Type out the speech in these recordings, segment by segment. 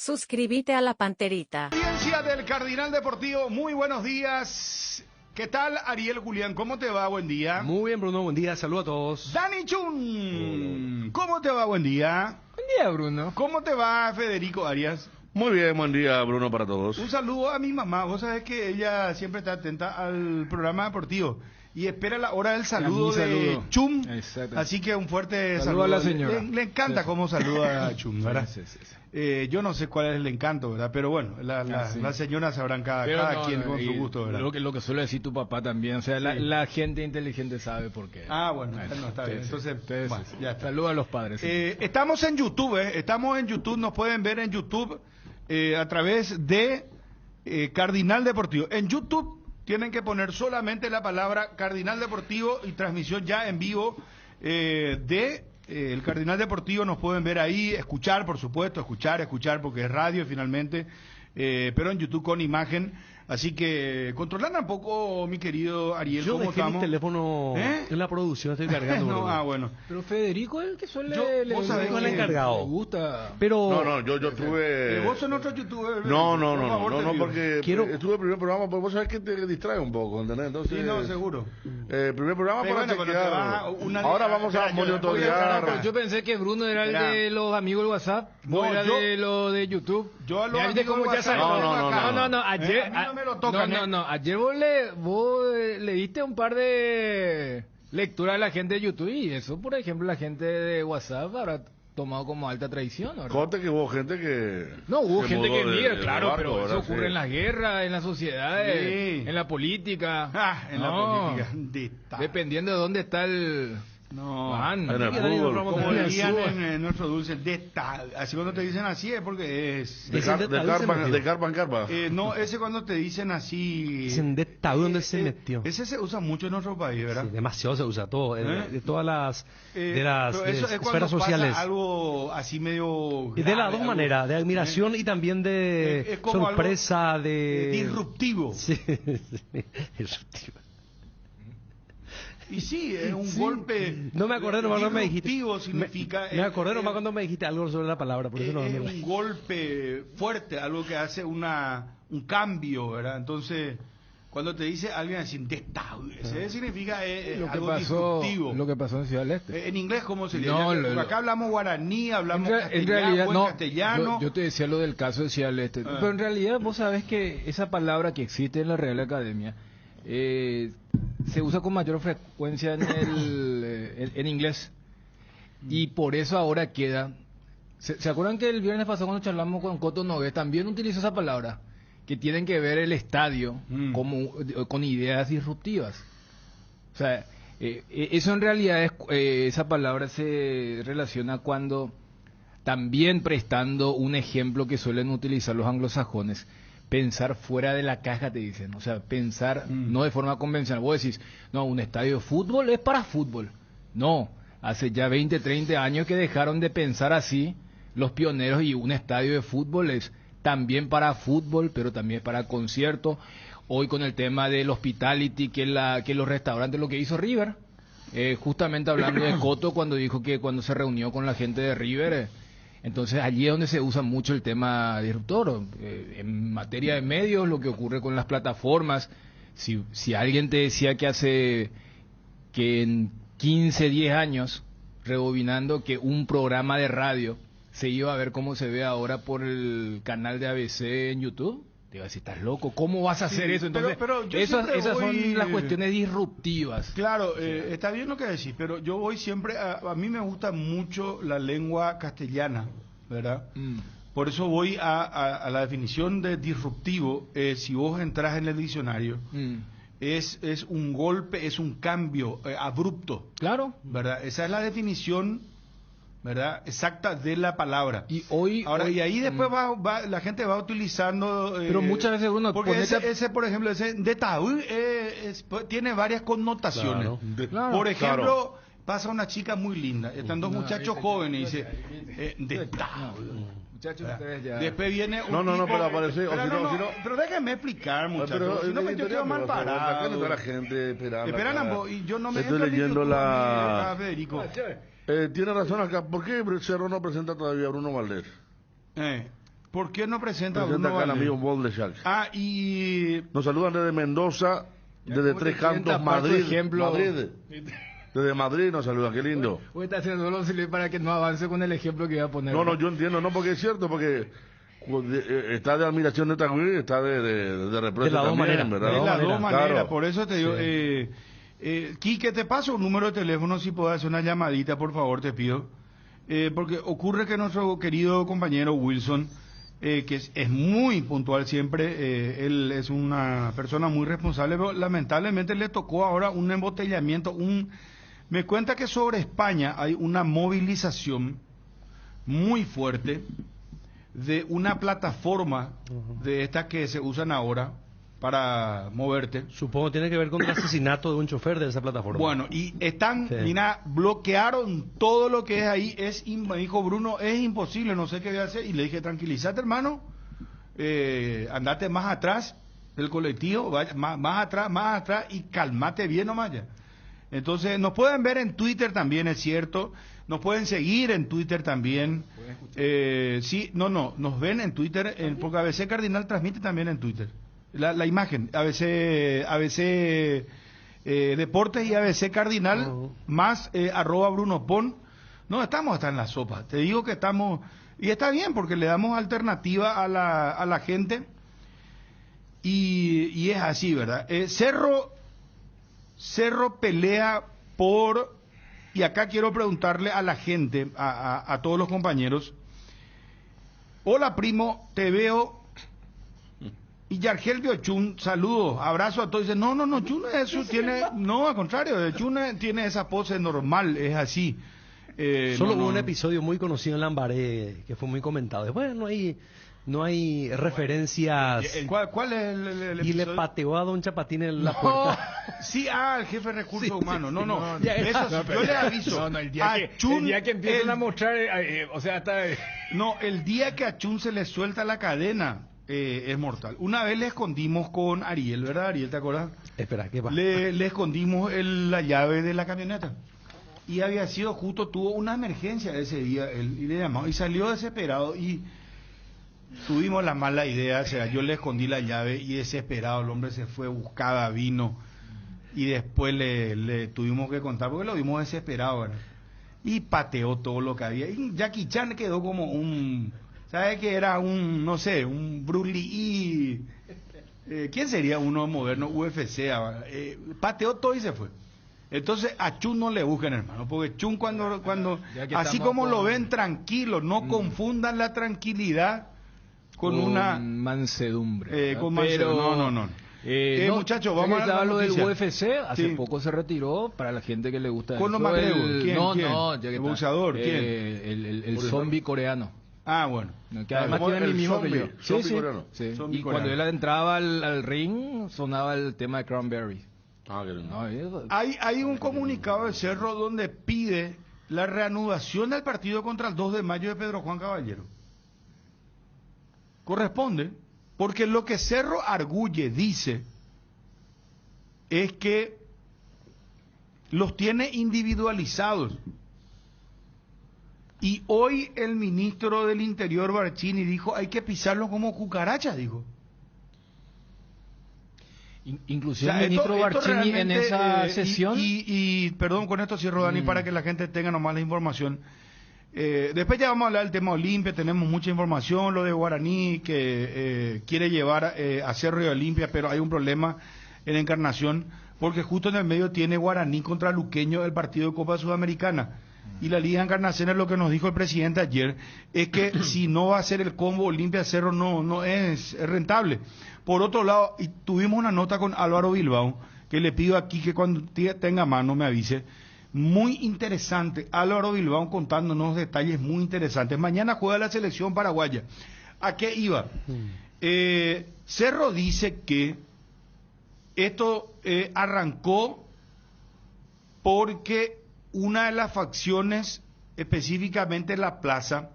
Suscríbete a la Panterita. Audiencia del Cardinal Deportivo, muy buenos días. ¿Qué tal, Ariel Julián? ¿Cómo te va? Buen día. Muy bien, Bruno, buen día, saludos a todos. Dani Chun, ¿cómo te va? Buen día. Buen día, Bruno. ¿Cómo te va, Federico Arias? Muy bien, buen día, Bruno, para todos. Un saludo a mi mamá. Vos sabés que ella siempre está atenta al programa deportivo y espera la hora del saludo de Chum. Exacto. Así que un fuerte saludo a la señora. Le encanta sí. Cómo saluda a Chum, ¿verdad? Sí. Yo no sé cuál es el encanto, ¿verdad? Pero bueno, las señoras sabrán cada quien con su gusto, ¿verdad? Lo que suele decir tu papá también, o sea, Sí. la gente inteligente sabe por qué. Ah, bueno, no, está bien. Entonces, bueno, ya está. Saludos a los padres. Sí. Estamos en YouTube, nos pueden ver en YouTube a través de Cardinal Deportivo. En YouTube tienen que poner solamente la palabra Cardinal Deportivo y transmisión ya en vivo el Cardinal Deportivo. Nos pueden ver ahí, escuchar, por supuesto, escuchar, porque es radio finalmente, pero en YouTube con imagen. Así que controlan un poco, mi querido Ariel, Yo ¿cómo dejé estamos? mi teléfono en la producción, estoy cargando. No, bueno. Pero Federico es el que suele... Vos sabés que- el encargado. Le gusta... Pero No, yo tuve... Vos sos otro youtuber. No, Por favor, te pido. porque estuve el primer programa, porque vos sabés que te distrae un poco, ¿entendés? Entonces, Sí, no, seguro. primer programa Pero para bueno, cuando te vas a chequear. una- Ahora vamos a Yo- monitorear. Yo pensé que Bruno era el Mira. de los amigos del WhatsApp, No, vos era yo- de lo de YouTube. Yo a los Ya viste amigos cómo del ya WhatsApp salió. no, no, no, ayer... A mí no me lo tocan, No, ayer vos le diste un par de lecturas a la gente de YouTube y eso, por ejemplo, la gente de WhatsApp habrá tomado como alta traición, ¿verdad? Corte que hubo gente que... No, hubo se gente mudó que de- mira, de claro, barco, pero eso ¿verdad? ocurre Sí. en las guerras, en las sociedades, Sí. en la política. En la No, política. dependiendo de dónde está el... No. Man. En el Sí, Dani, fútbol. Ramón, Como Dani, dirían sube. en nuestro dulce, así cuando te dicen así es porque es... De Dicen carpa en carpa. no, ese cuando te dicen así... Dicen de tabú, ¿dónde se metió? Ese se usa mucho en nuestro país, ¿verdad? Sí, demasiado se usa todo, de todas las, de las pero eso es cuando esferas pasa sociales. algo así medio... Y de las grave, dos algo- maneras, de admiración y también de Es como sorpresa, algo, de... disruptivo. Sí, disruptivo. Y sí, es un golpe... No me acordé nomás cuando me dijiste. Disruptivo significa... Me acordé nomás cuando me dijiste algo sobre la palabra, por eso no es me un golpe fuerte, algo que hace un cambio, ¿verdad? Entonces, cuando te dice alguien así, ese significa Lo que algo pasó, disruptivo. lo que pasó en Ciudad del Este. En inglés, ¿cómo se No, dice? Acá hablamos guaraní, hablamos En castellano, realidad, buen no, castellano. yo te decía lo del caso de Ciudad del Este, pero en realidad vos sabés que esa palabra que existe en la Real Academia se usa con mayor frecuencia en inglés y por eso ahora queda. ¿Se acuerdan que el viernes pasado cuando charlamos con Coto Nogués también utilizó esa palabra? Que tienen que ver el estadio como con ideas disruptivas. O sea, eso en realidad esa palabra se relaciona cuando, también prestando un ejemplo que suelen utilizar los anglosajones, pensar fuera de la caja, te dicen. O sea, pensar no de forma convencional. Vos decís, no, un estadio de fútbol es para fútbol. No, hace ya 20, 30 años que dejaron de pensar así los pioneros, y un estadio de fútbol es también para fútbol, pero también para conciertos. Hoy con el tema del hospitality, que los restaurantes, lo que hizo River, justamente hablando de Coto, cuando dijo que cuando se reunió con la gente de River, entonces allí es donde se usa mucho el tema disruptor. En materia de medios, lo que ocurre con las plataformas, si alguien te decía que en 15, 10 años, rebobinando, que un programa de radio se iba a ver como se ve ahora por el canal de ABC en YouTube, te iba a decir, estás loco, ¿cómo vas a hacer eso? Entonces, pero yo esas siempre voy- son las cuestiones disruptivas. Claro, está bien lo que decís, pero yo voy siempre, a mí me gusta mucho la lengua castellana, ¿verdad? Por eso voy a la definición de disruptivo. Si vos entras en el diccionario, es un golpe, es un cambio abrupto, Claro. ¿verdad? Esa es la definición, ¿verdad?, exacta de la palabra. Y hoy... Y ahí después la gente va utilizando... Pero muchas veces uno... porque ponete ese, por ejemplo, ese de tabú tiene varias connotaciones. Claro. Por ejemplo, pasa una chica muy linda, están dos muchachos jóvenes y dice, de tabú. Muchachos, ustedes ya... Después viene un No, tipo, pero aparece, o pero si no, no, si no- pero déjenme explicar, muchachos, Pero, si no me yo quedo mal acá no parado. está la gente esperando. Esperan acá. ambos, y yo no me Estoy entro en leyendo YouTube, la... Federico. Tiene razón acá. ¿Por qué Cerro no presenta todavía a Bruno Valdés? ¿Por qué no presenta a Presenta Bruno acá el Valdés? amigo Boldechak. Ah, y... Nos saludan desde Mendoza, desde ¿cómo Tres te Cantos, sientas, Paco, Madrid. ejemplo? Madrid. Desde Madrid nos saludan, qué lindo. Voy a estar haciendo solo para que no avance con el ejemplo que iba a poner. No, yo entiendo, no, porque es cierto, porque está de admiración de Tagüí, está de reproche De las dos también, maneras. ¿verdad? De las dos maneras, Claro. por eso te digo, Quique, te paso un número de teléfono si puedes hacer una llamadita, por favor, te pido. Porque ocurre que nuestro querido compañero Wilson, que es muy puntual siempre, él es una persona muy responsable, pero lamentablemente le tocó ahora un embotellamiento, me cuenta que sobre España hay una movilización muy fuerte de una plataforma de estas que se usan ahora para moverte. Supongo que tiene que ver con el asesinato de un chofer de esa plataforma. Bueno, y están, Sí. mira, bloquearon todo lo que es ahí. Me dijo Bruno, es imposible, no sé qué voy a hacer. Y le dije, tranquilízate, hermano, andate más atrás del colectivo, vaya, más atrás, y calmate bien nomás ya. Entonces, nos pueden ver en Twitter también, es cierto. Nos pueden seguir en Twitter también. Sí, nos ven en Twitter, porque ABC Cardinal transmite también en Twitter. La imagen, ABC Deportes y ABC Cardinal, más @Bruno Pon. No, estamos hasta en la sopa. Te digo que estamos, y está bien, porque le damos alternativa a la gente, y es así, ¿verdad? Cerro pelea por, y acá quiero preguntarle a la gente, a todos los compañeros, hola primo, te veo, y Yargel de Ochun, saludos, abrazo a todos, dice, no, Chun eso tiene, no, al contrario, Chun tiene esa pose normal, es así. Solo hubo un episodio muy conocido en Lambaré que fue muy comentado. Después no hay referencias. ¿Cuál es el Y le episodio? pateó a Don Chapatín en la puerta. Sí, el jefe de recursos Sí, humanos. sí, No. ya, Eso sí, yo le aviso. No, el A día Chun, que empiezan el- a mostrar, o sea, hasta... No, el día que a Chun se le suelta la cadena es mortal. Una vez le escondimos con Ariel, ¿verdad, Ariel? ¿Te acuerdas? Espera, ¿qué pasa? Le escondimos la llave de la camioneta. Y había sido justo, tuvo una emergencia ese día, y le llamó, y salió desesperado, y tuvimos la mala idea, o sea, yo le escondí la llave, y desesperado el hombre se fue, buscaba, vino, y después le tuvimos que contar, porque lo vimos desesperado, ¿verdad? Y pateó todo lo que había, y Jackie Chan quedó como ¿sabes qué era? No sé, un Bruce Lee, ¿quién sería uno moderno? UFC, pateó todo y se fue. Entonces a Chun no le busquen, hermano, porque Chun cuando Ya que así estamos como lo con- ven tranquilo, no confundan la tranquilidad con una mansedumbre. ¿verdad? con mansedumbre. No. Muchachos, vamos a la lo del noticia. UFC. Hace Sí. poco se retiró para la gente que le gusta. Conor eso, McGregor. ¿Quién? No, ¿Quién? no, ya que ¿El está. boxeador? ¿Quién? El zombie coreano. Bueno. Que además como tiene el el mismo zombie, apellido. zombie coreano. Sí. Zombie Y coreano. cuando él entraba al ring, sonaba el tema de Cranberry. Ah, qué lindo. No, eso- Hay un comunicado de Cerro donde pide la reanudación del partido contra el 2 de mayo de Pedro Juan Caballero. Corresponde, porque lo que Cerro arguye, dice, es que los tiene individualizados. Y hoy el ministro del Interior, Barcini, dijo, hay que pisarlos como cucarachas, dijo. Inclusive O sea, el ministro esto Barcini en realmente, esa sesión... y perdón, con esto cierro, Dani, para que la gente tenga nomás la información. Después ya vamos a hablar del tema Olimpia, tenemos mucha información, lo de Guaraní, que quiere llevar a Cerro y Olimpia, pero hay un problema en Encarnación, porque justo en el medio tiene Guaraní contra Luqueño el partido de Copa Sudamericana. Y la Liga Encarnación, es lo que nos dijo el presidente ayer, es que si no va a ser el combo Olimpia-Cerro no es rentable. Por otro lado, y tuvimos una nota con Álvaro Bilbao, que le pido aquí que cuando tenga mano me avise. Muy interesante, Álvaro Bilbao contándonos detalles muy interesantes. Mañana juega la selección paraguaya. ¿A qué iba? Cerro dice que esto arrancó porque una de las facciones, específicamente la plaza,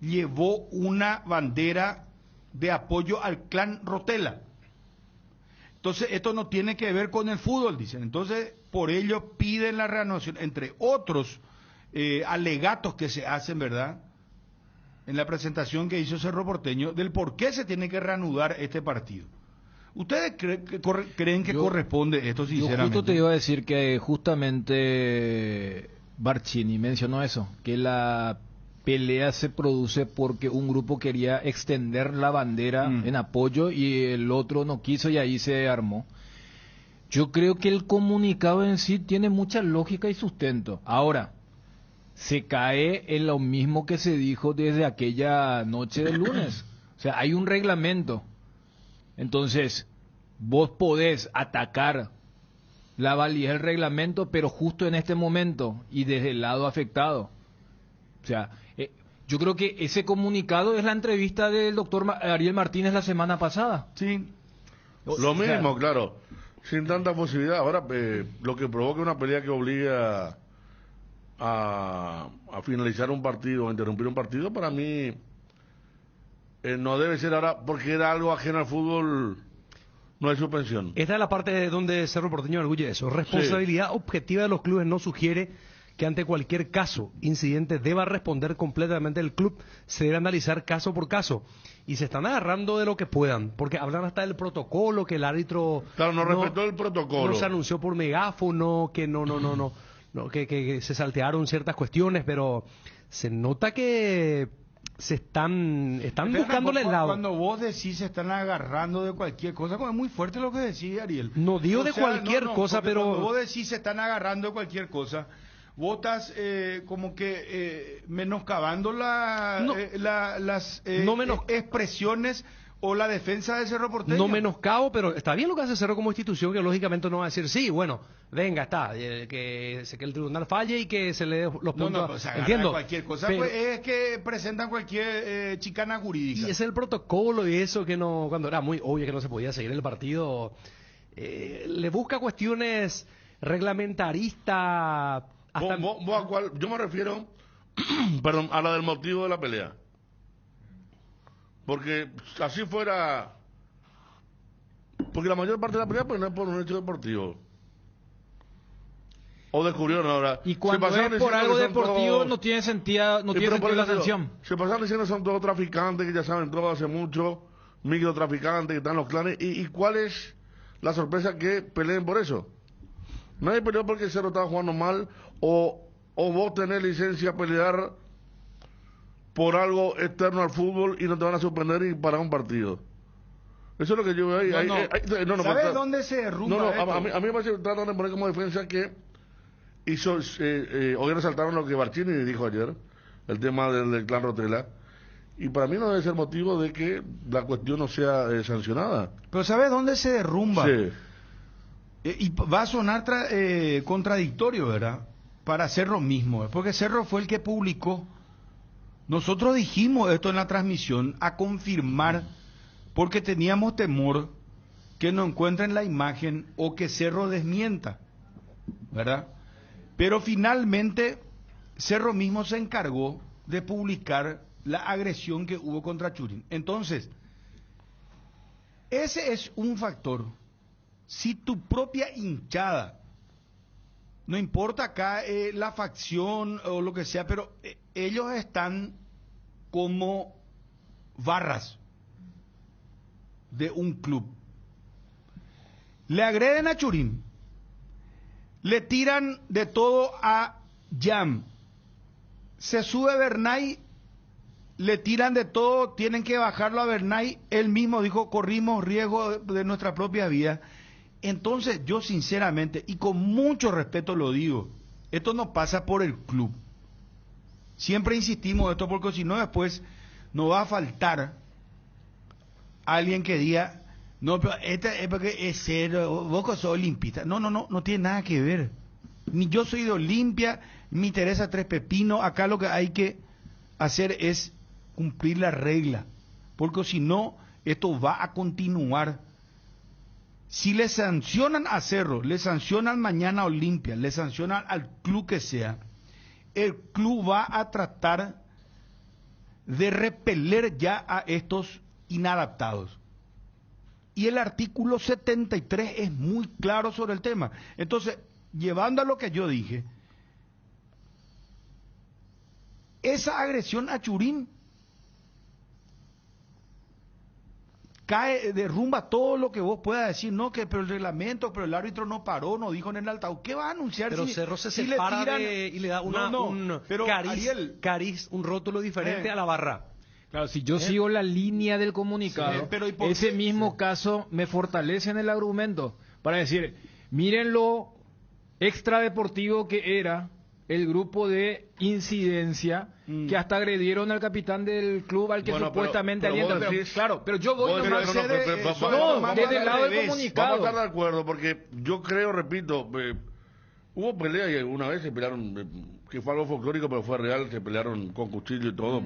llevó una bandera de apoyo al clan Rotela. Entonces, esto no tiene que ver con el fútbol, dicen. Entonces, por ello piden la reanudación, entre otros alegatos que se hacen, ¿verdad? en la presentación que hizo Cerro Porteño del por qué se tiene que reanudar este partido. ¿Ustedes creen que corresponde esto, sinceramente? Yo justo te iba a decir que justamente Barcini mencionó eso, que la pelea se produce porque un grupo quería extender la bandera en apoyo y el otro no quiso y ahí se armó. Yo creo que el comunicado en sí tiene mucha lógica y sustento. Ahora, se cae en lo mismo que se dijo desde aquella noche del lunes. O sea, hay un reglamento. Entonces, vos podés atacar la validez del reglamento, pero justo en este momento y desde el lado afectado. O sea, yo creo que ese comunicado es la entrevista del doctor Ariel Martínez la semana pasada. Sí. Lo mismo, claro, sin tanta posibilidad. Ahora, lo que provoca una pelea que obliga a finalizar un partido, a interrumpir un partido, para mí no debe ser ahora, porque era algo ajeno al fútbol, no hay suspensión. Esta es la parte donde Cerro Porteño arguye eso. Responsabilidad objetiva de los clubes no sugiere que ante cualquier caso, incidente, deba responder completamente el club. Se debe analizar caso por caso. Y se están agarrando de lo que puedan, porque hablan hasta del protocolo, que el árbitro... Claro, no respetó el protocolo. No se anunció por megáfono, que que se saltearon ciertas cuestiones, pero se nota que se están buscándole el lado. Cuando vos decís se están agarrando de cualquier cosa, como es muy fuerte lo que decís, Ariel. No digo de cualquier cosa, pero... Cuando vos decís se están agarrando de cualquier cosa, vos estás como que menoscabando las expresiones o la defensa de Cerro Porteño. No menoscabo, pero está bien lo que hace Cerro como institución, que lógicamente no va a decir, sí, bueno, venga, está, que el tribunal falle y que se le dé los puntos. No, pues entiendo. Cualquier cosa, pero, pues, es que presentan cualquier chicana jurídica. Y es el protocolo y eso que no, cuando era muy obvio que no se podía seguir el partido, le busca cuestiones reglamentaristas. ¿Vos a cuál? Yo me refiero, perdón, a la del motivo de la pelea. Porque así fuera, porque la mayor parte de la pelea pues no es por un hecho deportivo. O descubrieron ahora. Y cuando es por algo deportivo no tiene sentido, no tiene sentido la sanción. Se pasaron diciendo que son todos traficantes, que ya saben todo hace mucho, microtraficantes, que están los clanes. ¿Y cuál es la sorpresa que peleen por eso? Nadie peleó porque el Cerro estaba jugando mal o vos tenés licencia a pelear por algo externo al fútbol y no te van a suspender y parar un partido. Eso es lo que yo veo ahí. ¿Sabes dónde se derrumba esto? A mí me parece que tratan de poner como defensa que hizo, hoy resaltaron lo que Barcini dijo ayer, el tema del clan Rotella, y para mí no debe ser motivo de que la cuestión no sea sancionada. Pero ¿sabes dónde se derrumba? Sí. Y va a sonar contradictorio, ¿verdad? Para Cerro mismo, porque Cerro fue el que publicó. Nosotros dijimos esto en la transmisión a confirmar, porque teníamos temor que no encuentren la imagen o que Cerro desmienta, ¿verdad? Pero finalmente Cerro mismo se encargó de publicar la agresión que hubo contra Churin. Entonces, ese es un factor. Si tu propia hinchada, no importa acá la facción o lo que sea, pero ellos están como barras de un club. Le agreden a Churín, le tiran de todo a Jam, se sube Bernay, le tiran de todo, tienen que bajarlo a Bernay, él mismo dijo, corrimos riesgo de nuestra propia vida. Entonces yo sinceramente y con mucho respeto lo digo, esto no pasa por el club. Siempre insistimos esto porque si no después nos va a faltar alguien que diga, no, pero esta es porque es cero, vos sos olimpista. No tiene nada que ver. Ni yo soy de Olimpia, ni Teresa Tres Pepino. Acá lo que hay que hacer es cumplir la regla, porque si no, esto va a continuar. Si le sancionan a Cerro, le sancionan mañana a Olimpia, le sancionan al club que sea, el club va a tratar de repeler ya a estos inadaptados. Y el artículo 73 es muy claro sobre el tema. Entonces, llevando a lo que yo dije, esa agresión a Churín derrumba todo lo que vos puedas decir, no, que pero el reglamento, pero el árbitro no paró, no dijo en el altavoz. ¿Qué va a anunciar Pero si, Cerro se si separa le tiran... y le da un pero cariz, Ariel, un rótulo diferente a la barra. Claro, si yo sigo la línea del comunicado, Sí, pero ¿y por ese qué? mismo caso me fortalece en el argumento para decir, miren lo extradeportivo que era el grupo de incidencia que hasta agredieron al capitán del club al que Bueno, supuestamente pero alienta. vos Pero, decís- claro, pero yo voy vos nomás- decís- no, desde el lado del Vamos a comunicado. estar de acuerdo, porque yo creo, repito, hubo pelea y una vez se pelearon, que fue algo folclórico, pero fue real, se pelearon con cuchillo y todo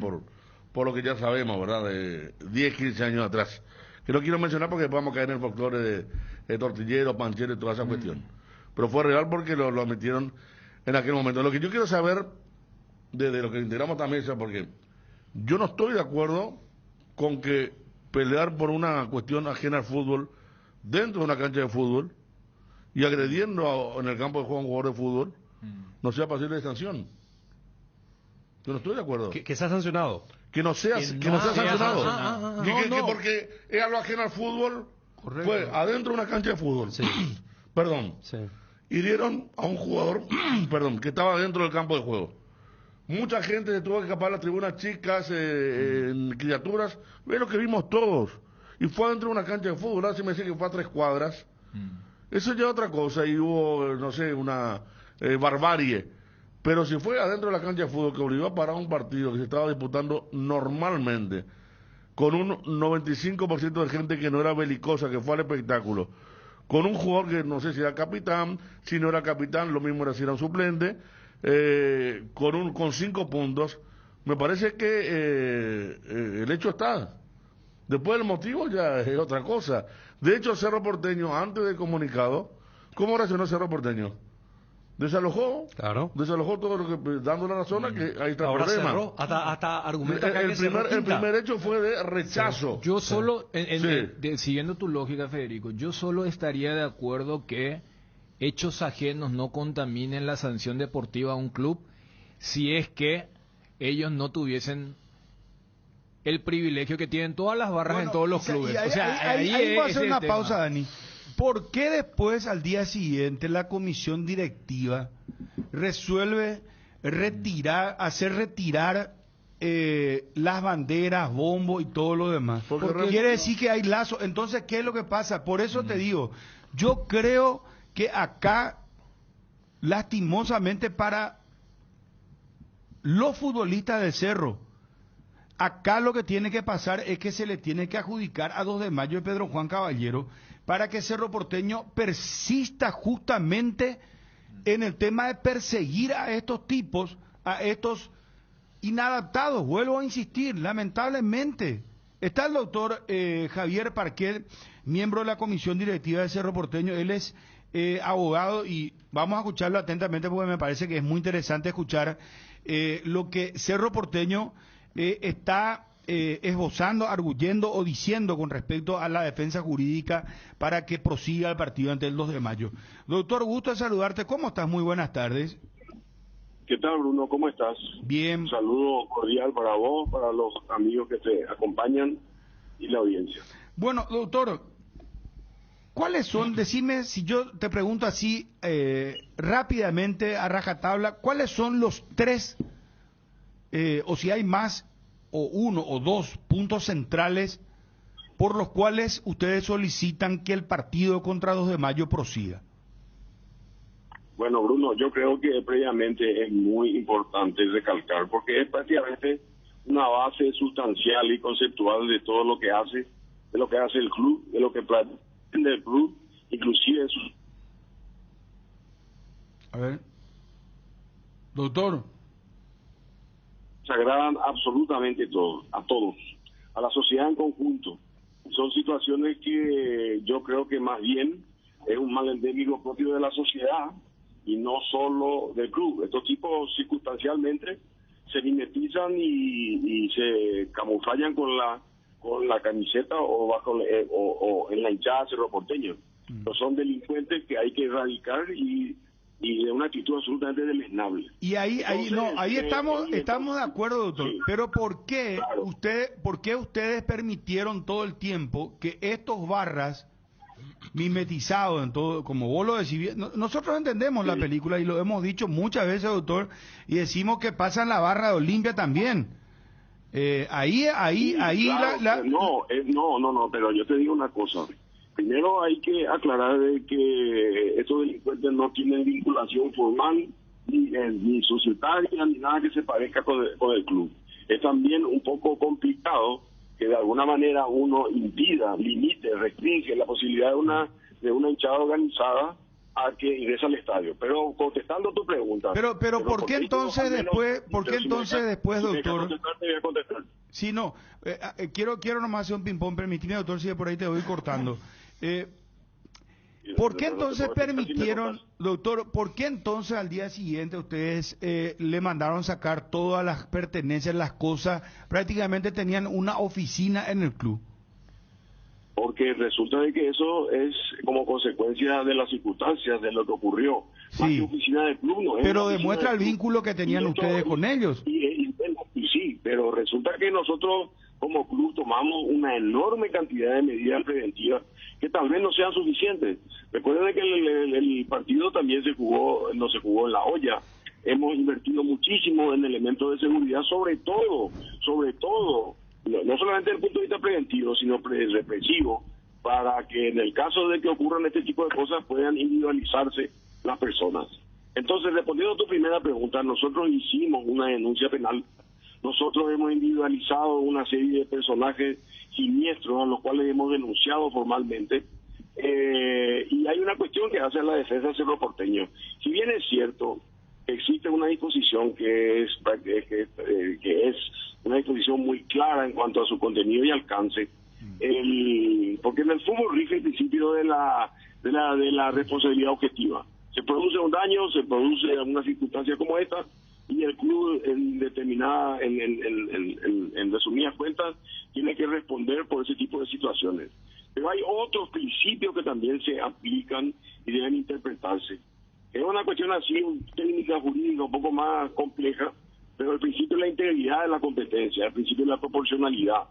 por lo que ya sabemos, ¿verdad? De 10, 15 años atrás. Que no quiero mencionar porque podemos caer en el folclore de tortillero, panchero y toda esa cuestión. Pero fue real porque lo admitieron en aquel momento. Lo que yo quiero saber, de lo que integramos esta mesa, porque yo no estoy de acuerdo con que pelear por una cuestión ajena al fútbol dentro de una cancha de fútbol y agrediendo en el campo de juego a un jugador de fútbol no sea pasible de sanción. Yo no estoy de acuerdo. Que sea sancionado. Que no sea sancionado. Que No. porque es algo ajeno al fútbol, Correcto. fue adentro de una cancha de fútbol. Sí. Perdón. Sí. Hirieron a un jugador, perdón, que estaba dentro del campo de juego. Mucha gente se tuvo que escapar a las tribunas chicas, criaturas. Ve lo que vimos todos. Y fue adentro de una cancha de fútbol. Ahora sí me dice que fue a 3 cuadras. Eso ya es otra cosa. Y hubo, no sé, una barbarie. Pero si fue adentro de la cancha de fútbol que obligó a parar un partido que se estaba disputando normalmente, con un 95% de gente que no era belicosa, que fue al espectáculo, con un jugador que no sé si era capitán, si no era capitán, lo mismo era si era un suplente, con 5 puntos, me parece que el hecho está. Después el motivo ya es otra cosa. De hecho, Cerro Porteño, antes del comunicado, ¿cómo reaccionó Cerro Porteño? Desalojó todo lo que, dándole la zona que ahí está Ahora el problema. cerró, hasta argumenta que El primer hecho fue de rechazo. Yo solo, Sí. siguiendo tu lógica, Federico, yo solo estaría de acuerdo que hechos ajenos no contaminen la sanción deportiva a un club si es que ellos no tuviesen el privilegio que tienen todas las barras en todos los clubes. Ahí voy a es hacer el una tema. pausa, Dani. ¿Por qué después, al día siguiente, la comisión directiva resuelve hacer retirar las banderas, bombo y todo lo demás? Porque quiere decir que hay lazo. Entonces, ¿qué es lo que pasa? Por eso te digo, yo creo que acá, lastimosamente para los futbolistas del Cerro, acá lo que tiene que pasar es que se le tiene que adjudicar a 2 de mayo de Pedro Juan Caballero para que Cerro Porteño persista justamente en el tema de perseguir a estos tipos, a estos inadaptados. Vuelvo a insistir, lamentablemente. Está el doctor Javier Parquet, miembro de la comisión directiva de Cerro Porteño. Él es abogado y vamos a escucharlo atentamente porque me parece que es muy interesante escuchar lo que Cerro Porteño está esbozando, arguyendo o diciendo con respecto a la defensa jurídica para que prosiga el partido ante el 2 de mayo. Doctor, gusto de saludarte. ¿Cómo estás? Muy buenas tardes. ¿Qué tal, Bruno? ¿Cómo estás? Bien. Un saludo cordial para vos, para los amigos que te acompañan y la audiencia. Bueno, doctor, ¿cuáles son? Decime, si yo te pregunto así rápidamente, a rajatabla, ¿cuáles son los 3, o si hay más, o 1 o 2 puntos centrales por los cuales ustedes solicitan que el partido contra 2 de mayo prosiga? Bueno, Bruno, yo creo que previamente es muy importante recalcar, porque es prácticamente una base sustancial y conceptual de todo lo que hace, de lo que hace el club, de lo que pretende el club, inclusive de sus... A ver. Doctor. Se agradan absolutamente a todos, a la sociedad en conjunto. Son situaciones que yo creo que más bien es un mal endémico propio de la sociedad y no solo del club. Estos tipos circunstancialmente se mimetizan y se camuflan con la camiseta o bajo o en la hinchada Cerro Porteño. Pero son delincuentes que hay que erradicar y y de una actitud absolutamente deleznable. Y ahí estamos de acuerdo, doctor. Sí. Pero ¿por qué Claro. por qué ustedes permitieron todo el tiempo que estos barras mimetizados en todo, como vos lo decís bien, nosotros entendemos la película y lo hemos dicho muchas veces, doctor, y decimos que pasa en la barra de Olimpia también. Claro, no, pero yo te digo una cosa. Primero hay que aclarar de que estos delincuentes no tienen vinculación formal, ni societaria, ni nada que se parezca con el club. Es también un poco complicado que de alguna manera uno impida, limite, restringe la posibilidad de una hinchada organizada a que ingrese al estadio. Pero contestando tu pregunta. Pero ¿por qué entonces después, Si me dejas doctor? contestar, te voy a contestar. Sí, no, quiero nomás hacer un ping-pong, permitime, doctor, si de por ahí te voy cortando. ¿Por qué entonces permitieron, doctor, por qué entonces al día siguiente ustedes le mandaron sacar todas las pertenencias, las cosas, prácticamente tenían una oficina en el club? Porque resulta de que eso es como consecuencia de las circunstancias, de lo que ocurrió. Sí. Más que oficina del club, no es Pero una oficina demuestra del el club. vínculo que tenían Y esto- ustedes con ellos. Y sí, pero resulta que nosotros como club tomamos una enorme cantidad de medidas preventivas que tal vez no sean suficientes. Recuerden que el partido también no se jugó en la olla. Hemos invertido muchísimo en elementos de seguridad, sobre todo, no solamente desde el punto de vista preventivo, sino represivo, para que en el caso de que ocurran este tipo de cosas puedan individualizarse las personas. Entonces, respondiendo a tu primera pregunta, nosotros hicimos una denuncia penal. Nosotros hemos individualizado una serie de personajes siniestros a los cuales hemos denunciado formalmente. Y hay una cuestión que hace la defensa del Cerro Porteño. Si bien es cierto, existe una disposición que es una disposición muy clara en cuanto a su contenido y alcance, porque en el fútbol rige el principio de la responsabilidad objetiva. Se produce un daño, se produce una circunstancia como esta, y el club en resumidas cuentas tiene que responder por ese tipo de situaciones. Pero hay otros principios que también se aplican y deben interpretarse. Es una cuestión así, técnica jurídica un poco más compleja, pero el principio de la integridad de la competencia, el principio de la proporcionalidad,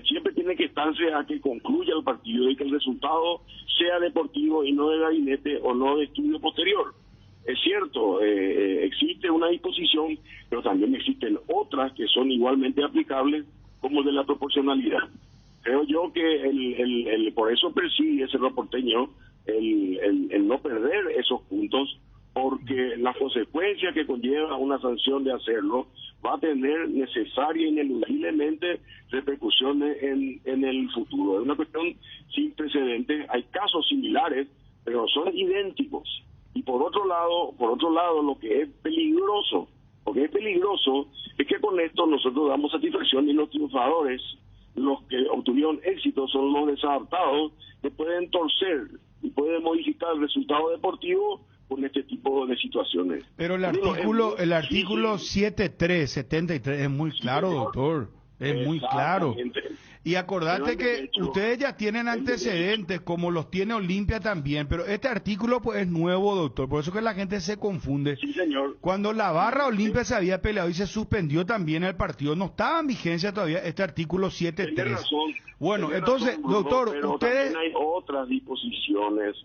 siempre tiene que estarse a que concluya el partido y que el resultado sea deportivo y no de gabinete o no de estudio posterior. Es cierto, existe una disposición, pero también existen otras que son igualmente aplicables, como de la proporcionalidad. Creo yo que por eso persigue ese Cerro Porteño el no perder esos puntos, porque la consecuencia que conlleva una sanción de hacerlo va a tener necesaria e ineludiblemente repercusiones en el futuro. Es una cuestión sin precedentes. Hay casos similares, pero son idénticos. Y por otro lado, lo que es peligroso, es que con esto nosotros damos satisfacción y los triunfadores, los que obtuvieron éxito, son los desadaptados que pueden torcer y pueden modificar el resultado deportivo con este tipo de situaciones. Pero el artículo 73 es muy claro, doctor. Es muy claro. Y acordate que ustedes ya tienen antecedentes, como los tiene Olimpia también, pero este artículo pues es nuevo, doctor. Por eso que la gente se confunde. Sí, señor. Cuando la barra Olimpia se había peleado y se suspendió también el partido, no estaba en vigencia todavía este artículo 7.3. Tiene razón. Bueno, Tiene entonces, razón, Bruno, doctor, pero ustedes... también hay otras disposiciones.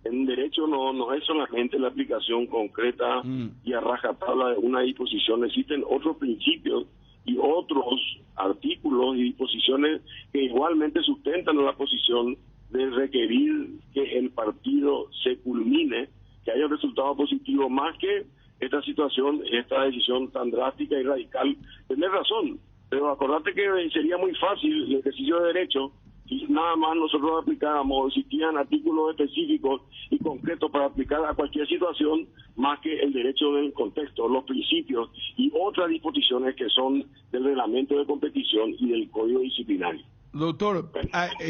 En derecho no es solamente la aplicación concreta y a rajatabla de una disposición. Existen otros principios y otros artículos y disposiciones que igualmente sustentan la posición de requerir que el partido se culmine, que haya un resultado positivo, más que esta situación, esta decisión tan drástica y radical. Tenés razón, pero acordate que sería muy fácil el ejercicio de derecho si nada más nosotros aplicáramos, existían artículos específicos y concretos para aplicar a cualquier situación, más que el derecho del contexto, los principios y otras disposiciones que son del reglamento de competición y del código disciplinario. Doctor,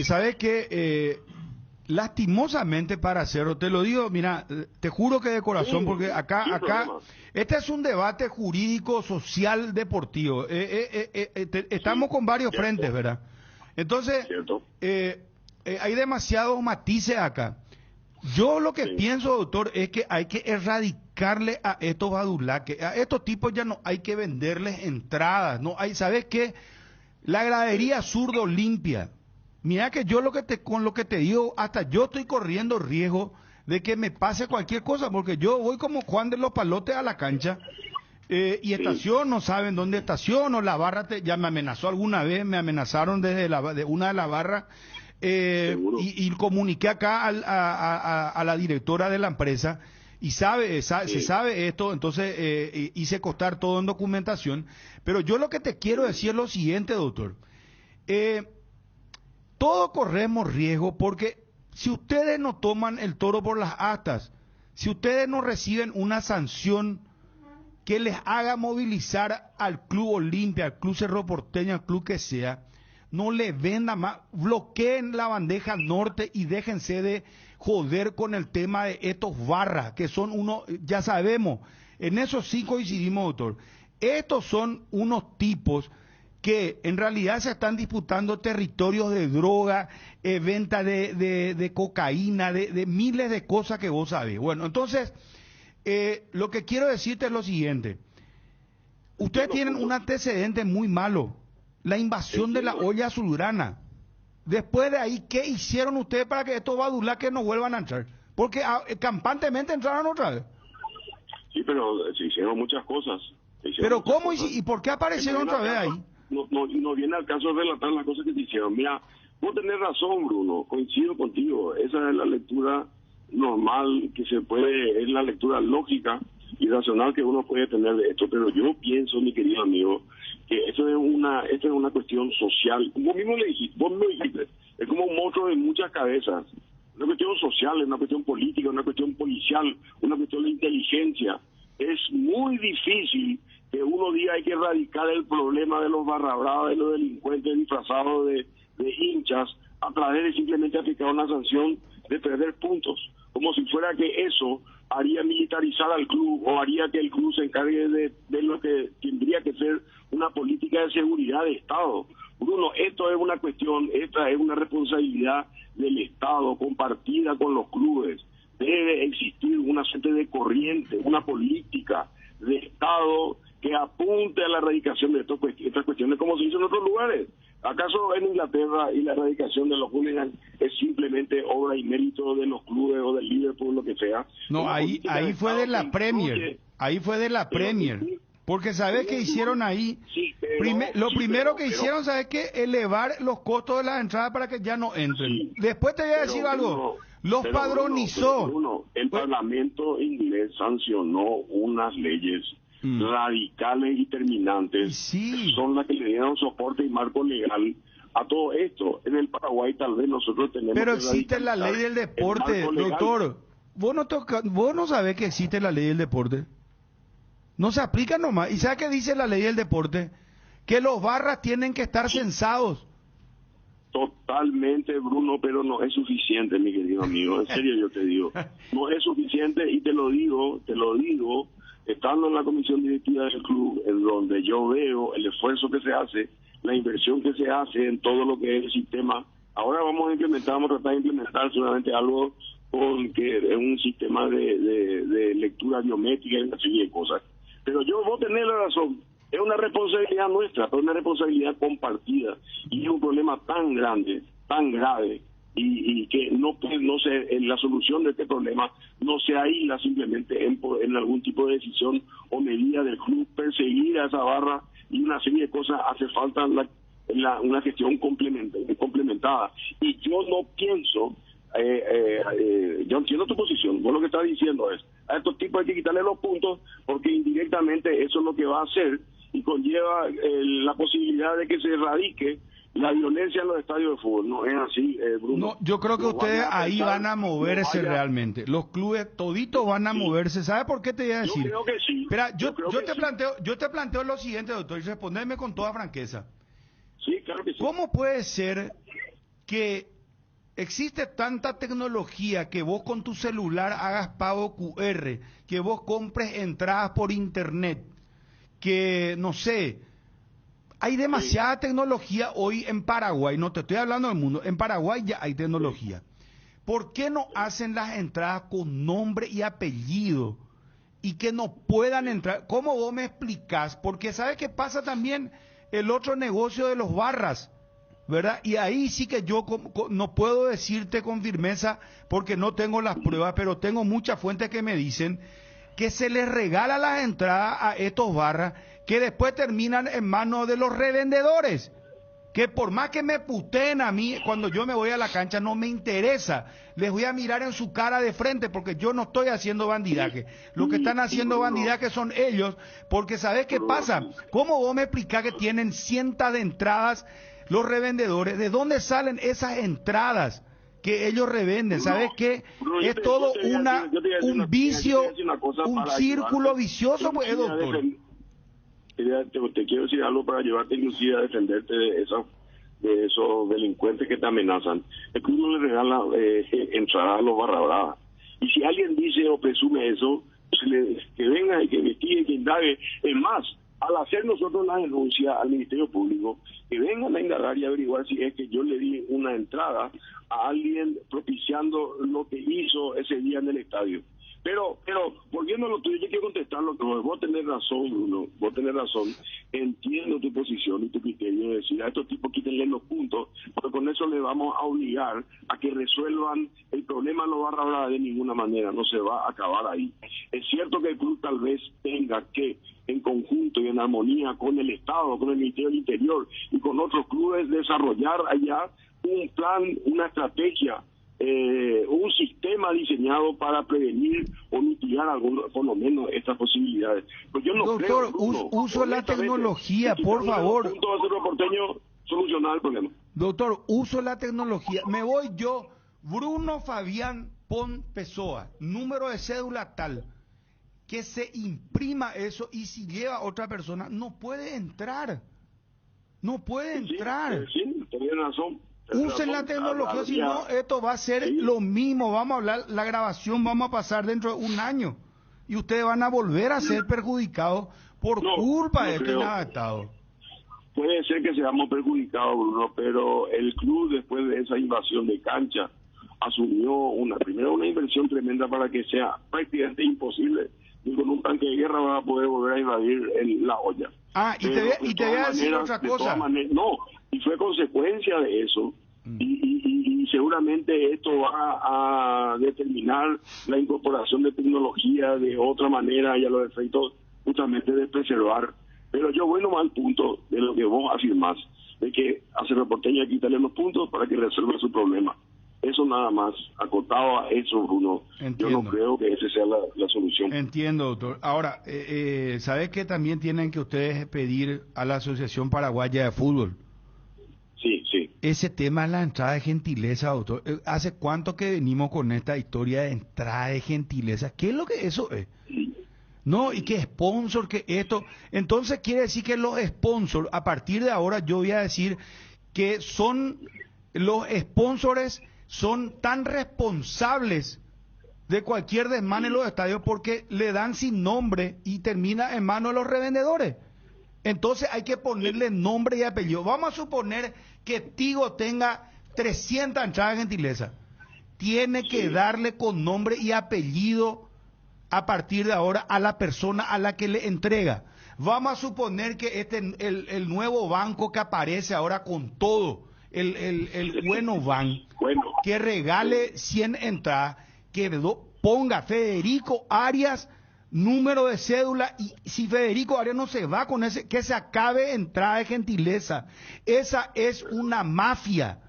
¿sabes qué? Lastimosamente para Cerro, te lo digo, mira, te juro que de corazón, Sí, porque acá, problema. este es un debate jurídico, social, deportivo. Estamos con varios cierto. frentes, ¿verdad? Entonces, ¿Cierto? hay demasiados matices acá. Yo lo que Sí. pienso, doctor, es que hay que erradicarle a estos badulaques. A estos tipos ya no hay que venderles entradas. No hay, ¿sabes qué? La gradería zurdo limpia. Mira que yo con lo que te digo, hasta yo estoy corriendo riesgo de que me pase cualquier cosa, porque yo voy como Juan de los Palotes a la cancha y estaciono, saben dónde estaciono, la barra ya me amenazó alguna vez, me amenazaron desde de una de las barras. Seguro. Y comuniqué acá a la directora de la empresa y se sabe esto, entonces hice constar todo en documentación. Pero yo lo que te quiero decir es lo siguiente, doctor. Todos corremos riesgo porque si ustedes no toman el toro por las astas, si ustedes no reciben una sanción que les haga movilizar al Club Olimpia, al Club Cerro Porteño, al club que sea, no le vendan más, bloqueen la bandeja norte y déjense de joder con el tema de estos barras, que son ya sabemos, en eso sí coincidimos, doctor. Estos son unos tipos que en realidad se están disputando territorios de droga, venta de cocaína, de miles de cosas que vos sabés. Bueno, entonces, lo que quiero decirte es lo siguiente. Ustedes tienen un antecedente muy malo. La invasión de la olla azulgrana. Después de ahí, ¿qué hicieron ustedes para que estos badulaques no vuelvan a entrar? Porque campantemente entraron otra vez. Sí, pero se hicieron muchas cosas. Pero ¿cómo y por qué aparecieron otra vez ahí? No viene al caso de relatar las cosas que se hicieron. Mira, vos tenés razón, Bruno, coincido contigo. Esa es la lectura normal que se puede, es la lectura lógica y racional que uno puede tener de esto. Pero yo pienso, mi querido amigo, que esto es una cuestión social. Vos mismo lo dijiste, es como un monstruo de muchas cabezas. Una cuestión social, una cuestión política, una cuestión policial, una cuestión de inteligencia. Es muy difícil que uno diga hay que erradicar el problema de los barra bravas, de los delincuentes disfrazados de hinchas, a través de simplemente aplicar una sanción de perder puntos, como si fuera que eso haría militarizar al club o haría que el club se encargue de lo que tendría que ser una política de seguridad de Estado. Bruno, esto es una cuestión, esta es una responsabilidad del Estado compartida con los clubes. Debe existir una suerte de corriente, una política de Estado que apunte a la erradicación de estas cuestiones como se hizo en otros lugares. ¿Acaso en Inglaterra y la erradicación de los hooligans es simplemente obra y mérito de los clubes o del Liverpool, lo que sea? No, ahí fue de la Premier, ahí fue de la Premier, porque ¿sabes qué hicieron ahí? Lo primero que hicieron, ¿sabes qué? Elevar los costos de las entradas para que ya no entren. Sí, después te voy a decir algo, los padronizó. El Parlamento inglés sancionó unas leyes radicales y terminantes, sí, son las que le dieron soporte y marco legal a todo esto. En el Paraguay tal vez nosotros tenemos pero que existe la ley del deporte, doctor. Vos no sabés que existe la ley del deporte. No se aplica nomás. ¿Y sabes qué dice la ley del deporte? Que los barras tienen que estar censados. Totalmente, Bruno, pero no es suficiente, mi querido amigo. En serio yo te digo, no es suficiente y te lo digo, estando en la comisión directiva del club, en donde yo veo el esfuerzo que se hace, la inversión que se hace en todo lo que es el sistema. Ahora vamos a tratar de implementar solamente algo con que es un sistema de lectura biométrica y una serie de cosas. Pero vos tenés la razón, es una responsabilidad nuestra, pero una responsabilidad compartida y es un problema tan grande, tan grave, y que la solución de este problema no se aísla simplemente en algún tipo de decisión o medida del club. Perseguir a esa barra y una serie de cosas hace falta una gestión complementada. Y yo no pienso, yo entiendo tu posición, vos lo que estás diciendo es, a estos tipos hay que quitarle los puntos porque indirectamente eso es lo que va a hacer y conlleva la posibilidad de que se erradique la violencia en los estadios de fútbol. No es así, Bruno. No, yo creo que ustedes ahí van a moverse realmente. Los clubes toditos van a moverse. ¿Sabe por qué te voy a decir? Yo creo que sí. Espera, yo te planteo lo siguiente, doctor, y respondeme con toda franqueza. Sí, claro que sí. ¿Cómo puede ser que existe tanta tecnología que vos con tu celular hagas pago QR, que vos compres entradas por internet, que no sé, hay demasiada tecnología hoy en Paraguay, no te estoy hablando del mundo, en Paraguay ya hay tecnología, ¿por qué no hacen las entradas con nombre y apellido? Y que no puedan entrar. ¿Cómo vos me explicás? Porque ¿sabes qué pasa también? El otro negocio de los barras, ¿verdad? Y ahí sí que yo no puedo decirte con firmeza porque no tengo las pruebas, pero tengo muchas fuentes que me dicen que se les regala las entradas a estos barras que después terminan en manos de los revendedores. Que por más que me puteen a mí, cuando yo me voy a la cancha no me interesa. Les voy a mirar en su cara de frente porque yo no estoy haciendo bandidaje. Lo que están haciendo bandidaje son ellos, porque ¿sabés qué pasa? ¿Cómo vos me explicás que tienen cientos de entradas los revendedores? ¿De dónde salen esas entradas que ellos revenden? ¿Sabés qué? Es todo un vicio, un círculo vicioso, pues, doctor. Te quiero decir algo para llevarte inclusive a defenderte de esos delincuentes que te amenazan. El club no le regala entradas a los barra bravas. Y si alguien dice o presume eso, que venga y que investigue y que indague. Es más, al hacer nosotros la denuncia al Ministerio Público, que vengan a indagar y averiguar si es que yo le di una entrada a alguien propiciando lo que hizo ese día en el estadio. Pero volviendo a lo tuyo, yo quiero contestarlo. Vos tenés razón, Bruno, vos tenés razón. Entiendo tu posición y tu criterio de decir a estos tipos quítenle los puntos, porque con eso le vamos a obligar a que resuelvan el problema. No va a hablar de ninguna manera, no se va a acabar ahí. Es cierto que el club tal vez tenga que, en conjunto y en armonía con el Estado, con el Ministerio del Interior y con otros clubes, desarrollar allá un plan, una estrategia, un sistema diseñado para prevenir o mitigar por lo menos estas posibilidades. Pues yo no doctor, creo, Bruno, uso la tecnología, por favor. Punto va a ser lo porteño solucionar el problema. Doctor, uso la tecnología. Me voy yo, Bruno Fabián Pon Pessoa, número de cédula tal, que se imprima eso y si lleva otra persona, no puede entrar. No puede entrar. Sí, tenés razón. Usen la tecnología, si no, esto va a ser lo mismo. Vamos a hablar, la grabación vamos a pasar dentro de un año. Y ustedes van a volver a ser perjudicados por culpa de este inadaptado. Puede ser que seamos perjudicados, Bruno, pero el club, después de esa invasión de cancha, asumió primero una inversión tremenda para que sea prácticamente imposible. Y con un tanque de guerra van a poder volver a invadir la olla. Y te voy a decir otra cosa. Y fue consecuencia de eso. Y seguramente esto va a determinar la incorporación de tecnología de otra manera y a los efectos justamente de preservar. Pero yo voy nomás al punto de lo que vos afirmás, de que a Cerro Porteño hay que quitarle los puntos para que resuelva su problema. Eso nada más, acotado a eso, Bruno. Entiendo. Yo no creo que esa sea la solución. Entiendo, doctor. Ahora, ¿sabes qué también tienen que ustedes pedir a la Asociación Paraguaya de Fútbol? Sí. Ese tema es la entrada de gentileza, doctor. ¿Hace cuánto que venimos con esta historia de entrada de gentileza? ¿Qué es lo que eso es? No, y que sponsor, que esto. Entonces quiere decir que los sponsors, a partir de ahora yo voy a decir que son los sponsors son tan responsables de cualquier desmán en los estadios porque le dan sin nombre y termina en manos de los revendedores. Entonces hay que ponerle nombre y apellido. Vamos a suponer que Tigo tenga 300 entradas de gentileza. Tiene que darle con nombre y apellido a partir de ahora a la persona a la que le entrega. Vamos a suponer que el nuevo banco que aparece ahora con todo, el bueno van, que regale 100 entradas, que ponga Federico Arias número de cédula, y si Federico Arias no se va con ese, que se acabe entrada de gentileza. Esa es una mafia.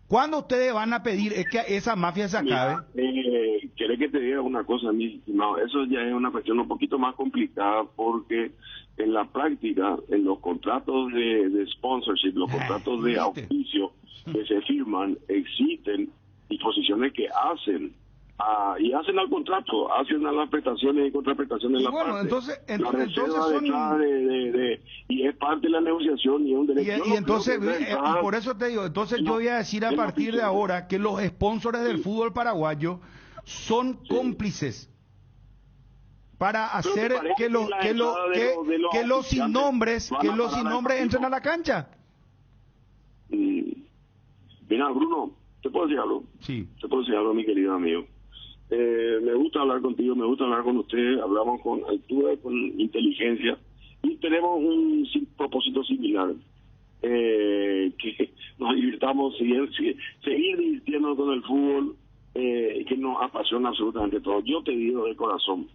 ¿Cuándo ustedes van a pedir es que esa mafia se acabe? ¿Querés que te diga una cosa, mi estimado? Eso ya es una cuestión un poquito más complicada porque en la práctica, en los contratos de sponsorship, los contratos de auspicio que se firman, existen disposiciones que hacen y hacen al contrato, hacen a las prestaciones y contraprestaciones de la parte. Entonces son... y es parte de la negociación y es un derecho. Y entonces, y por eso te digo, entonces yo voy a decir a partir de ahora que los sponsors del fútbol paraguayo son cómplices para hacer que los sin nombres entren a la cancha. Mira, Bruno, ¿Te puedo decir algo? Sí. ¿Te puedo decir algo, mi querido amigo? Me gusta hablar contigo, me gusta hablar con usted, hablamos con altura, con inteligencia, y tenemos un propósito similar, que nos divirtamos, seguir divirtiéndonos con el fútbol, que nos apasiona absolutamente todo. Yo te digo de corazón,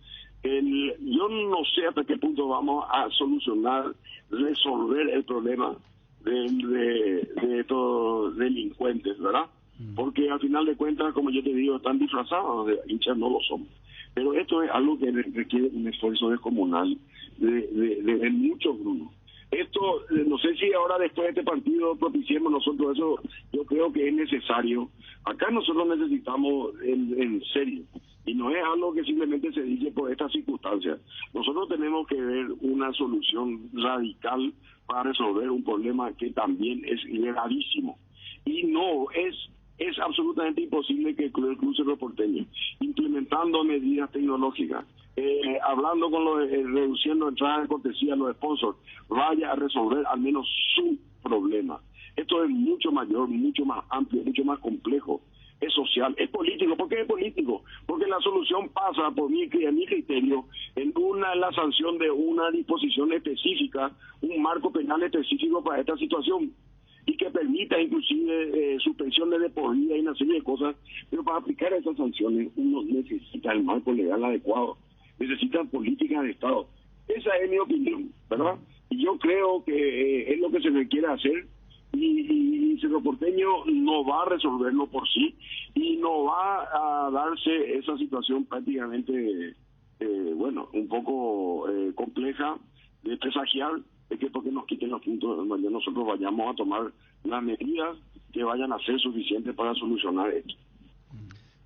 yo no sé hasta qué punto vamos a solucionar, resolver el problema de estos delincuentes, ¿verdad? Porque al final de cuentas, como yo te digo, están disfrazados de hinchas, no lo son. Pero esto es algo que requiere un esfuerzo descomunal de muchos grupos. Esto, no sé si ahora después de este partido propiciemos nosotros eso, yo creo que es necesario. Acá nosotros necesitamos en serio, y no es algo que simplemente se dice por estas circunstancias. Nosotros tenemos que ver una solución radical para resolver un problema que también es gravísimo. Y no, es absolutamente imposible que el Club Cerro Porteño, implementando medidas tecnológicas, hablando con reduciendo entradas de cortesía a los sponsors, vaya a resolver al menos su problema. Esto es mucho mayor, mucho más amplio, mucho más complejo. Es social, es político. ¿Por qué es político? Porque la solución pasa, por mi criterio, en la sanción de una disposición específica, un marco penal específico para esta situación, y que permita inclusive suspensiones de por vida y una serie de cosas. Pero para aplicar esas sanciones uno necesita el marco legal adecuado, necesita políticas de Estado. Esa es mi opinión, ¿verdad? Y yo creo que es lo que se requiere hacer, y Cerro Porteño no va a resolverlo por sí, y no va a darse esa situación prácticamente, un poco compleja de presagiar, de que porque nos quiten los puntos, nosotros vayamos a tomar las medidas que vayan a ser suficientes para solucionar esto.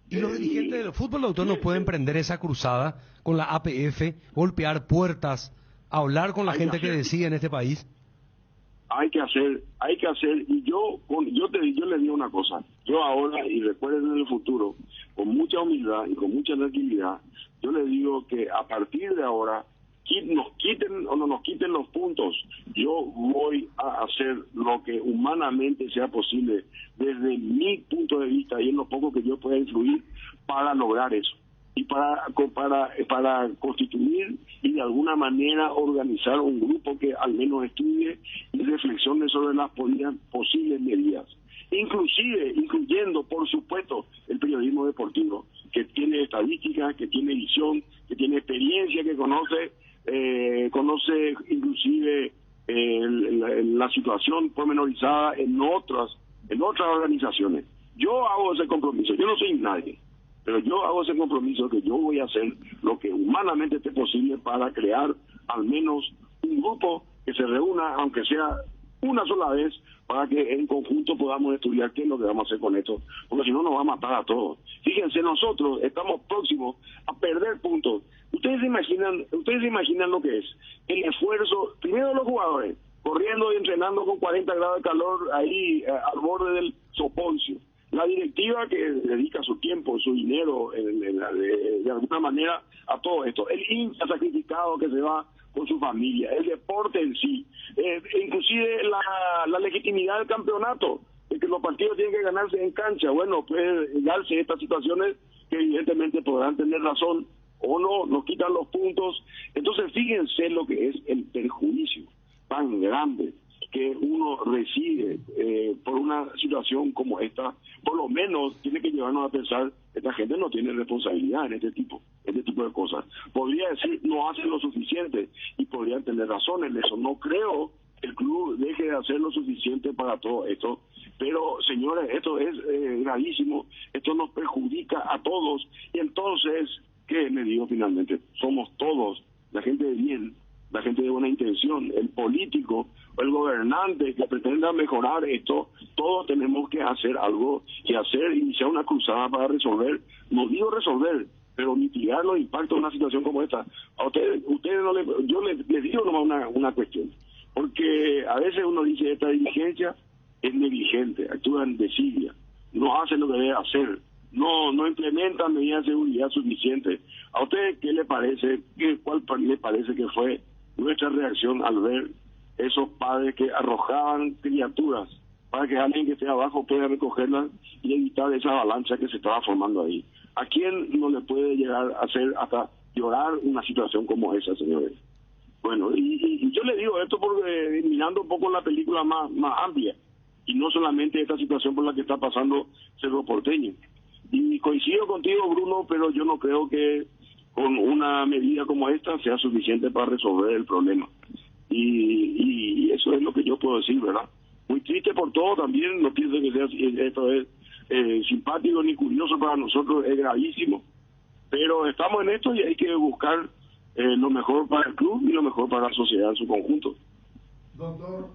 ¿Y los dirigentes del fútbol, doctor, no pueden prender esa cruzada con la APF, golpear puertas, hablar con la gente que decide en este país? Hay que hacer, y yo le digo una cosa, yo ahora, y recuerden en el futuro, con mucha humildad y con mucha tranquilidad, yo le digo que a partir de ahora, nos quiten o no nos quiten los puntos, yo voy a hacer lo que humanamente sea posible desde mi punto de vista y en lo poco que yo pueda influir para lograr eso y para constituir y de alguna manera organizar un grupo que al menos estudie y reflexione sobre las posibles medidas, incluyendo por supuesto el periodismo deportivo, que tiene estadísticas, que tiene visión, que tiene experiencia, que conoce inclusive la situación pormenorizada en otras organizaciones. Yo hago ese compromiso, yo no soy nadie, pero yo hago ese compromiso que yo voy a hacer lo que humanamente esté posible para crear al menos un grupo que se reúna, aunque sea una sola vez, para que en conjunto podamos estudiar qué es lo que vamos a hacer con esto, porque si no nos va a matar a todos. Fíjense, nosotros estamos próximos a perder puntos. Ustedes se imaginan lo que es el esfuerzo, primero de los jugadores, corriendo y entrenando con 40 grados de calor ahí al borde del soponcio. La directiva que dedica su tiempo, su dinero, de alguna manera a todo esto. El hincha sacrificado que se va con su familia, el deporte en sí, inclusive la legitimidad del campeonato, de que los partidos tienen que ganarse en cancha. Bueno, puede darse estas situaciones que evidentemente podrán tener razón o no, nos quitan los puntos. Entonces fíjense lo que es el perjuicio tan grande que uno recibe por una situación como esta. Por lo menos tiene que llevarnos a pensar, esta gente no tiene responsabilidad en este tipo de cosas. Podría decir, no hacen lo suficiente, y podrían tener razón en eso. No creo que el club deje de hacer lo suficiente para todo esto, pero señores, esto es gravísimo, esto nos perjudica a todos, y entonces, ¿qué me digo finalmente? Somos todos, la gente de bien, la gente de buena intención, el político o el gobernante que pretenda mejorar esto, todos tenemos que hacer algo y iniciar una cruzada para resolver, no digo resolver, pero mitigar los impactos de una situación como esta. A ustedes no yo les digo nomás una cuestión, porque a veces uno dice, esta dirigencia es negligente, actúa en desidia, no hace lo que debe hacer, no implementan medidas de seguridad suficientes. ¿A usted qué le parece? ¿Cuál le parece que fue nuestra reacción al ver esos padres que arrojaban criaturas para que alguien que esté abajo pueda recogerla y evitar esa avalancha que se estaba formando ahí. ¿A quién no le puede llegar a hacer hasta llorar una situación como esa, señores? Bueno, y yo le digo esto porque mirando un poco la película más amplia, y no solamente esta situación por la que está pasando Cerro Porteño. Y coincido contigo, Bruno, pero yo no creo que con una medida como esta sea suficiente para resolver el problema. Y eso es lo que yo puedo decir, ¿verdad? Muy triste por todo también, no pienso que sea esto es simpático ni curioso para nosotros, es gravísimo. Pero estamos en esto y hay que buscar lo mejor para el club y lo mejor para la sociedad en su conjunto. Doctor.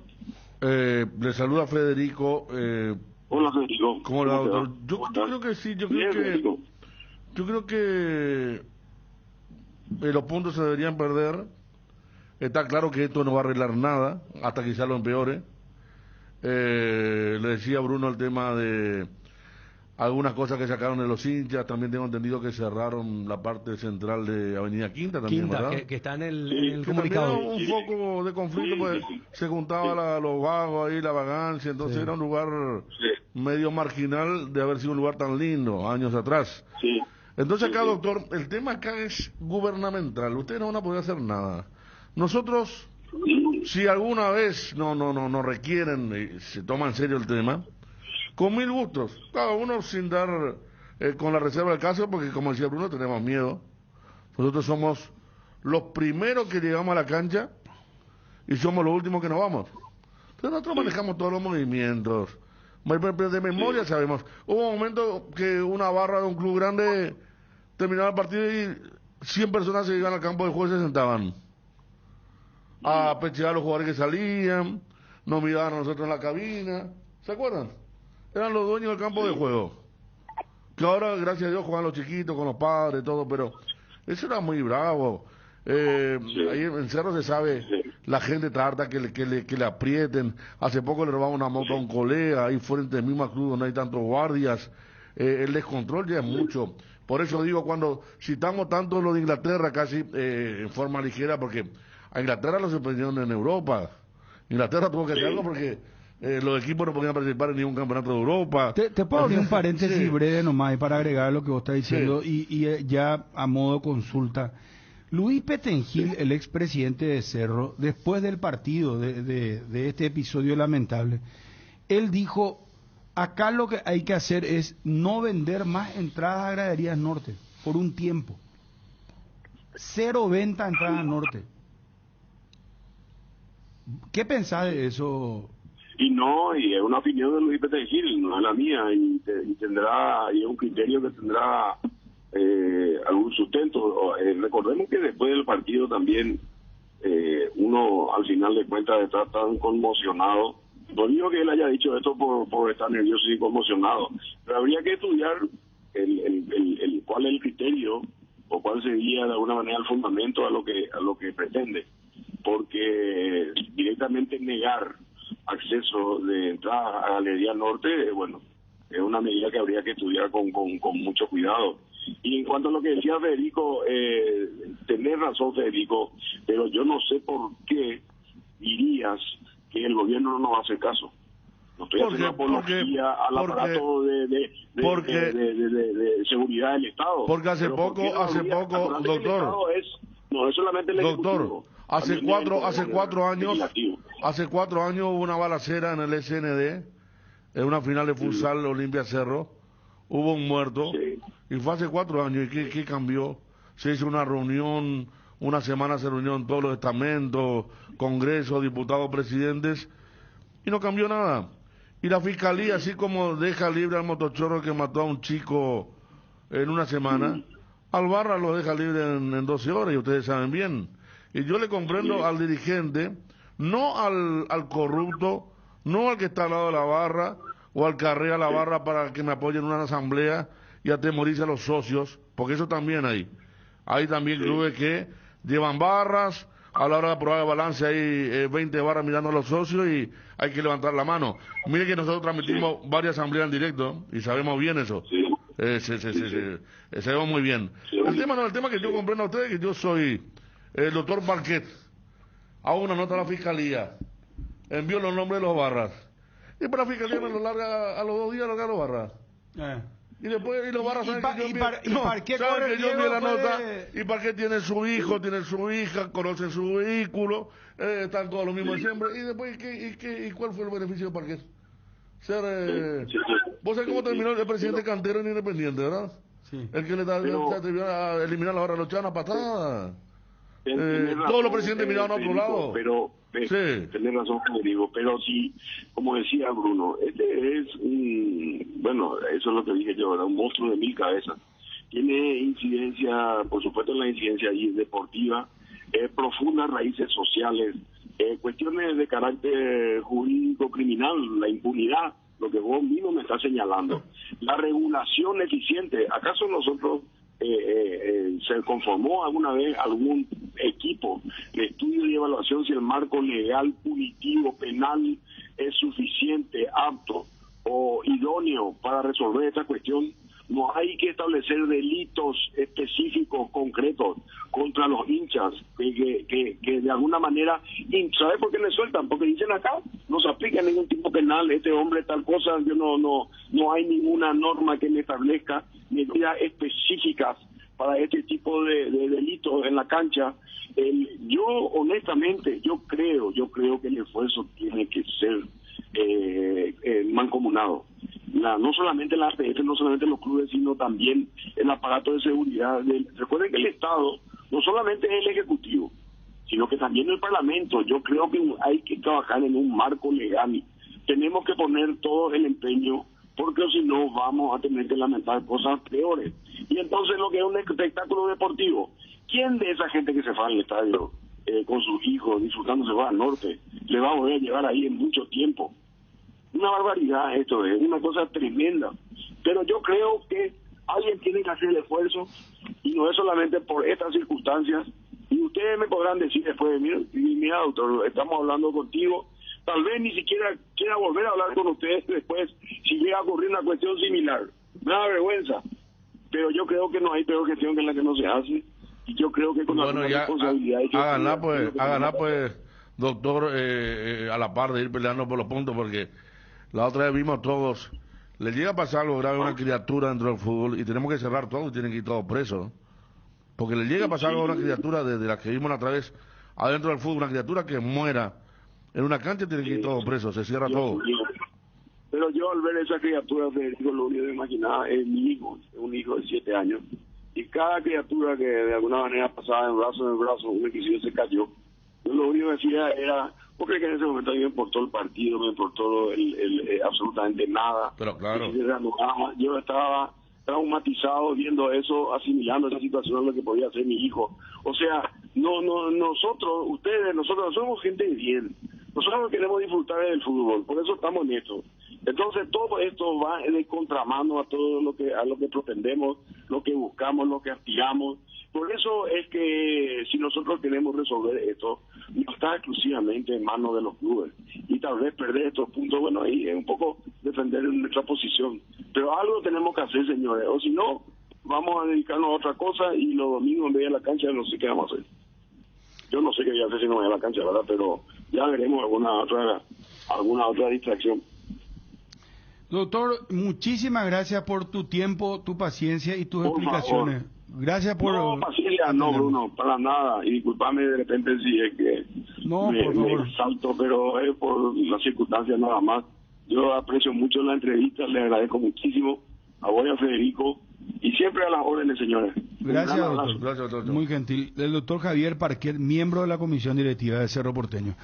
Le saluda Federico. Hola, Federico. ¿Cómo le va, doctor? Yo creo que sí, yo creo que los puntos se deberían perder. Está claro que esto no va a arreglar nada, hasta quizá lo empeore. Le decía a Bruno el tema de algunas cosas que sacaron de los hinchas. También tengo entendido que cerraron la parte central de Avenida Quinta también, Quinta, ¿verdad? que está en el Que comunicado. también era un foco de conflicto, pues se juntaba los vagos ahí, la vagancia, entonces era un lugar medio marginal de haber sido un lugar tan lindo años atrás. Entonces acá, doctor, el tema acá es gubernamental. Ustedes no van a poder hacer nada. Nosotros, si alguna vez no requieren y se toma en serio el tema, con 1000 gustos, cada uno sin dar con la reserva del caso, porque como decía Bruno, tenemos miedo. Nosotros somos los primeros que llegamos a la cancha y somos los últimos que nos vamos. Entonces nosotros manejamos todos los movimientos. De memoria sabemos. Hubo un momento que una barra de un club grande terminaba el partido y 100 personas se iban al campo de juego y se sentaban a pechear a los jugadores que salían, nos miraban a nosotros en la cabina. ¿Se acuerdan? Eran los dueños del campo de juego. Que ahora, gracias a Dios, juegan los chiquitos con los padres, todo, pero eso era muy bravo. Ahí en Cerro se sabe, la gente tarda que le aprieten. Hace poco le robaron una moto a un colega, ahí frente del mismo club donde hay tantos guardias. El descontrol ya es mucho. Por eso digo, cuando citamos tanto lo de Inglaterra, casi en forma ligera, porque a Inglaterra lo suspendieron en Europa. Inglaterra tuvo que hacer algo porque los equipos no podían participar en ningún campeonato de Europa. Te puedo abrir un paréntesis breve nomás para agregar lo que vos estás diciendo y ya a modo de consulta. Luis Petengil, el expresidente de Cerro, después del partido de este episodio lamentable, él dijo, acá lo que hay que hacer es no vender más entradas a Graderías Norte por un tiempo. 0 venta a entradas norte. ¿Qué pensás de eso? Y es una opinión de Luis Petengil, no es la mía, y es un criterio que tendrá algún sustento. Recordemos que después del partido también uno al final de cuentas está tan conmocionado. No digo que él haya dicho esto por estar nervioso y conmocionado, pero habría que estudiar cuál es el criterio o cuál sería de alguna manera el fundamento a lo que pretende, porque directamente negar acceso de entrada a Galería Norte, bueno, es una medida que habría que estudiar con mucho cuidado. Y en cuanto a lo que decía Federico, tenés razón, Federico, pero yo no sé por qué dirías que el gobierno no nos va a hacer caso. No estoy haciendo apología al aparato de seguridad del Estado. Porque hace poco, doctor, no es solamente el doctor, hace 4 años hubo una balacera en el SND, en una final de futsal Olimpia Cerro, hubo un muerto, y fue hace 4 años, ¿y qué cambió? Se hizo una reunión, una semana se reunieron todos los estamentos, congresos, diputados, presidentes, y no cambió nada. Y la fiscalía, así como deja libre al motochorro que mató a un chico en una semana, al Barra lo deja libre en 12 horas, y ustedes saben bien. Y yo le comprendo al dirigente, no al corrupto, no al que está al lado de la barra, o al que arrea la barra para que me apoyen en una asamblea y atemorice a los socios, porque eso también hay. Hay también clubes que llevan barras, a la hora de aprobar el balance hay 20 barras mirando a los socios y hay que levantar la mano. Mire que nosotros transmitimos varias asambleas en directo y sabemos bien eso. Sabemos muy bien. El tema que yo comprendo a ustedes es que yo soy el doctor Parquet. Hago una nota a la fiscalía, envío los nombres de los barras. Y para la fiscalía me lo larga a los 2 días, larga los barras. Y después, y los barras saben que yo envié la nota, y para qué tienen su hijo, tienen su hija, conocen su vehículo, están todos los mismos de siempre, y después, ¿y cuál fue el beneficio de Parquet? Vos sabés cómo terminó el presidente Cantero en Independiente, ¿verdad? Sí. El que le atrevió a eliminar la barra lochana patada. Todos los presidentes miraban a otro lado. Pero tenés razón, Federico, pero sí, como decía Bruno, este es bueno, eso es lo que dije yo, era un monstruo de 1000 cabezas. Tiene incidencia, por supuesto, en la incidencia ahí deportiva, profundas raíces sociales, cuestiones de carácter jurídico criminal, la impunidad, lo que vos mismo me estás señalando, la regulación eficiente. ¿Acaso nosotros se conformó alguna vez algún equipo de estudio y evaluación si el marco legal, punitivo, penal es suficiente, apto o idóneo para resolver esta cuestión? No hay que establecer delitos específicos, concretos, contra los hinchas, que de alguna manera, ¿sabes por qué le sueltan? Porque dicen acá, no se aplica ningún tipo penal, este hombre tal cosa, yo no hay ninguna norma que me establezca medidas específicas para este tipo de delitos en la cancha. Yo honestamente, yo creo que el esfuerzo tiene que ser mancomunado. No solamente la APF, no solamente los clubes, sino también el aparato de seguridad. Recuerden que el Estado no solamente es el Ejecutivo, sino que también el Parlamento. Yo creo que hay que trabajar en un marco legal. Tenemos que poner todo el empeño, porque si no vamos a tener que lamentar cosas peores. Y entonces lo que es un espectáculo deportivo, ¿quién de esa gente que se va al estadio con sus hijos disfrutando se va al norte le va a poder llevar ahí en mucho tiempo? Una barbaridad esto, es una cosa tremenda. Pero yo creo que alguien tiene que hacer el esfuerzo, y no es solamente por estas circunstancias. Y ustedes me podrán decir después, mira doctor, estamos hablando contigo, tal vez ni siquiera quiera volver a hablar con ustedes después si llega a ocurrir una cuestión similar. Me da vergüenza, pero yo creo que no hay peor gestión que la que no se hace, y yo creo que con la responsabilidad hagan pues doctor, a la par de ir peleando por los puntos, porque la otra vez vimos todos, le llega a pasar algo grave a una criatura dentro del fútbol y tenemos que cerrar todo y tienen que ir todos presos, porque le llega a pasar algo a una criatura de la que vimos la otra vez adentro del fútbol, una criatura que muera en una cancha, tienen que ir todos presos, se cierra todo. Pero yo al ver esa criatura, Federico, lo único que imaginaba es mi hijo, un hijo de 7 años, y cada criatura que de alguna manera pasaba de brazo en brazo, un equipo se cayó. Yo lo único que decía era, porque en ese momento a mí me importó el partido, me importó absolutamente nada. Pero claro, yo estaba traumatizado viendo eso, asimilando esa situación a lo que podía hacer mi hijo. O sea, nosotros somos gente de bien. Nosotros queremos disfrutar del fútbol, por eso estamos en esto. Entonces todo esto va de contramano a todo lo que pretendemos, lo que buscamos, lo que aspiramos. Por eso es que si nosotros queremos resolver esto, no está exclusivamente en manos de los clubes. Y tal vez perder estos puntos, bueno, ahí es un poco defender nuestra posición. Pero algo tenemos que hacer, señores, o si no, vamos a dedicarnos a otra cosa, y los domingos en vez de a la cancha no sé qué vamos a hacer. Yo no sé qué voy a hacer si no voy a la cancha, ¿verdad? Pero ya veremos alguna otra distracción. Doctor, muchísimas gracias por tu tiempo, tu paciencia y tus explicaciones. Favor. Gracias por... No, paciencia, no, Bruno, para nada. Y disculpame de repente si es que me salto, pero es por las circunstancias nada más. Yo aprecio mucho la entrevista, le agradezco muchísimo a vos y a Federico, y siempre a las órdenes, señores. Gracias, doctor. Gracias, doctor. Muy gentil. El doctor Javier Parquet, miembro de la comisión directiva de Cerro Porteño.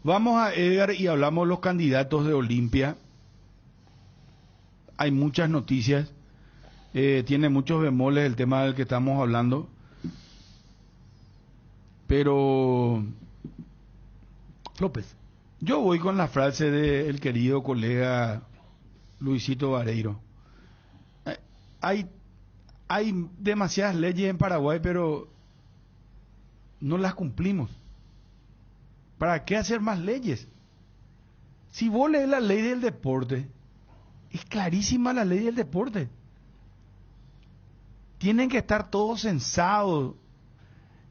Vamos a Edgar y hablamos de los candidatos de Olimpia. Hay muchas noticias. Tiene muchos bemoles el tema del que estamos hablando. Pero... López. Yo voy con la frase del querido colega Luisito Vareiro. Hay demasiadas leyes en Paraguay, pero no las cumplimos. ¿Para qué hacer más leyes? Si vos lees la ley del deporte, es clarísima la ley del deporte. Tienen que estar todos censados,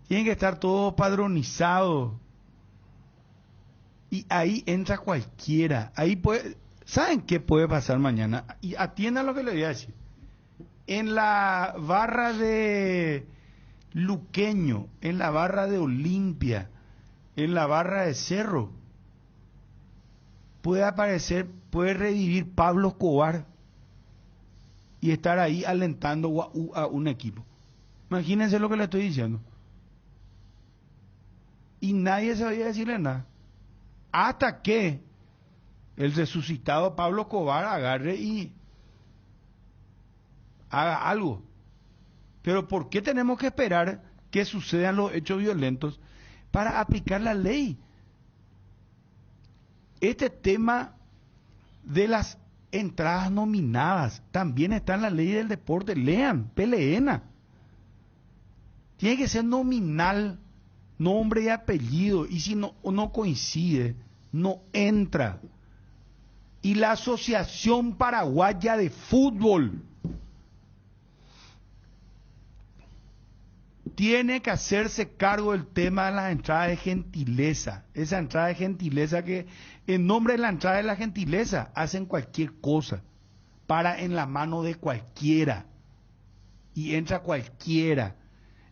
tienen que estar todos padronizados. Y ahí entra cualquiera. Ahí puede, ¿Saben qué puede pasar mañana? Y atiendan lo que le voy a decir. En la barra de Luqueño, en la barra de Olimpia, en la barra de Cerro, puede revivir Pablo Escobar y estar ahí alentando a un equipo. Imagínense lo que le estoy diciendo. Y nadie se vaya a decirle nada. Hasta que el resucitado Pablo Escobar agarre y haga algo. Pero ¿por qué tenemos que esperar que sucedan los hechos violentos para aplicar la ley? Este tema de las entradas nominadas también está en la ley del deporte. Lean, PLN. Tiene que ser nominal, nombre y apellido. Y si no coincide, no entra. Y la Asociación Paraguaya de Fútbol tiene que hacerse cargo del tema de las entradas de gentileza. Esa entrada de gentileza que, en nombre de la entrada de la gentileza, hacen cualquier cosa. Para en la mano de cualquiera. Y entra cualquiera.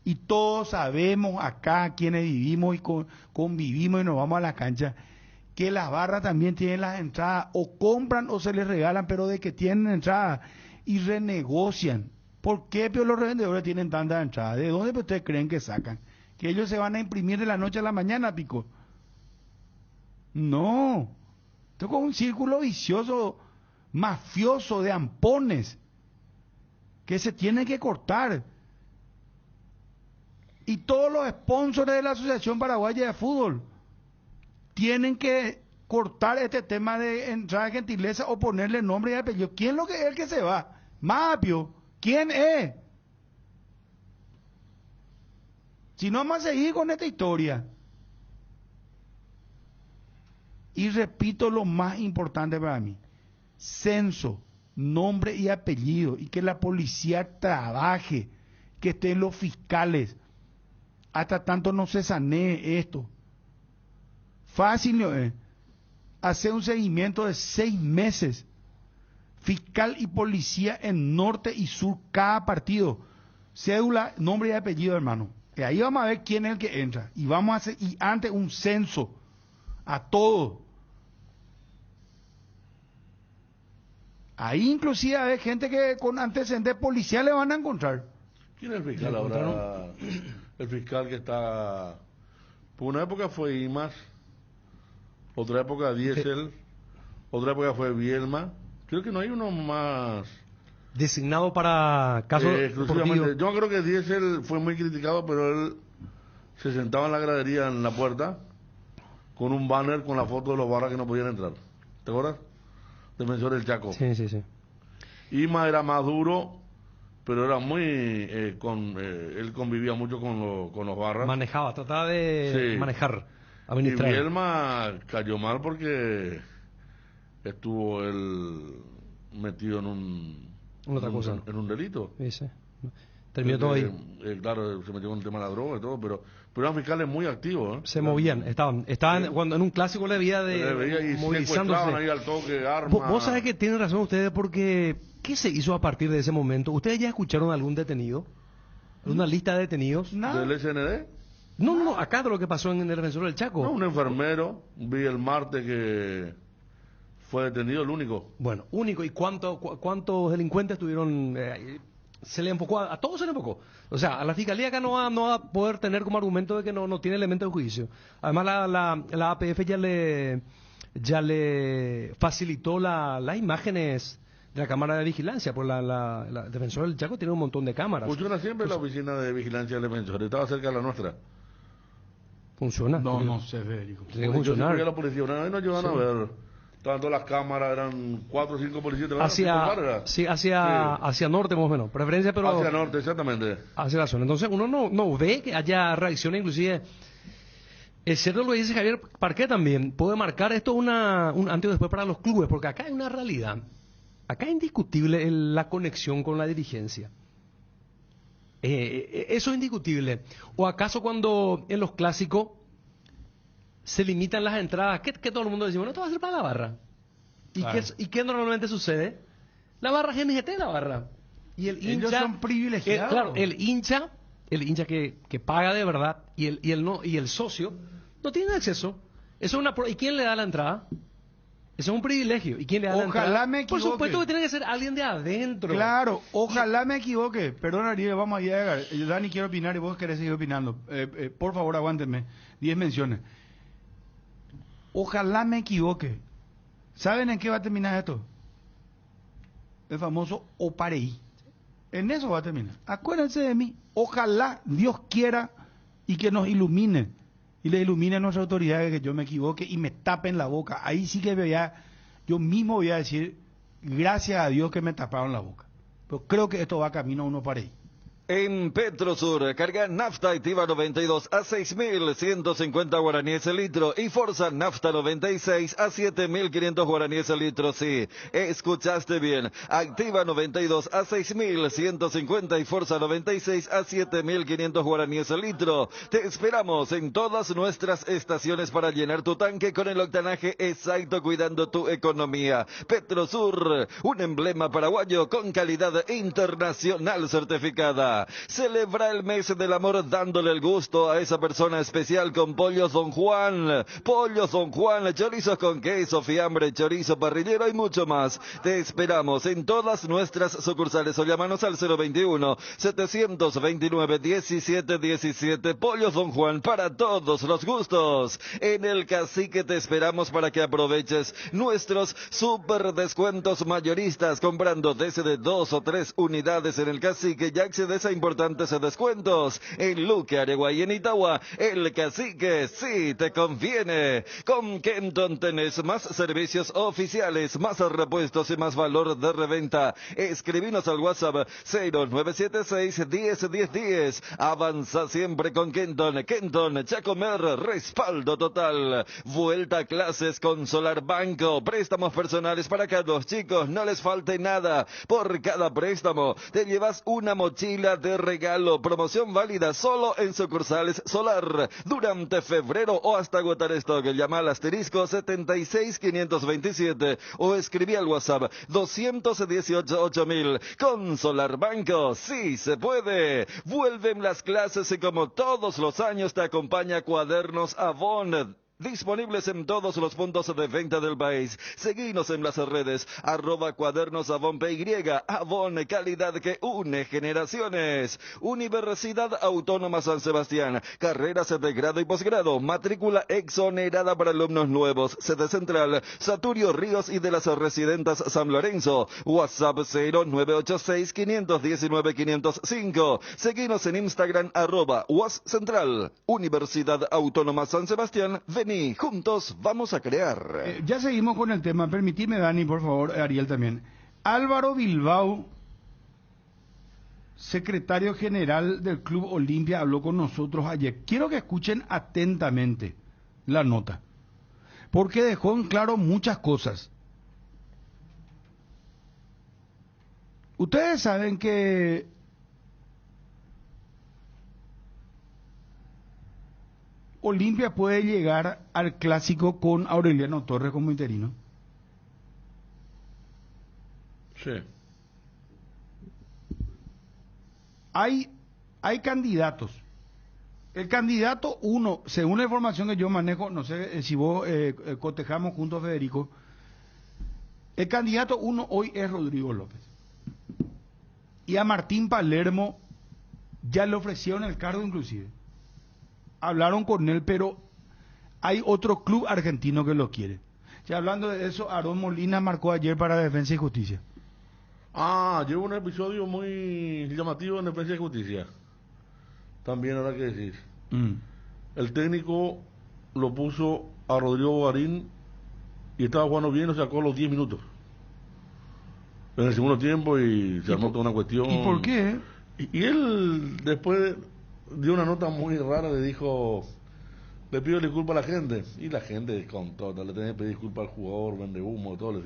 Y todos sabemos acá, quienes vivimos y convivimos y nos vamos a la cancha, que las barras también tienen las entradas. O compran o se les regalan, pero de que tienen entradas y renegocian. ¿Por qué los revendedores tienen tantas entradas? ¿De dónde ustedes creen que sacan? ¿Que ellos se van a imprimir de la noche a la mañana, Pico? No. Esto es como un círculo vicioso, mafioso de ampones, que se tiene que cortar. Y todos los sponsors de la Asociación Paraguaya de Fútbol tienen que cortar este tema de entrada de gentileza o ponerle nombre y apellido. ¿Quién es el que se va? Mapio. ¿Quién es? Si no, vamos a seguir con esta historia. Y repito lo más importante para mí. Censo, nombre y apellido. Y que la policía trabaje, que estén los fiscales. Hasta tanto no se sanee esto. Fácil no es. Hacer un seguimiento de 6 meses. Fiscal y policía en norte y sur, cada partido. Cédula, nombre y apellido, hermano. Y ahí vamos a ver quién es el que entra. Y vamos a hacer, y antes un censo a todos. Ahí inclusive hay gente que con antecedentes policiales van a encontrar. ¿Quién es el fiscal ahora? El fiscal que está... Por una época fue Imas, otra época Diesel, otra época fue Bielma. Creo que no hay uno más designado para casos exclusivamente. Yo creo que Diesel fue muy criticado, pero él se sentaba en la gradería en la puerta con un banner con la foto de los barras que no podían entrar. ¿Te acuerdas? Defensor del Chaco. Sí, sí, sí. Ima era más duro, pero era muy él convivía mucho con los barras. Manejaba, trataba de manejar, administrar. Y Bielma cayó mal porque estuvo él metido en un delito. Sí, sí. Terminó todo ahí. Claro, se metió con el tema de la droga y todo, pero eran fiscales muy activos. Se movían, estaban cuando en un clásico le veía y movilizándose. Ahí al toque, armas. Vos sabés que tienen razón ustedes, porque ¿qué se hizo a partir de ese momento? ¿Ustedes ya escucharon algún detenido? ¿Una lista de detenidos? ¿Del SND? No, acá de lo que pasó en el Defensor del Chaco. No, un enfermero, vi el martes que fue detenido, el único. Bueno, único. ¿Y cuántos delincuentes tuvieron? Se le enfocó, a todos se le enfocó. O sea, a la fiscalía acá no va a poder tener como argumento de que no tiene elementos de juicio. Además, la APF ya le facilitó las imágenes de la cámara de vigilancia, por la Defensor del Chaco tiene un montón de cámaras. Funciona siempre la oficina de vigilancia del Defensor, estaba cerca de la nuestra. ¿Funciona? No sé, Federico. Tiene que funcionar. Yo la policía, una vez nos llevan a ver, estaban todas las cámaras, eran 4 o 5 policías. Hacia norte más o menos, preferencia, pero... Hacia norte, exactamente. Hacia la zona. Entonces uno no ve que haya reacciones, inclusive... Es cierto lo que dice Javier Parquet también, puede marcar esto un antes y después para los clubes, porque acá hay una realidad. Acá es indiscutible la conexión con la dirigencia. Eso es indiscutible. ¿O acaso cuando en los clásicos se limitan las entradas, que todo el mundo dice, bueno, esto va a ser para la barra? Claro. ¿Y qué normalmente sucede? La barra es MGT, la barra. Y el hincha... Ellos son privilegiados. Claro, el hincha que paga de verdad y el socio no tienen acceso. Eso es una ¿Y quién le da la entrada? Eso es un privilegio. ¿Y quién le da la entrada? Ojalá me equivoque. Por supuesto que tiene que ser alguien de adentro. Claro, ojalá me equivoque. Perdón, Ariel, vamos a llegar. Dani, quiero opinar y vos querés seguir opinando. Por favor, aguántenme. 10 menciones. Ojalá me equivoque. ¿Saben en qué va a terminar esto? El famoso Opareí. En eso va a terminar. Acuérdense de mí. Ojalá Dios quiera y que nos ilumine. Y le ilumine a nuestras autoridades que yo me equivoque y me tapen la boca. Ahí sí que yo mismo voy a decir, gracias a Dios que me taparon la boca. Pero creo que esto va camino a un Opareí. En Petrosur, carga nafta activa 92 a 6.150 guaraníes el litro y Forza nafta 96 a 7.500 guaraníes el litro. Sí, escuchaste bien. Activa 92 a 6.150 y Forza 96 a 7.500 guaraníes el litro. Te esperamos en todas nuestras estaciones para llenar tu tanque con el octanaje exacto, cuidando tu economía. Petrosur, un emblema paraguayo con calidad internacional certificada. Celebra el mes del amor dándole el gusto a esa persona especial con Pollos Don Juan. Pollos Don Juan, chorizos con queso, fiambre, chorizo parrillero y mucho más. Te esperamos en todas nuestras sucursales o llámanos al 021-729-1717. Pollos Don Juan, para todos los gustos. En el Cacique te esperamos para que aproveches nuestros super descuentos mayoristas, comprando desde de 2 o 3 unidades en el Cacique y accedes a importantes descuentos en Luque, Areguay y en Itagua. El Cacique sí te conviene. Con Kenton tenés más servicios oficiales, más repuestos y más valor de reventa. Escribinos al WhatsApp 0976-101010. Avanza siempre con Kenton. Kenton, Chacomer, respaldo total. Vuelta a clases con Solar Banco. Préstamos personales para que a los chicos no les falte nada. Por cada préstamo te llevas una mochila de regalo. Promoción válida solo en sucursales Solar durante febrero o hasta agotar stock. Llama al asterisco 76527 o escribí al WhatsApp 218-8000. Con Solar Banco sí se puede. Vuelven las clases y como todos los años te acompaña Cuadernos Avon. Disponibles en todos los puntos de venta del país. Seguinos en las redes, @Cuadernos Avon PY, Avon, calidad que une generaciones. Universidad Autónoma San Sebastián, carreras de grado y posgrado, matrícula exonerada para alumnos nuevos. Sede central, Saturio Ríos y de las Residentas San Lorenzo. WhatsApp 0986-519-505. Seguinos en Instagram, @UASCentral. Universidad Autónoma San Sebastián, vení, juntos vamos a crear. Ya seguimos con el tema. Permitime, Dani, por favor, Ariel también. Álvaro Bilbao, secretario general del Club Olimpia, habló con nosotros ayer. Quiero que escuchen atentamente la nota, porque dejó en claro muchas cosas. Ustedes saben que Olimpia puede llegar al clásico con Aureliano Torres como interino. Sí. Hay candidatos. El candidato 1, según la información que yo manejo, no sé si vos cotejamos junto a Federico, el candidato 1 hoy es Rodrigo López. Y a Martín Palermo ya le ofrecieron el cargo inclusive. Hablaron con él, pero hay otro club argentino que lo quiere. Ya hablando de eso, Aarón Molina marcó ayer para Defensa y Justicia. Llevo un episodio muy llamativo en Defensa y Justicia. También habrá que decir. El técnico lo puso a Rodrigo Bogarín y estaba jugando bien, lo sacó a los 10 minutos. En el segundo tiempo y se armó toda una cuestión. ¿Y por qué? Y él después dio una nota muy rara, le dijo, le pido disculpas a la gente, y la gente con todo, le tenía que pedir disculpas al jugador, vende humo, todo.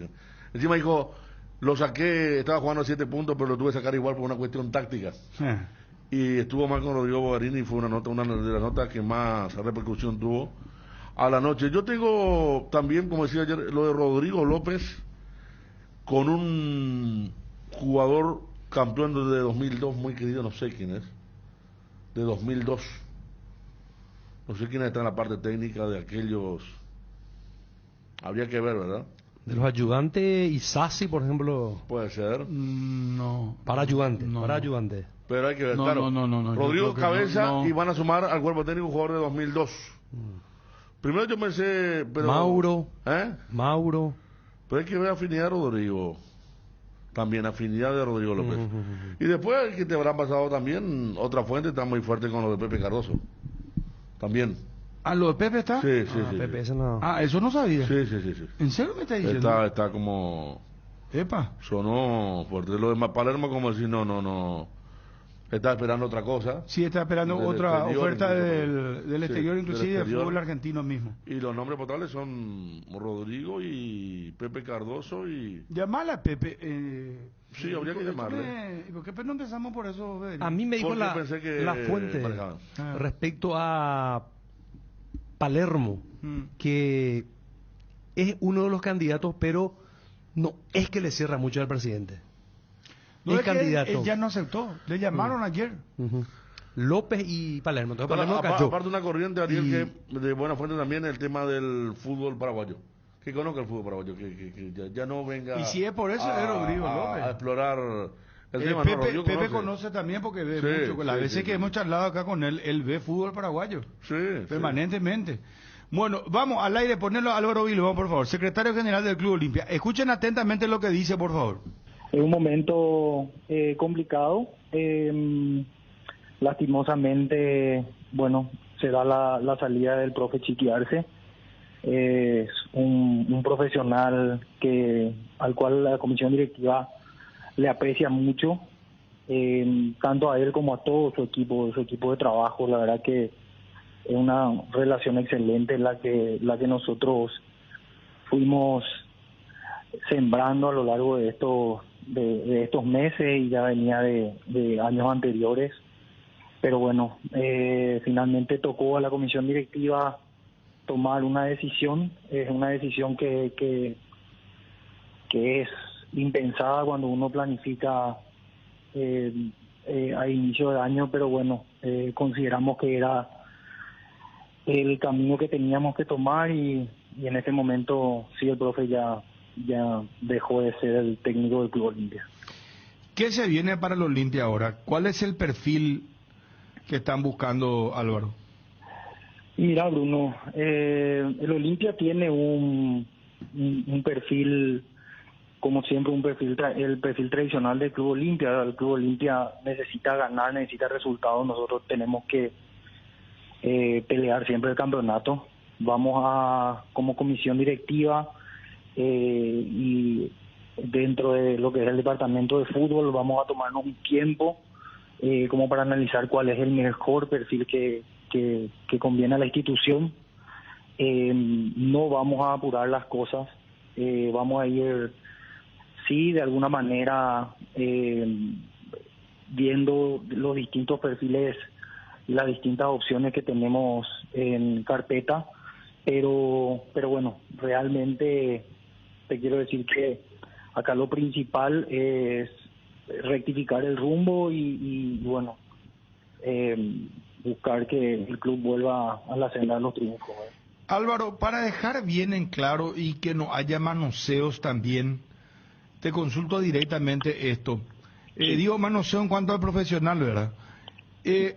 Encima dijo, lo saqué, estaba jugando a 7 puntos, pero lo tuve que sacar igual por una cuestión táctica. Y estuvo mal con Rodrigo Bogarín y fue una de las notas que más repercusión tuvo a la noche. Yo tengo también, como decía ayer, lo de Rodrigo López, con un jugador campeón de 2002 muy querido, no sé quién es, de 2002. No sé quién está en la parte técnica de aquellos. Habría que ver, ¿verdad? De los ayudantes, Isasi, por ejemplo. Puede ser. No. Para ayudante, No, para no. ayudante. Pero hay que ver, No, claro. no. Yo Rodrigo creo que Cabeza no. y van a sumar al cuerpo técnico un jugador de 2002. Primero yo pensé, pero... Mauro. ¿Eh? Mauro. Pero hay que ver afinidad de Rodrigo. También afinidad de Rodrigo López. Y después que te habrán pasado también, otra fuente está muy fuerte con lo de Pepe Cardoso. También. ¿Ah, lo de Pepe está? Sí, sí, sí. Pepe, ese no. Ah, eso no sabía. Sí. ¿En serio me está diciendo? Está como... Epa. Sonó fuerte. Lo de Palermo como decir, no. Está esperando otra cosa. Sí, está esperando Del otra exterior, oferta incluso. del Sí, exterior, del inclusive del exterior. fútbol argentino mismo. Y los nombres potables son Rodrigo y Pepe Cardoso y... Llamala a Pepe. Sí, habría que llamarle. ¿Y por qué no empezamos por eso, Federico? A mí me dijo Porque la pensé que fuente manejaban. respecto a Palermo, Mm. que es uno de los candidatos, pero no es que le cierra mucho al presidente. No, es es que candidato. él ya no aceptó. Le llamaron ayer. Ujú. López y Palermo. Entonces Pero Palermo cayó. aparte una corriente, Ariel, Y- que de buena fuente también el tema del fútbol paraguayo. Que conozca el fútbol paraguayo, que ya no venga Y si es por eso, es Rodrigo López. a explorar el tema. ¿no? Pepe, Rodrigo Pepe conoce también porque ve Sí, mucho. Las sí, veces sí, que sí. hemos charlado acá con él ve fútbol paraguayo. Sí, Permanentemente. Bueno, vamos al aire, ponerlo a Álvaro Villalobos, por favor. Secretario General del Club Olimpia. Escuchen atentamente lo que dice, por favor. Es un momento complicado. Lastimosamente, bueno, se da la salida del profe Chiqui Arce. Es un profesional al cual la comisión directiva le aprecia mucho, tanto a él como a todo su equipo de trabajo. La verdad que es una relación excelente la que nosotros fuimos sembrando a lo largo de estos meses y ya venía de años anteriores. Pero bueno, finalmente tocó a la comisión directiva tomar una decisión. Es una decisión que es impensada cuando uno planifica a inicio de año, pero bueno, consideramos que era el camino que teníamos que tomar y en ese momento sí, el profe ya dejó de ser el técnico del Club Olimpia. ¿Qué se viene para el Olimpia ahora? ¿Cuál es el perfil que están buscando, Álvaro? Mira, Bruno, el Olimpia tiene un perfil, como siempre, el perfil tradicional del Club Olimpia. El Club Olimpia necesita ganar, necesita resultados. Nosotros tenemos que pelear siempre el campeonato. Vamos como comisión directiva y dentro de lo que es el departamento de fútbol, vamos a tomarnos un tiempo como para analizar cuál es el mejor perfil que conviene a la institución. No vamos a apurar las cosas, vamos a ir, sí, de alguna manera viendo los distintos perfiles y las distintas opciones que tenemos en carpeta, pero bueno, realmente te quiero decir que acá lo principal es rectificar el rumbo y bueno, buscar que el club vuelva a la senda de los triunfos. Álvaro, para dejar bien en claro y que no haya manoseos también, te consulto directamente esto. Digo manoseo en cuanto al profesional, ¿verdad?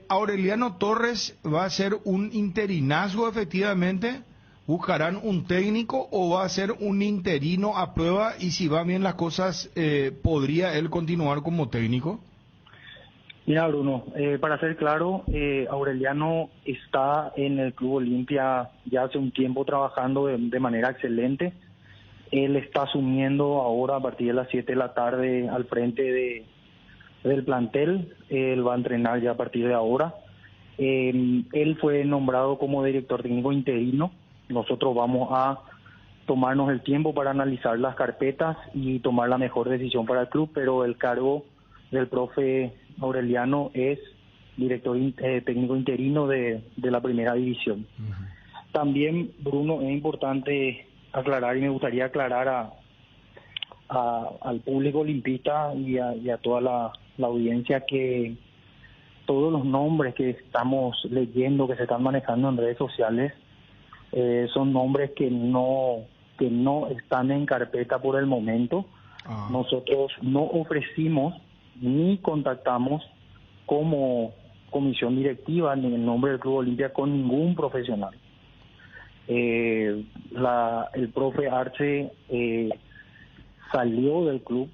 Aureliano Torres va a ser un interinazgo efectivamente, buscarán un técnico o va a ser un interino a prueba y si van bien las cosas, ¿podría él continuar como técnico? Mira, Bruno, para ser claro, Aureliano está en el Club Olimpia ya hace un tiempo trabajando de manera excelente. Él está asumiendo ahora a partir de las 7 de la tarde al frente del plantel. Él va a entrenar ya a partir de ahora. Él fue nombrado como director técnico interino. Nosotros vamos a tomarnos el tiempo para analizar las carpetas y tomar la mejor decisión para el club, pero el cargo del profe Aureliano es director técnico interino de la primera división. También, Bruno, es importante aclarar y me gustaría aclarar al público olimpista y a toda la audiencia que todos los nombres que estamos leyendo, que se están manejando en redes sociales, son nombres que no están en carpeta por el momento. Nosotros no ofrecimos ni contactamos como comisión directiva ni en nombre del Club Olimpia con ningún profesional. El profe Arce salió del club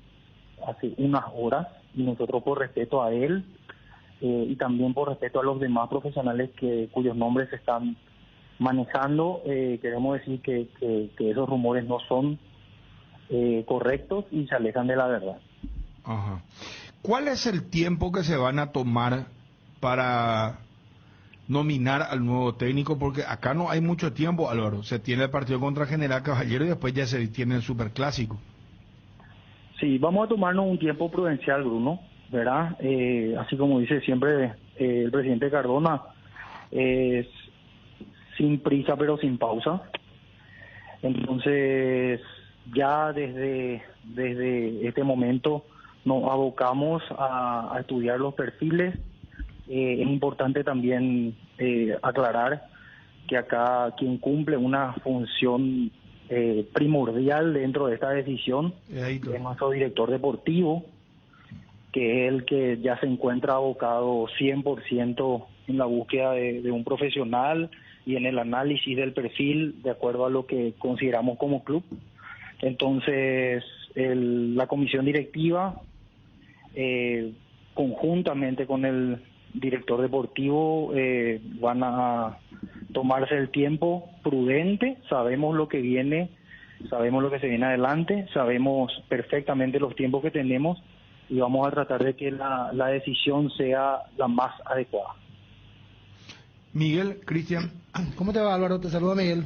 hace unas horas y nosotros, por respeto a él y también por respeto a los demás profesionales cuyos nombres se están manejando, queremos decir que esos rumores no son correctos y se alejan de la verdad. Ajá. ¿Cuál es el tiempo que se van a tomar para nominar al nuevo técnico? Porque acá no hay mucho tiempo, Álvaro. Se tiene el partido contra General Caballero y después ya se tiene el Superclásico. Sí, vamos a tomarnos un tiempo prudencial, Bruno, ¿verdad? Así como dice siempre el presidente Cardona, sin prisa pero sin pausa. Entonces, ya desde este momento nos abocamos a estudiar los perfiles. Es importante también aclarar que acá quien cumple una función primordial dentro de esta decisión es nuestro director deportivo, que es el que ya se encuentra abocado 100% en la búsqueda de un profesional y en el análisis del perfil de acuerdo a lo que consideramos como club. Entonces, la comisión directiva, conjuntamente con el director deportivo, van a tomarse el tiempo prudente. Sabemos lo que viene, sabemos lo que se viene adelante, sabemos perfectamente los tiempos que tenemos y vamos a tratar de que la decisión sea la más adecuada. Miguel, Cristian. ¿Cómo te va, Álvaro? Te saluda Miguel.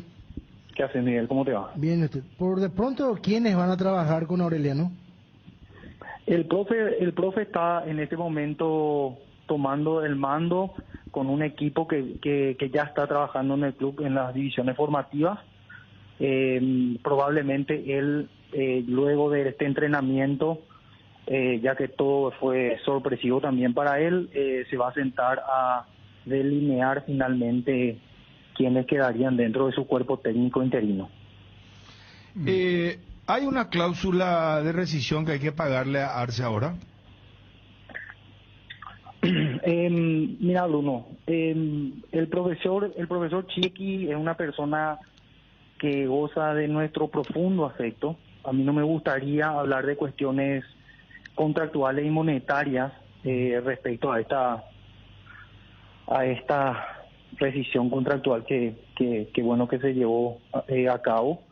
¿Qué haces, Miguel? ¿Cómo te va? Bien, por de pronto, ¿quiénes van a trabajar con Aureliano? El profe está en este momento tomando el mando con un equipo que ya está trabajando en el club en las divisiones formativas. Probablemente él, luego de este entrenamiento, ya que todo fue sorpresivo también para él, se va a sentar a delinear finalmente quiénes quedarían dentro de su cuerpo técnico interino. ¿Hay una cláusula de rescisión que hay que pagarle a Arce ahora? Mira, Bruno, el profesor Chiqui es una persona que goza de nuestro profundo afecto. A mí no me gustaría hablar de cuestiones contractuales y monetarias respecto a esta rescisión contractual que bueno que se llevó a cabo,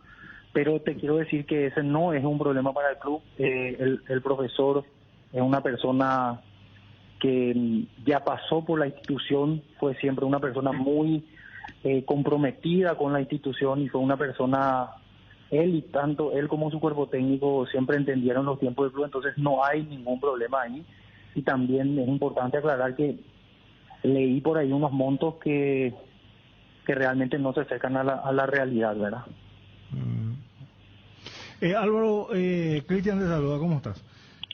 pero te quiero decir que ese no es un problema para el club. El profesor es una persona que ya pasó por la institución, fue siempre una persona muy comprometida con la institución y fue una persona, tanto él como su cuerpo técnico siempre entendieron los tiempos del club, entonces no hay ningún problema ahí. Y también es importante aclarar que leí por ahí unos montos que realmente no se acercan a la realidad, ¿verdad? Álvaro, Cristian te saluda, ¿cómo estás?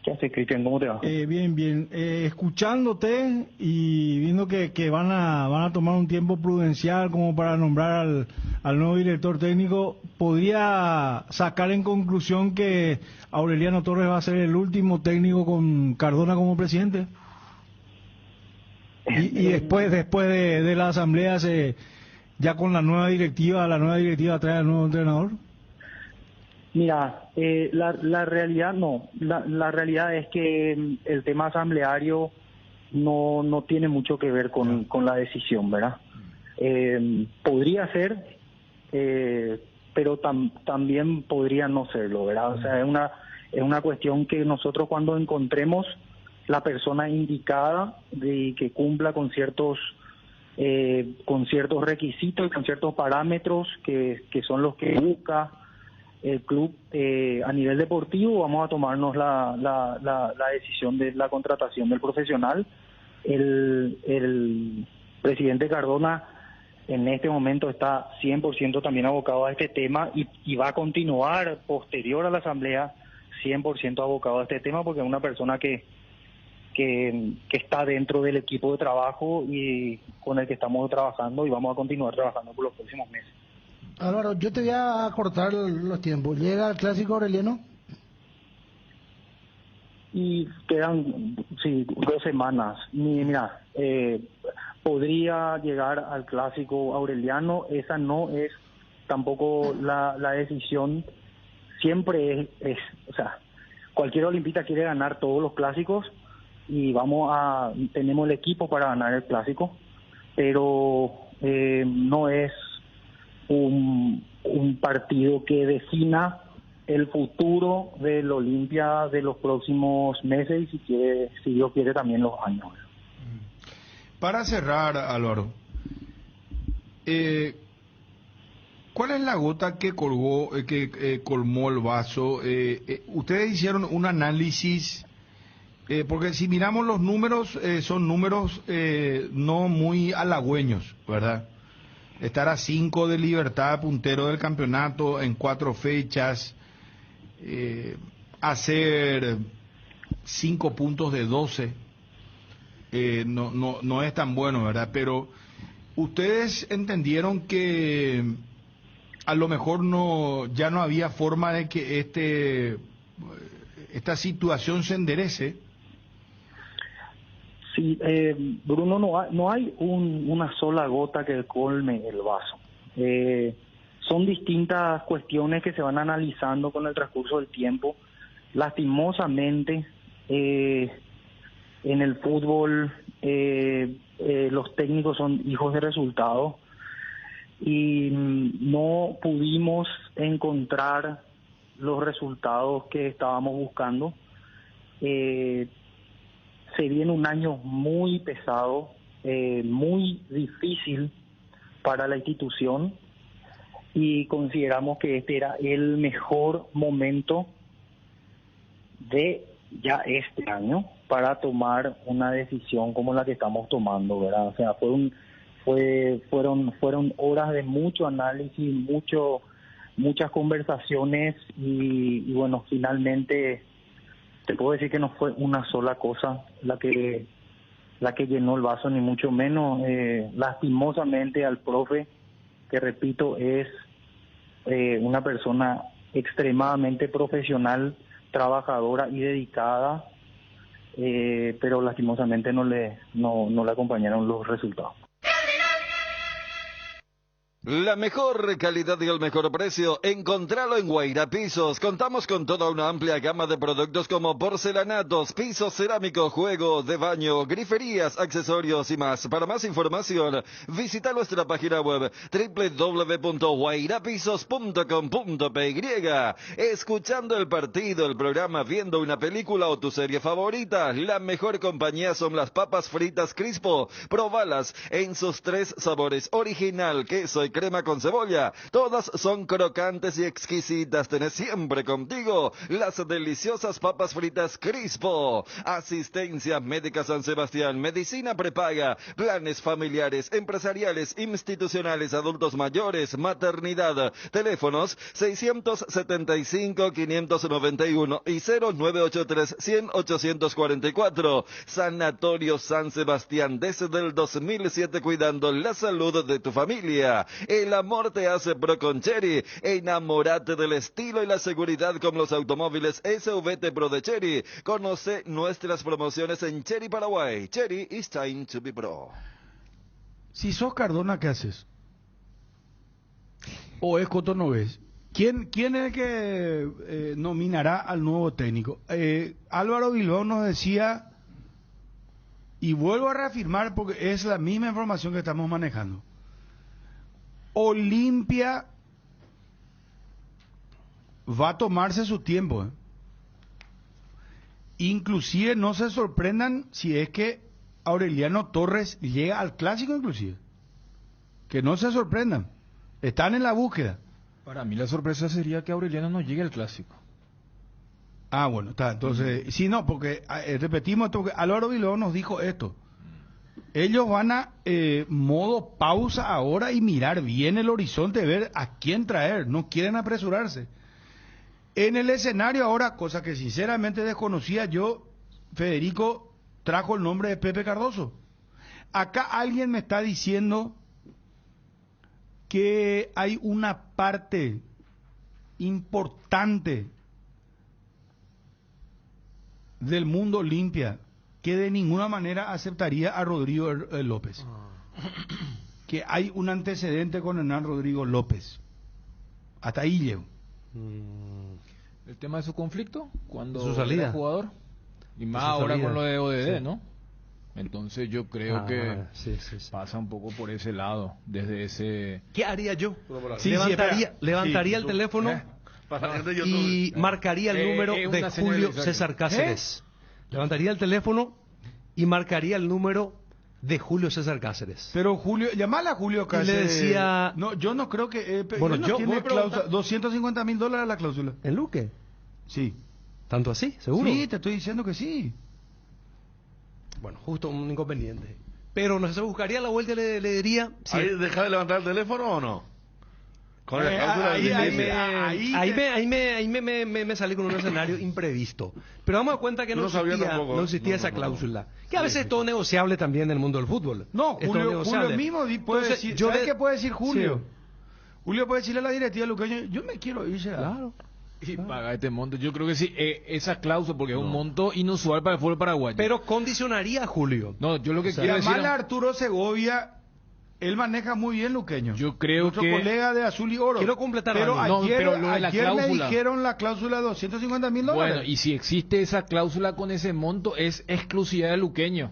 ¿Qué haces, Cristian? ¿Cómo te va? Bien, bien. Escuchándote y viendo que van a tomar un tiempo prudencial como para nombrar al nuevo director técnico, ¿podría sacar en conclusión que Aureliano Torres va a ser el último técnico con Cardona como presidente? Y después de la asamblea, ya con la nueva directiva trae al nuevo entrenador. Mira, la realidad no. La realidad es que el tema asambleario no tiene mucho que ver con la decisión, ¿verdad? Podría ser, pero también podría no serlo, ¿verdad? O sea, es una cuestión que nosotros, cuando encontremos la persona indicada de que cumpla con ciertos requisitos y con ciertos parámetros que son los que busca el club a nivel deportivo, vamos a tomarnos la decisión de la contratación del profesional. El presidente Cardona en este momento está 100% también abocado a este tema y va a continuar posterior a la asamblea 100% abocado a este tema porque es una persona que está dentro del equipo de trabajo y con el que estamos trabajando y vamos a continuar trabajando por los próximos meses. Álvaro, yo te voy a cortar los tiempos. ¿Llega el clásico aureliano? Y quedan, 2 semanas. Mira, podría llegar al clásico aureliano. Esa no es tampoco la decisión. Siempre o sea, cualquier olimpista quiere ganar todos los clásicos y tenemos el equipo para ganar el clásico, pero no es un partido que defina el futuro del Olimpia de los próximos meses y si Dios quiere también los años. Para cerrar, Álvaro, ¿cuál es la gota que colmó el vaso? Ustedes hicieron un análisis, porque si miramos los números, son números no muy halagüeños, ¿verdad? Estar a 5 de Libertad, puntero del campeonato en 4 fechas, hacer 5 puntos de 12, no es tan bueno, ¿verdad? Pero ustedes entendieron que a lo mejor ya no había forma de que esta situación se enderece. Sí, Bruno, no hay una sola gota que colme el vaso. Son distintas cuestiones que se van analizando con el transcurso del tiempo. Lastimosamente, en el fútbol los técnicos son hijos de resultados y no pudimos encontrar los resultados que estábamos buscando. Se viene un año muy pesado, muy difícil para la institución y consideramos que este era el mejor momento de ya este año para tomar una decisión como la que estamos tomando, ¿verdad? O sea, fueron horas de mucho análisis, muchas conversaciones y bueno, finalmente te puedo decir que no fue una sola cosa la que llenó el vaso, ni mucho menos. Lastimosamente al profe, que repito, es una persona extremadamente profesional, trabajadora y dedicada, pero lastimosamente no le acompañaron los resultados. La mejor calidad y el mejor precio, encontralo en Guaira Pisos. Contamos con toda una amplia gama de productos como porcelanatos, pisos cerámicos, juegos de baño, griferías, accesorios y más. Para más información, visita nuestra página web www.guairapisos.com.py. Escuchando el partido, el programa, viendo una película o tu serie favorita, la mejor compañía son las papas fritas Crispo. Probalas en sus 3 sabores: original, queso y crema con cebolla. Todas son crocantes y exquisitas. Tenés siempre contigo las deliciosas papas fritas Crispo. Asistencia Médica San Sebastián, medicina prepaga, planes familiares, empresariales, institucionales, adultos mayores, maternidad. Teléfonos 675-591 y 0983-100-844. Sanatorio San Sebastián, desde el 2007 cuidando la salud de tu familia. El amor te hace pro con Chery. Enamórate del estilo y la seguridad con los automóviles SVT Pro de Chery. Conoce nuestras promociones en Chery Paraguay. Chery is time to be pro. Si sos Cardona, ¿qué haces? ¿O es Cotonovés? ¿Quién es el que nominará al nuevo técnico? Álvaro Bilbao nos decía, y vuelvo a reafirmar porque es la misma información que estamos manejando: Olimpia va a tomarse su tiempo. Inclusive no se sorprendan si es que Aureliano Torres llega al clásico, inclusive. Que no se sorprendan. Están en la búsqueda. Para mí la sorpresa sería que Aureliano no llegue al clásico. Ah, bueno, está. Entonces, sí, no, porque repetimos esto, porque Álvaro Bilbao nos dijo esto. Ellos van a modo pausa ahora y mirar bien el horizonte, ver a quién traer. No quieren apresurarse. En el escenario ahora, cosa que sinceramente desconocía yo, Federico trajo el nombre de Pepe Cardoso. Acá alguien me está diciendo que hay una parte importante del mundo Olimpia que de ninguna manera aceptaría a Rodrigo López. Que hay un antecedente con Hernán Rodrigo López. Hasta ahí llego. El tema de su conflicto, cuando Su salida. era jugador, y más Su ahora salida. con lo de ODD, Sí. ¿no? Entonces yo creo que sí. pasa un poco por ese lado, desde ese... ¿Qué haría yo? Sí, levantaría sí, el teléfono Para la gente de y YouTube. marcaría el número es de una señal Julio de César Cáceres. Levantaría el teléfono y marcaría el número de Julio César Cáceres. Pero Julio, llamala a Julio Y le Cáceres. decía- No, yo no creo que... Bueno, él no yo tiene voy a preguntar- cláusula, $250,000 la cláusula. ¿En Luque? Sí. ¿Tanto así? ¿Seguro? Sí, te estoy diciendo que sí. Bueno, justo un inconveniente. Pero no sé, buscaría la vuelta y le diría... sí. ¿Ahí deja de levantar el teléfono o no? Con la cláusula ahí- del ahí- límite. me salí con un escenario imprevisto. Pero damos cuenta que Yo no no sabía existía, tampoco. no existía esa cláusula. Que a veces es todo negociable también en el mundo del fútbol. No, Es todo Julio negociable. mismo puede Entonces, decir... yo ¿Sabes le- qué puede decir Julio? Sí. Julio puede decirle a la directiva Luqueño, yo me quiero ir. Claro. Y paga este monto, yo creo que sí, esa cláusula, porque es un monto inusual para el fútbol paraguayo. Pero condicionaría a Julio. No, yo lo que O sea, quiero decir... Llamarle a Arturo Segovia, él maneja muy bien Luqueño. Yo creo Nuestro que... colega de Azul y Oro. Quiero completar pero algo. ayer, No, pero lo de la ayer me cláusula. dijeron la cláusula de $250,000. Bueno, y si existe esa cláusula con ese monto, es exclusividad de Luqueño.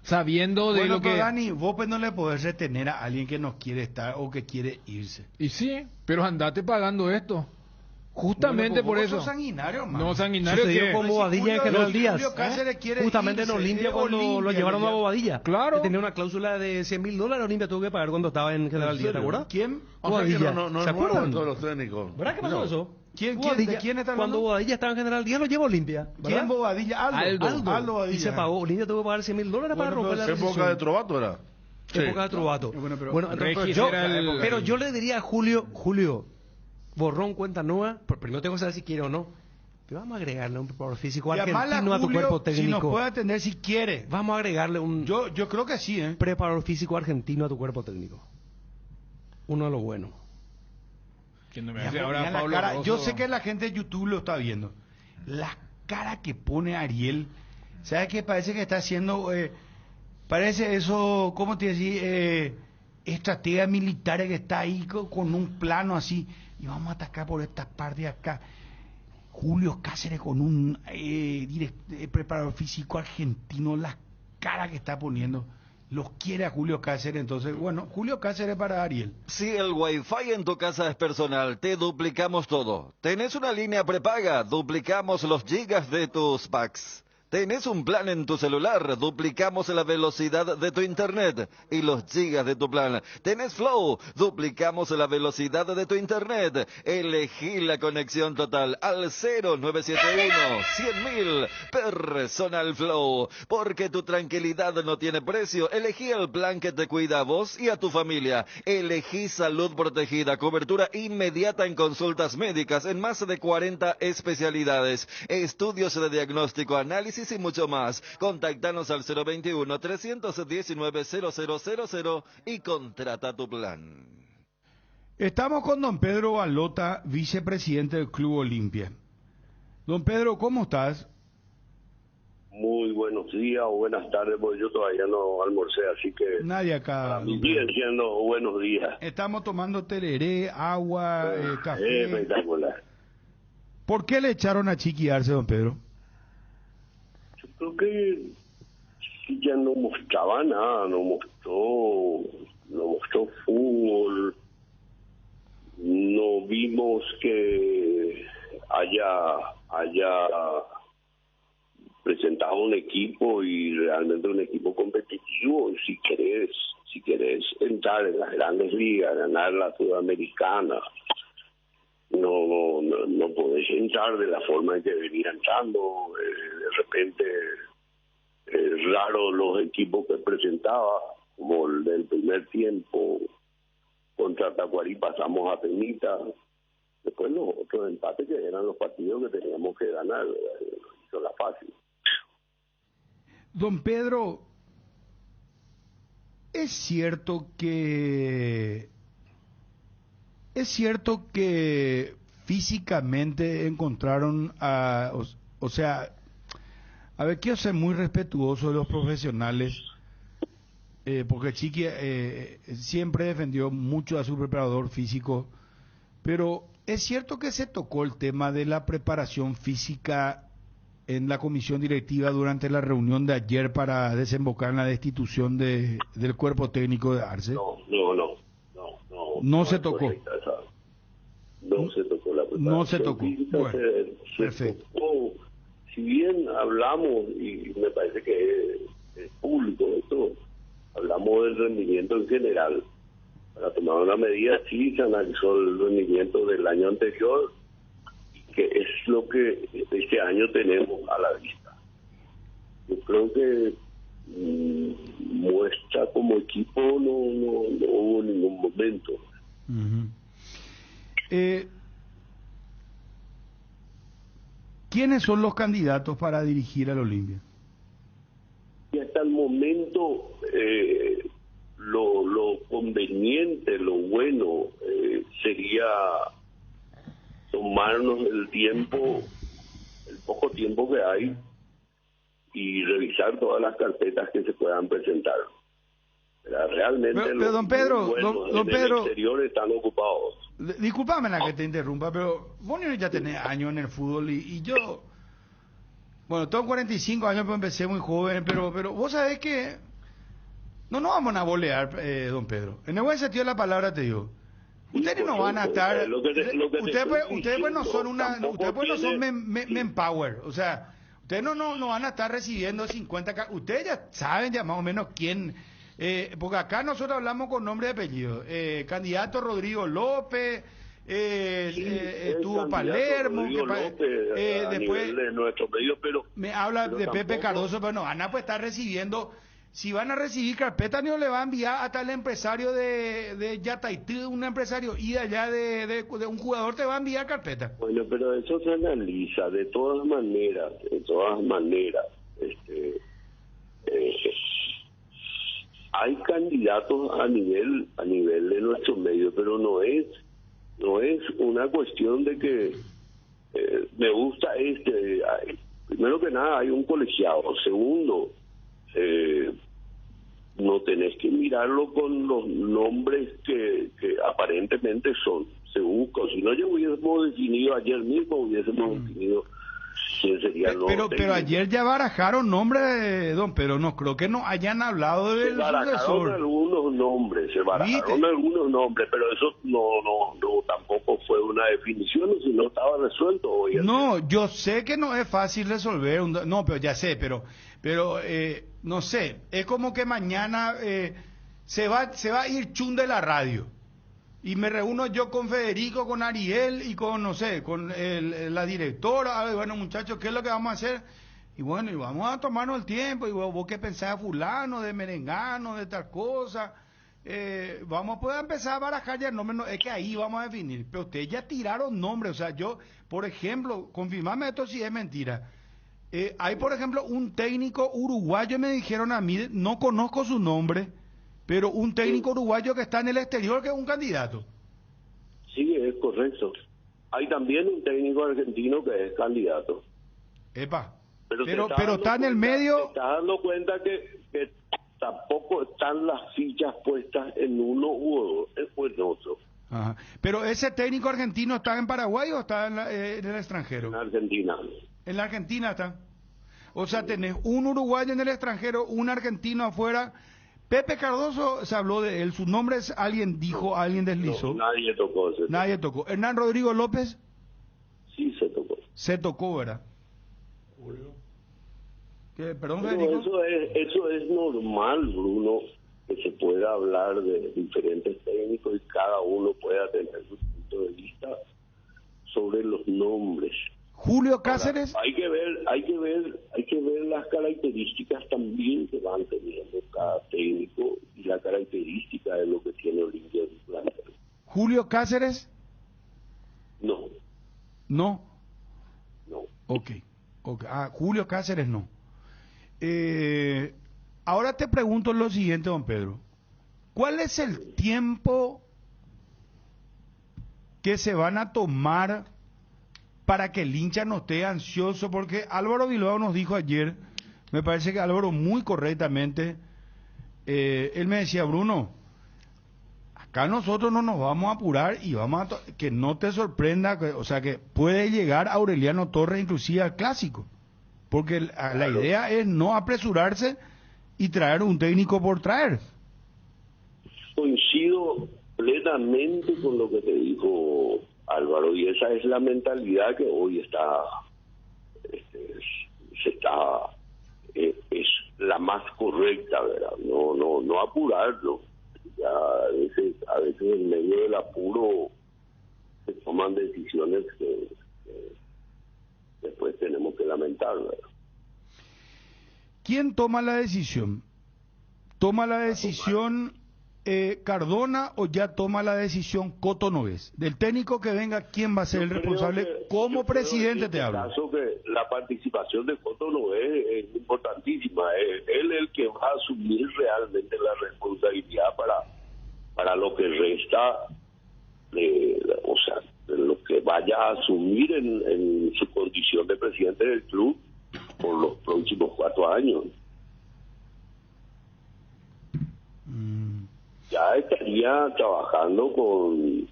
Sabiendo de Bueno, lo pero que... Dani, vos pues no le podés retener a alguien que no quiere estar o que quiere irse. Y sí, pero andate pagando esto. Justamente Bueno, por vos eso. sos sanguinario, man. No, sanguinario Sucedió que... con Bobadilla en Julio- General Díaz. Julio Cáceres quiere Justamente irse, en Olimpia es cuando lo Olimpia, llevaron a ya. Bobadilla. Claro. Que tenía una cláusula de $100,000. Olimpia tuvo que pagar cuando estaba en General Díaz, ¿te acuerdas? ¿Quién? O sea que Bobadilla. no ¿Se acuerdan? todos los técnicos. ¿Verdad que pasó No. eso? ¿Quién- Bobadilla, de quién está hablando? Cuando Bobadilla estaba en General Díaz lo llevó a Olimpia. ¿verdad? ¿Quién Bobadilla? Aldo Y se pagó. Olimpia tuvo que pagar $100,000 para Bueno, romper la ¿Qué época rescisión. de Trovato era? Época de Trovato. Bueno, pero- Bueno, entonces, Regis yo, era el- pero yo le diría a Julio, borrón cuenta nueva, primero tengo que saber si quiere o no. Pero vamos a agregarle un preparador físico Llamarle argentino a tu Julio cuerpo si nos técnico. puede atender si quiere. Vamos a agregarle un Yo creo que sí, ¿eh? preparador físico argentino a tu cuerpo técnico. Uno de los buenos. Que no me Mira, hace mira ahora la Pablo cara. Rosso. Yo sé que la gente de YouTube lo está viendo. La cara que pone Ariel, ¿sabes qué? Parece que está haciendo, parece eso, ¿cómo te decís? Estratega militar que está ahí con un plano así. Y vamos a atacar por esta parte de acá. Julio Cáceres con un preparador físico argentino, la cara que está poniendo. Los quiere a Julio Cáceres, entonces, bueno, Julio Cáceres para Ariel. Si el Wi-Fi en tu casa es personal, te duplicamos todo. ¿Tenés una línea prepaga? Duplicamos los gigas de tus packs. ¿Tenés un plan en tu celular? Duplicamos la velocidad de tu internet y los gigas de tu plan. ¿Tenés Flow? Duplicamos la velocidad de tu internet. Elegí la conexión total al 0971-100.000 Personal Flow. Porque tu tranquilidad no tiene precio. Elegí el plan que te cuida a vos y a tu familia. Elegí salud protegida, cobertura inmediata en consultas médicas en más de 40 especialidades, estudios de diagnóstico, análisis y mucho más. Contactanos al 021-319-0000 y contrata tu plan. Estamos con don Pedro Balota, vicepresidente del Club Olimpia. Don Pedro, ¿cómo estás? Muy buenos días o buenas tardes, porque yo todavía no almorcé, así que Nadie acá. para mí don Pedro. siguen siendo buenos días. Estamos tomando tereré, agua, café. Espectacular. ¿Por qué le echaron a Chiqui Arce, don Pedro? Yo creo que ya no mostraba nada, no mostró fútbol, no vimos que haya presentado un equipo y realmente un equipo competitivo. Y si querés entrar en las grandes ligas, ganar la Sudamericana, no podés entrar de la forma en que venía entrando. De repente, raro los equipos que presentaba, como el del primer tiempo contra Tacuarí pasamos a Temita, después después los otros empates que eran los partidos que teníamos que ganar, hizo la fácil. Don Pedro, es cierto que físicamente encontraron o sea, a ver, quiero ser muy respetuoso de los profesionales, porque Chiqui siempre defendió mucho a su preparador físico, pero es cierto que se tocó el tema de la preparación física en la comisión directiva durante la reunión de ayer para desembocar en la destitución del cuerpo técnico de Arce. No se tocó. No se tocó la preparación. No se tocó. Física, Bueno, se perfecto. tocó. Si bien hablamos, y me parece que es público esto, hablamos del rendimiento en general. Para tomar una medida, sí se analizó el rendimiento del año anterior, que es lo que este año tenemos a la vista. Yo creo que muestra como equipo no hubo ningún momento. ¿Quiénes son los candidatos para dirigir al Olimpia? Y hasta el momento lo conveniente, lo bueno sería tomarnos el poco tiempo que hay y revisar todas las carpetas que se puedan presentar. Pero realmente pero don Pedro, don Pedro, el exterior están ocupados. Disculpame la que te interrumpa, pero vos ya tenés años en el fútbol y yo, bueno, tengo 45 años, pero empecé muy joven, pero vos sabés que no nos vamos a bolear, don Pedro. En el buen sentido de la palabra te digo. Ustedes no van a estar. Ustedes pues no son manpower, o sea, ustedes no van a estar recibiendo 50. Ustedes ya saben ya más o menos quién. Porque acá nosotros hablamos con nombre y apellido. Candidato Rodrigo López, estuvo Palermo, después de nuestro pedido, pero me habla de tampoco... Pepe Cardoso, pero no van a pues estar recibiendo. Si van a recibir carpeta, no le va a enviar hasta el empresario de Yataití, un empresario, y allá de un jugador te va a enviar carpeta. Bueno, pero eso se analiza de todas maneras, hay candidatos a nivel de nuestro medio, pero no es una cuestión de que me gusta primero que nada hay un colegiado, segundo, no tenés que mirarlo con los nombres que aparentemente se buscan. Si no, ya hubiésemos definido ayer mismo, definido quién sería el nuevo pero ayer ya barajaron nombres, don Pedro, no creo que no hayan hablado del sucesor. Se barajaron algunos nombres, pero eso no tampoco fue una definición, si no estaba resuelto hoy. No, yo sé que no es fácil resolver, pero ya sé, pero no sé, es como que mañana se va a ir Chun de la radio y me reúno yo con Federico, con Ariel y con, no sé, con la directora. Bueno, muchachos, ¿qué es lo que vamos a hacer? Y bueno, y vamos a tomarnos el tiempo, y vos qué pensás de fulano, de merengano, de tal cosa. Vamos a poder empezar a barajar ya el nombre, es que ahí vamos a definir, pero ustedes ya tiraron nombres, o sea, yo, por ejemplo, confirmame esto si es mentira. Hay, por ejemplo, un técnico uruguayo, me dijeron a mí, no conozco su nombre, pero un técnico uruguayo que está en el exterior que es un candidato. Sí, es correcto. Hay también un técnico argentino que es candidato. Epa, pero está en el medio. Te estás dando cuenta que tampoco están las fichas puestas en uno u en otro. Ajá. Pero ese técnico argentino está en Paraguay o está en el extranjero. En Argentina. En la Argentina está. O sea, tenés un uruguayo en el extranjero, un argentino afuera. Pepe Cardoso, se habló de él, su nombre es alguien dijo, alguien deslizó. No, nadie tocó. Nadie tocó. Hernán Rodrigo López. Sí, se tocó. Se tocó, ¿verdad? Perdón, Federico. Eso es normal, Bruno, que se pueda hablar de diferentes técnicos y cada uno pueda tener su punto de vista sobre los nombres. Julio Cáceres. Ahora, hay que ver las características también que van teniendo cada técnico y la característica de lo que tiene Olimpia en su plantel. Julio Cáceres. No. No. No. Ok. Ah, Julio Cáceres no. Ahora te pregunto lo siguiente, don Pedro. ¿Cuál es el tiempo que se van a tomar para que el hincha no esté ansioso? Porque Álvaro Bilbao nos dijo ayer, me parece que Álvaro muy correctamente, él me decía, Bruno, acá nosotros no nos vamos a apurar y vamos a que no te sorprenda, o sea que puede llegar Aureliano Torres inclusive al clásico, porque la idea es no apresurarse y traer un técnico por traer. Coincido plenamente con lo que te dijo Álvaro, y esa es la mentalidad que hoy es la más correcta, ¿verdad? No apurarlo. Ya a veces en medio del apuro se toman decisiones que después tenemos que lamentar, ¿verdad? ¿Quién toma la decisión? ¿Toma la decisión Cardona o ya toma la decisión Coto Nogués? Del técnico que venga, ¿quién va a ser el responsable? Como presidente te hablo. Caso que la participación de Coto Nogués es importantísima. Él es el que va a asumir realmente la responsabilidad para lo que resta, de lo que vaya a asumir en su condición de presidente del club por los próximos 4 años. Ya estaría trabajando con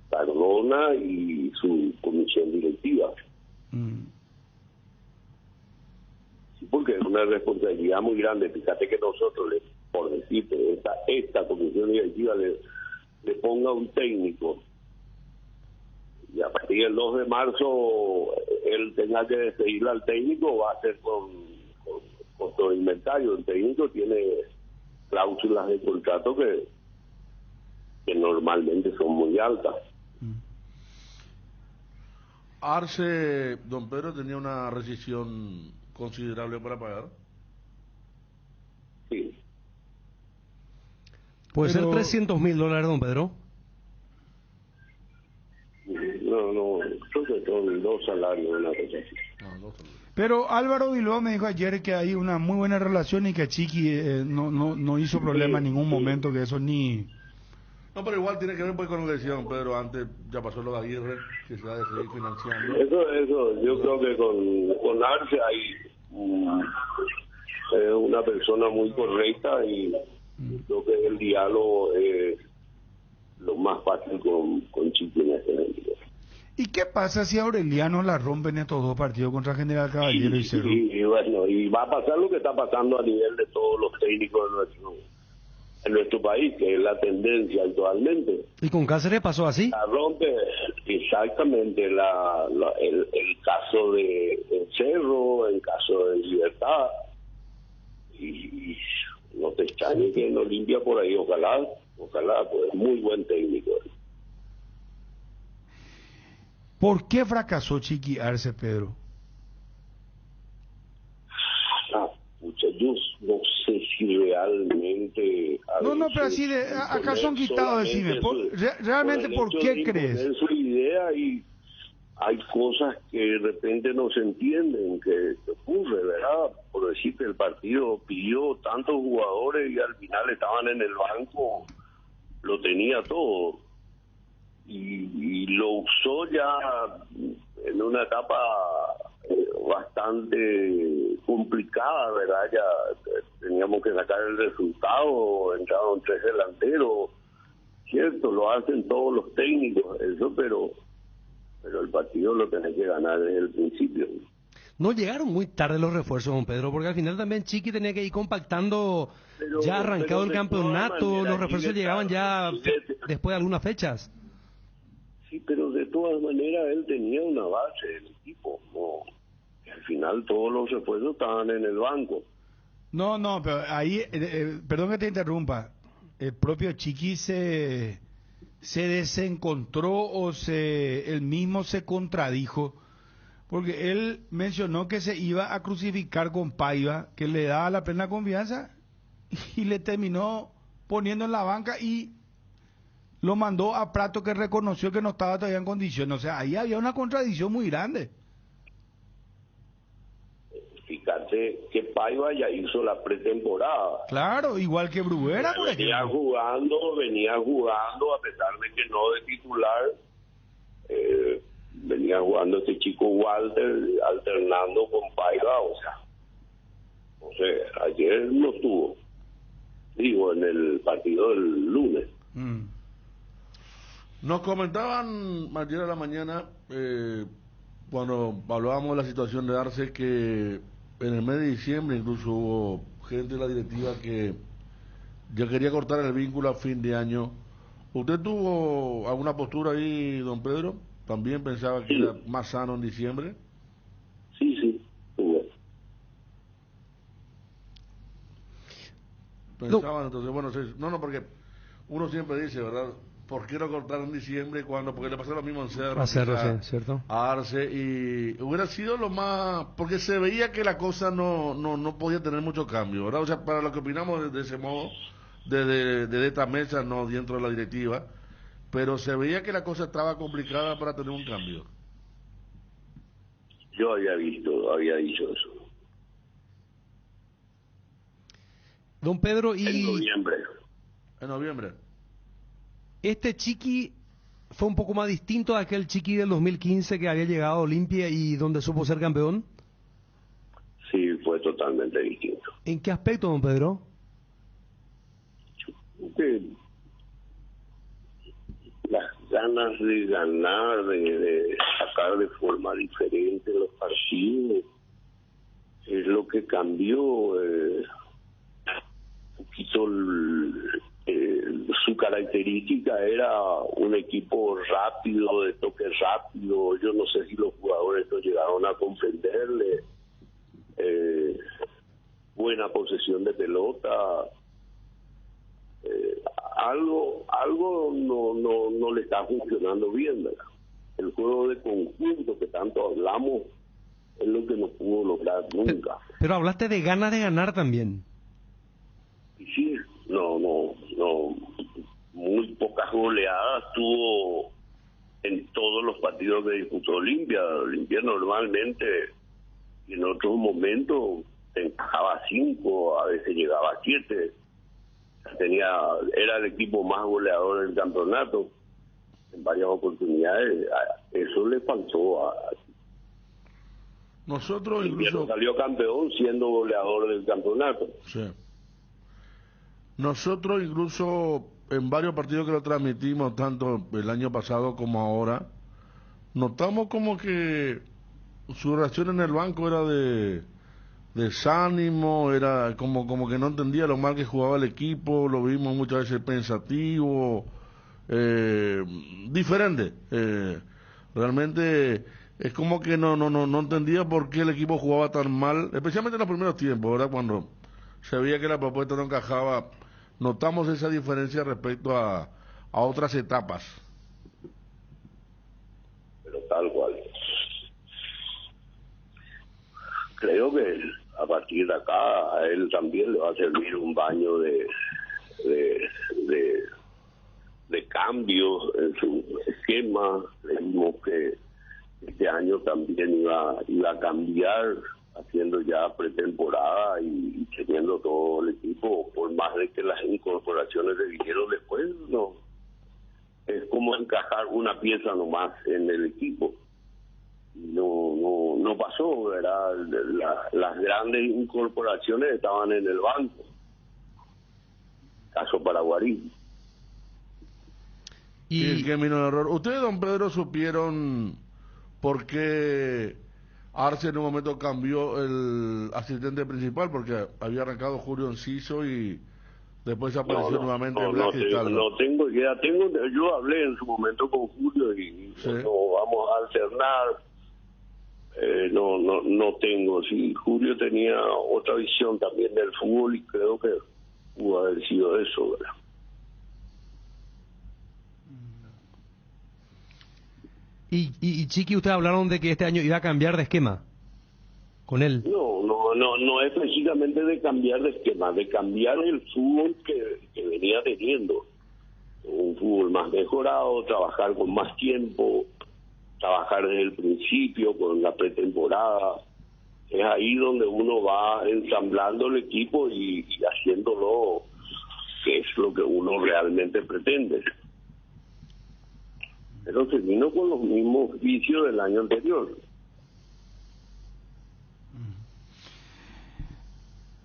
Cardona y su comisión directiva. Sí, porque es una responsabilidad muy grande. Fíjate que nosotros, por decirte, esta comisión directiva le ponga un técnico y a partir del 2 de marzo él tenga que despedirle al técnico, va a ser con todo el inventario. El técnico tiene cláusulas de contrato que normalmente son muy altas. Arce, don Pedro, tenía una rescisión considerable para pagar. Sí. Puede ser $300.000, don Pedro. No, creo que son 2 salarios, una cosa así. Pero Álvaro Bilbao me dijo ayer que hay una muy buena relación y que Chiqui no hizo problema en ningún momento, que eso ni... No, pero igual tiene que ver pues con la elección, Pedro. Antes ya pasó lo de Aguirre, que se va a seguir financiando. Eso, yo creo que con Arce hay una persona muy correcta y creo que el diálogo es lo más fácil con Chiqui en este sentido. ¿Y qué pasa si Aureliano la rompen estos 2 partidos contra General Caballero y Cerro? Y bueno, y va a pasar lo que está pasando a nivel de todos los técnicos en nuestro país, que es la tendencia actualmente. ¿Y con Cáceres pasó así? La rompe exactamente el caso de Cerro, el caso de Libertad, y no te extrañe que no limpia por ahí, ojalá, pues muy buen técnico. ¿Por qué fracasó Chiqui Arce, Pedro? Yo no sé si realmente... No, pero así acá son quitados, decime. ¿Realmente por qué crees? Su idea, y hay cosas que de repente no se entienden que ocurre, ¿verdad? Por decirte, el partido pidió tantos jugadores y al final estaban en el banco, lo tenía todo. Y lo usó ya en una etapa bastante complicada, ¿verdad? Ya teníamos que sacar el resultado, entraron 3 delanteros, cierto, lo hacen todos los técnicos, eso, pero el partido lo tenés que ganar desde el principio. No llegaron muy tarde los refuerzos, don Pedro, porque al final también Chiqui tenía que ir compactando, ya arrancado el campeonato, los refuerzos llegaban ya después de algunas fechas. Sí, pero de todas maneras él tenía una base del equipo, ¿no? Al final todos los refuerzos estaban en el banco. No, pero ahí, perdón que te interrumpa, el propio Chiqui se desencontró o él mismo se contradijo, porque él mencionó que se iba a crucificar con Paiva, que le daba la plena confianza, y le terminó poniendo en la banca y lo mandó a Prato, que reconoció que no estaba todavía en condiciones. O sea, ahí había una contradicción muy grande. Fíjate que Paiva ya hizo la pretemporada. Claro, igual que Bruguera, por venía ejemplo. jugando, a pesar de que no de titular. Venía jugando este chico Walter, alternando con Paiva, o sea, ayer no estuvo, digo, en el partido del lunes. Nos comentaban ayer a la mañana, cuando hablábamos de la situación de Arce, que en el mes de diciembre incluso hubo gente de la directiva que ya quería cortar el vínculo a fin de año. ¿Usted tuvo alguna postura ahí, don Pedro? ¿También pensaba que era más sano en diciembre? Sí, tuve. Pensaban entonces, bueno, sí, no, porque uno siempre dice, ¿verdad? ¿Por qué no cortar en diciembre cuando? Porque le pasó lo mismo en Cerro, Sí, ¿cierto? a Arce, y hubiera sido lo más, porque se veía que la cosa no podía tener mucho cambio, ¿verdad? O sea, para lo que opinamos de ese modo, de esta mesa, no dentro de la directiva, pero se veía que la cosa estaba complicada para tener un cambio. Yo había dicho eso. Don Pedro, En noviembre. Este Chiqui fue un poco más distinto a aquel Chiqui del 2015 que había llegado a Olimpia y donde supo ser campeón. Sí, fue totalmente distinto. ¿En qué aspecto, don Pedro? Las ganas de ganar, de sacar de forma diferente los partidos, es lo que cambió un poquito. Su característica era un equipo rápido, de toque rápido. Yo no sé si los jugadores no llegaron a comprenderle. Buena posesión de pelota. Algo no le está funcionando bien, ¿verdad? El juego de conjunto que tanto hablamos es lo que no pudo lograr nunca. Pero hablaste de ganas de ganar también. Y sí, no, muy pocas goleadas tuvo en todos los partidos que disputó Olimpia. Olimpia normalmente, en otros momentos, encajaba 5, a veces llegaba a 7. Era el equipo más goleador del campeonato en varias oportunidades. Eso le faltó a nosotros. Incluso salió campeón siendo goleador del campeonato. Sí. Nosotros incluso en varios partidos que lo transmitimos, tanto el año pasado como ahora, notamos como que su reacción en el banco era de desánimo, era como que no entendía lo mal que jugaba el equipo, lo vimos muchas veces pensativo, diferente. Realmente es como que no entendía por qué el equipo jugaba tan mal, especialmente en los primeros tiempos, ¿verdad? Cuando se veía que la propuesta no encajaba, notamos esa diferencia respecto a otras etapas. Pero tal cual. Creo que a partir de acá a él también le va a servir un baño de cambios en su esquema. Vimos que este año también iba a cambiar, haciendo ya pretemporada y teniendo todo el equipo, por más de que las incorporaciones se vinieron después, no es como encajar una pieza nomás en el equipo. No pasó, ¿verdad? Las grandes incorporaciones estaban en el banco. Caso Paraguarí. Y que vino el error. ¿Ustedes, don Pedro, supieron por qué Arce en un momento cambió el asistente principal? Porque había arrancado Julio Enciso y después apareció nuevamente Blas Cristaldo. No tengo idea. Yo hablé en su momento con Julio y sí, vamos a alternar. No tengo. Sí, Julio tenía otra visión también del fútbol y creo que pudo haber sido eso, ¿verdad? Y Chiqui, ustedes hablaron de que este año iba a cambiar de esquema con él. No es precisamente de cambiar de esquema, de cambiar el fútbol que venía teniendo. un fútbol más mejorado, trabajar con más tiempo, trabajar desde el principio con la pretemporada. Es ahí donde uno va ensamblando el equipo y haciéndolo, que es lo que uno realmente pretende. Pero se vino con los mismos vicios del año anterior.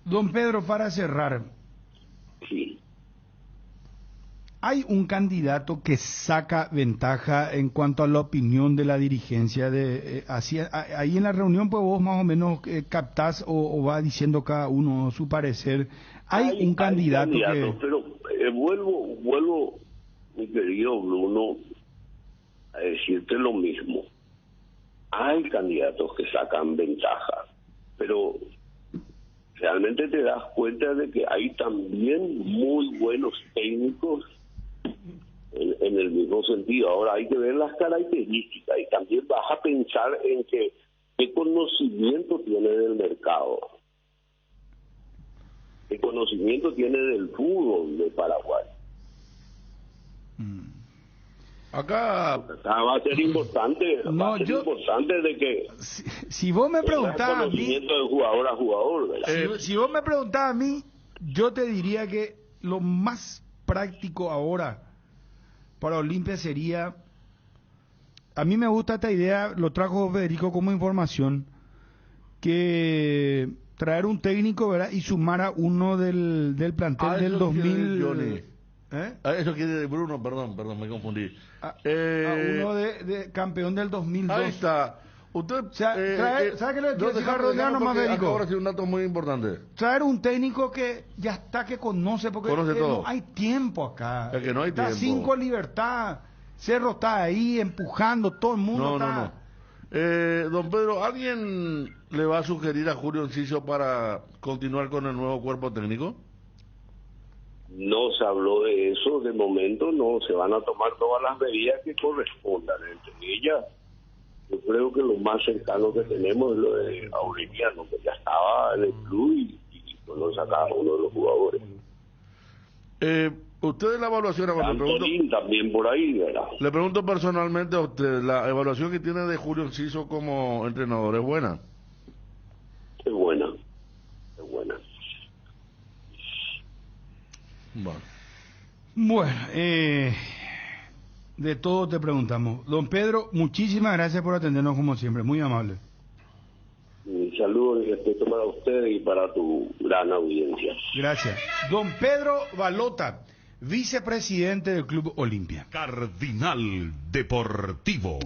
Don Pedro, para cerrar, Sí. ¿hay un candidato que saca ventaja en cuanto a la opinión de la dirigencia? Ahí en la reunión, pues vos más o menos captás o va diciendo cada uno su parecer. ¿Hay un candidato que...? Pero vuelvo, mi querido Bruno, a decirte lo mismo. Hay candidatos que sacan ventaja, pero realmente te das cuenta de que hay también muy buenos técnicos en el mismo sentido. Ahora hay que ver las características y también vas a pensar en qué conocimiento tiene del mercado, qué conocimiento tiene del fútbol de Paraguay. Acá va a ser importante, importante de que si vos me preguntás a mí, conocimiento de jugador a jugador, ¿verdad? Si vos me preguntás a mí, yo te diría que lo más práctico ahora para Olimpia sería, a mí me gusta esta idea, lo trajo Federico como información, que traer un técnico, ¿verdad? Y sumar a uno del plantel del 2000. Eso quiere Bruno, perdón, me confundí. A uno de campeón del 2002. Ahí está. Usted, ¿sabe qué le quiero decir, Federico? Ahora sí, un dato muy importante. Traer un técnico que ya está, que conoce, porque todo. No hay tiempo acá. Es que no hay está tiempo. 5 libertad. Cerro está ahí empujando, todo el mundo está. Don Pedro, ¿alguien le va a sugerir a Julio Enciso para continuar con el nuevo cuerpo técnico? No se habló de eso, de momento no, se van a tomar todas las medidas que correspondan. Entre ellas, yo creo que lo más cercano que tenemos es lo de Aureliano, que ya estaba en el club y conoce a cada uno de los jugadores. Usted la evaluación, Antolín también por ahí, ¿verdad? Le pregunto personalmente a usted, ¿la evaluación que tiene de Julio Enciso como entrenador es buena? Es buena, es buena. Bueno, de todo te preguntamos. Don Pedro, muchísimas gracias por atendernos como siempre, muy amable. Mi saludo y respeto para ustedes y para tu gran audiencia. Gracias. Don Pedro Balota, vicepresidente del Club Olimpia. Cardinal Deportivo.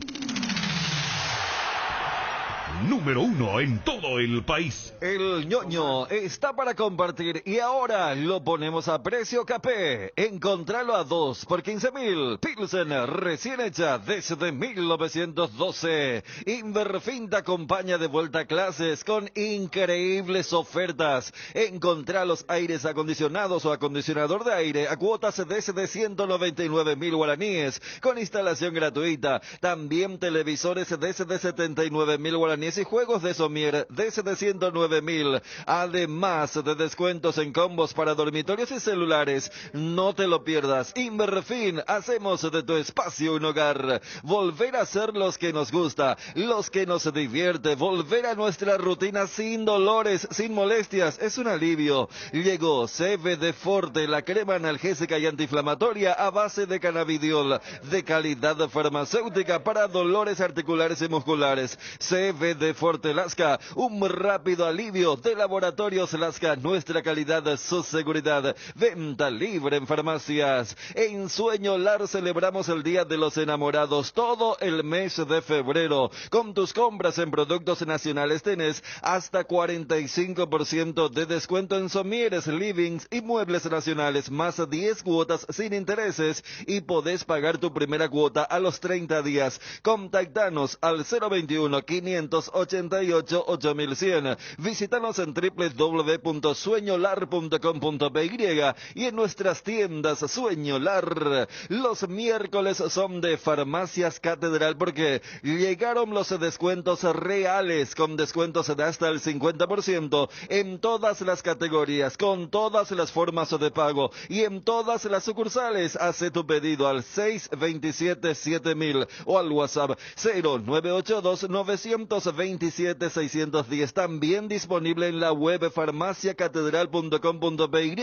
Número 1 en todo el país. El ñoño está para compartir y ahora lo ponemos a precio capé. Encontralo a 2 por 15.000. Pilsen recién hecha desde 1912. Inverfin te acompaña de vuelta a clases con increíbles ofertas. Encontrá los aires acondicionados o acondicionador de aire a cuotas desde 199.000 guaraníes con instalación gratuita. También televisores desde 79.000 guaraníes y juegos de somier desde 109.000. Además de descuentos en combos para dormitorios y celulares. No te lo pierdas. Inverfin, hacemos de tu espacio un hogar. Volver a ser los que nos gusta, los que nos divierte. Volver a nuestra rutina sin dolores, sin molestias. Es un alivio. Llegó CBD Forte, la crema analgésica y antiinflamatoria a base de cannabidiol, de calidad farmacéutica para dolores articulares y musculares. CBD Forte Lasca, un rápido alivio de Laboratorios Lasca, nuestra calidad, su seguridad. Venta libre en farmacias. En Sueño Lar celebramos el Día de los Enamorados todo el mes de febrero. Con tus compras en productos nacionales tenés hasta 45% de descuento en somieres, livings y muebles nacionales, más 10 cuotas sin intereses y podés pagar tu primera cuota a los 30 días. Contactanos al 021 500 288 8100. Visítanos en www.sueñolar.com.py y en nuestras tiendas Sueñolar. Los miércoles son de Farmacias Catedral porque llegaron los descuentos reales con descuentos de hasta el 50% en todas las categorías, con todas las formas de pago y en todas las sucursales. Hace tu pedido al 627-7000 o al WhatsApp 0982-927-610. También disponible en la web farmaciacatedral.com.py.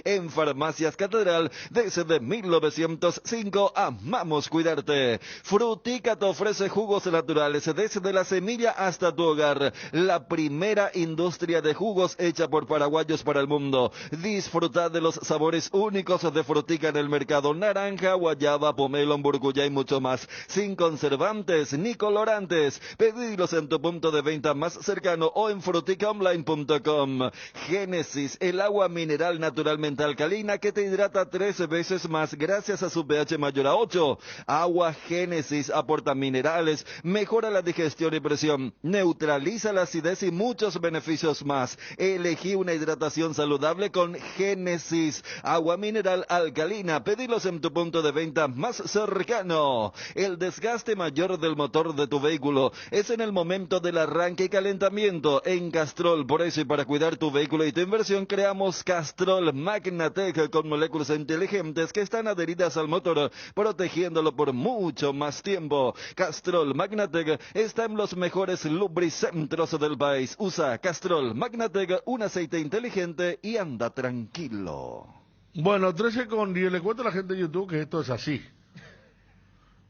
En Farmacias Catedral, desde 1905, amamos cuidarte. Frutica te ofrece jugos naturales desde la semilla hasta tu hogar. La primera industria de jugos hecha por paraguayos para el mundo. Disfruta de los sabores únicos de Frutica en el mercado: naranja, guayaba, pomelo, burguya y mucho más, sin conservantes ni colorantes. Pedilos en tu punto de venta más cercano o en fruticaonline.com. Génesis, el agua mineral naturalmente alcalina que te hidrata 13 veces más gracias a su pH mayor a 8. Agua Génesis aporta minerales, mejora la digestión y presión, neutraliza la acidez y muchos beneficios más. Elegí una hidratación saludable con Génesis, agua mineral alcalina. Pedilos en tu punto de venta más cercano. El desgaste mayor del motor de tu vehículo es en el momento del arranque y calentamiento. En Castrol, por eso y para cuidar tu vehículo y tu inversión, creamos Castrol Magnatec con moléculas inteligentes que están adheridas al motor, protegiéndolo por mucho más tiempo. Castrol Magnatec está en los mejores lubricentros del país. Usa Castrol Magnatec, un aceite inteligente, y anda tranquilo. Bueno, 13:10, le cuento a la gente de YouTube que esto es así.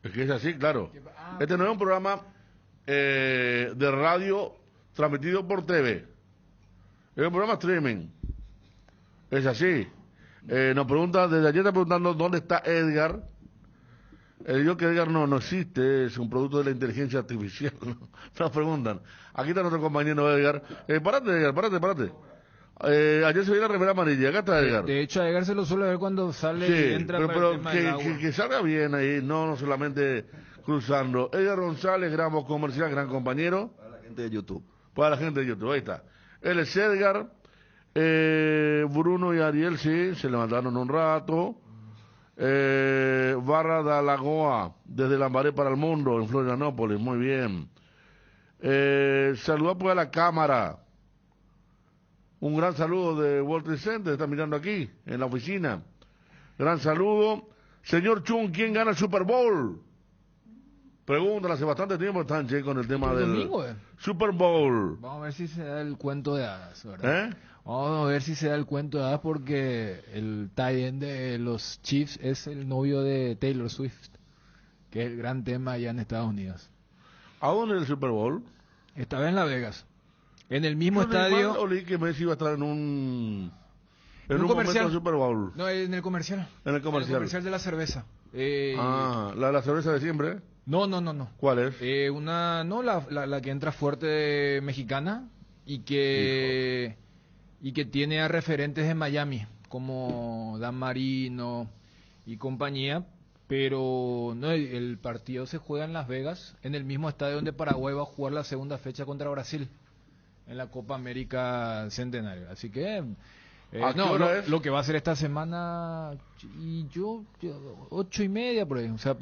Es que es así, claro. Este no es un programa de radio transmitido por TV. Es un programa streaming. Es así. Nos pregunta, desde ayer está preguntando dónde está Edgar. Yo que Edgar no existe, es un producto de la inteligencia artificial. Nos preguntan. Aquí está nuestro compañero Edgar. Párate, Edgar, párate. Ayer se vio la remera amarilla, acá está Edgar. De hecho, a Edgar se lo suele ver cuando sale y entra pero para el tema del agua. que salga bien ahí, no solamente cruzando. Edgar González, gran voz comercial, gran compañero. Para la gente de YouTube. Para la gente de YouTube, ahí está. Él es Edgar. Bruno y Ariel, sí, se levantaron un rato. Barra de Alagoa, desde Lambaré para el mundo, en Florianópolis, muy bien. Saluda pues a la cámara. Un gran saludo de World Trade Center, está mirando aquí, en la oficina. Gran saludo. Señor Chun, ¿quién gana el Super Bowl? Pregúntale, hace bastante tiempo están, che, con el tema del domingo, Super Bowl. Vamos a ver si se da el cuento de hadas, ¿verdad? Vamos a ver si se da el cuento de hadas porque el tight end de los Chiefs es el novio de Taylor Swift, que es el gran tema allá en Estados Unidos. ¿A dónde es el Super Bowl? Estaba en Las Vegas. En el mismo estadio. Olí que Messi iba a estar en un comercial. momento del Super Bowl. No, en el comercial. En el comercial. En el comercial de la cerveza. ¿La cerveza de siempre? No. ¿Cuál es? La que entra fuerte mexicana y que tiene a referentes de Miami como Dan Marino y compañía, pero no, el partido se juega en Las Vegas, en el mismo estadio donde Paraguay va a jugar la segunda fecha contra Brasil en la Copa América Centenario. Así que lo que va a hacer esta semana, y yo 8:30 por ahí, o sea,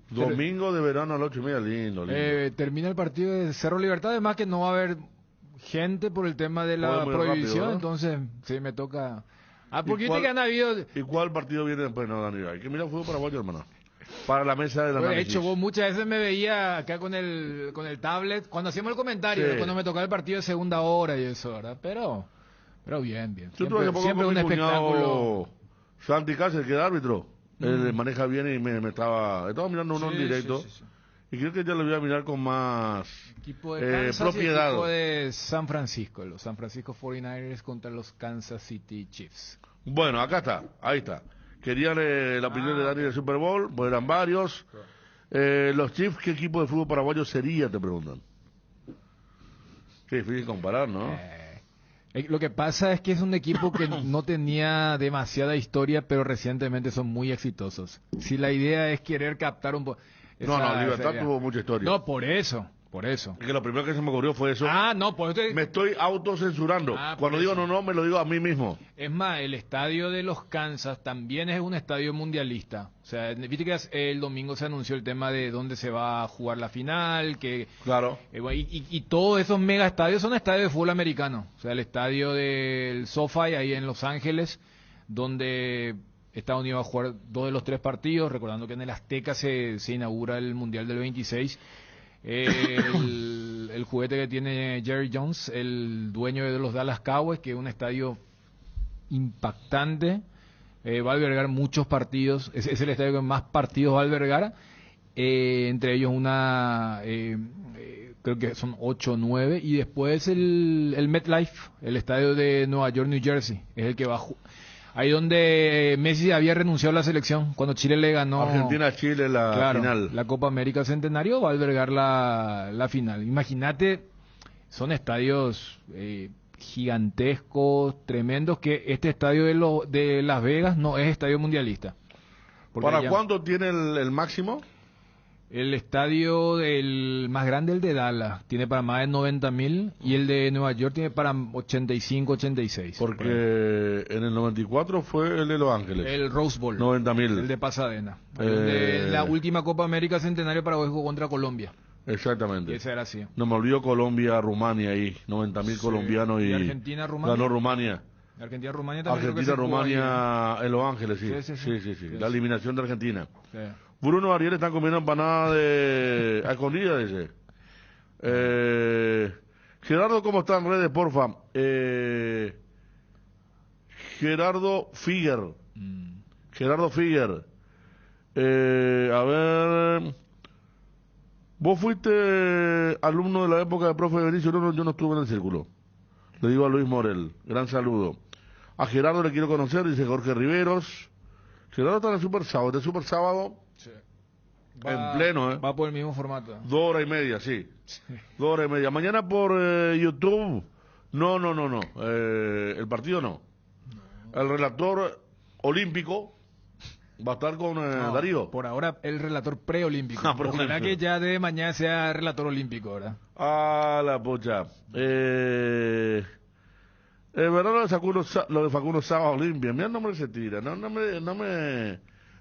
domingo de verano a las 8:30, lindo. Termina el partido de Cerro Libertad, además que no va a haber gente por el tema de la prohibición, rápido, ¿no? Entonces sí me toca. Porque que han habido. ¿Y cuál partido viene después? No, Daniel, hay que mirar fútbol paraguayo, hermano. Para la mesa de la De hecho, vos muchas veces me veía acá con el tablet cuando hacíamos el comentario, cuando me tocaba el partido de segunda hora y eso, ¿verdad? Pero bien. Siempre un espectáculo. Santi Cáceres, que es árbitro, él maneja bien y estaba mirando uno en directo. Sí. Y creo que ya lo voy a mirar con más equipo de Kansas propiedad. Y equipo de San Francisco, los San Francisco 49ers contra los Kansas City Chiefs. Bueno, acá está, ahí está. Querían la opinión de Dani del Super Bowl, pues eran varios. Los Chiefs, ¿qué equipo de fútbol paraguayo sería? Te preguntan. Qué difícil comparar, ¿no? Lo que pasa es que es un equipo que no tenía demasiada historia, pero recientemente son muy exitosos. Si la idea es querer captar un poco... Libertad tuvo mucha historia. No, por eso. Por eso. Es que lo primero que se me ocurrió fue eso. No, pues Me estoy autocensurando. Cuando digo no, me lo digo a mí mismo. Es más, el estadio de los Kansas también es un estadio mundialista. O sea, viste que el domingo se anunció el tema de dónde se va a jugar la final, Claro. Y todos esos mega estadios son estadios de fútbol americano. O sea, el estadio del SoFi ahí en Los Ángeles, donde Estados Unidos va a jugar 2 de los 3 partidos, recordando que en el Azteca se inaugura el Mundial del 26. El juguete que tiene Jerry Jones, el dueño de los Dallas Cowboys, que es un estadio impactante, va a albergar muchos partidos, es el estadio que más partidos va a albergar, entre ellos creo que son 8 o 9, y después el MetLife, el estadio de Nueva York, New Jersey, es el que va a ahí donde Messi había renunciado a la selección cuando Chile le ganó Argentina-Chile final. La Copa América Centenario, va a albergar la final. Imagínate, son estadios gigantescos, tremendos, que este estadio de Las Vegas no es estadio mundialista. ¿Para cuánto tiene el máximo? El estadio más grande, el de Dallas, tiene para más de 90.000, y el de Nueva York tiene para 85, 86. Porque en el 94 fue el de Los Ángeles. El Rose Bowl. 90.000. El de Pasadena. La última Copa América Centenario Paraguay jugó contra Colombia. Exactamente. Y ese era así. No me olvidó Colombia-Rumania ahí. 90.000 colombianos y Argentina-Rumania. Ganó Rumania. Argentina-Rumania también. Argentina-Rumania en Los Ángeles, sí. La eliminación de Argentina. Sí. Bruno Ariel están comiendo empanada de a escondida, dice. Gerardo, ¿cómo está en redes, porfa? Gerardo Figuer. Gerardo Figuer. A ver. ¿Vos fuiste alumno de la época de profe Benicio? No, yo no estuve en el círculo. Le digo a Luis Morel. Gran saludo. A Gerardo le quiero conocer, dice Jorge Riveros. Gerardo está en el Super Sábado. Este Super Sábado. Sí. En pleno, Va por el mismo formato. 2 horas y media, sí. 2 horas y media. Mañana por YouTube. No. El partido no. El relator olímpico va a estar con Darío. Por ahora el relator preolímpico. Ojalá que ya de mañana sea relator olímpico, ¿verdad? La pocha. Es verdad lo de Facundo Sábado Olimpia. Mira el nombre se tira.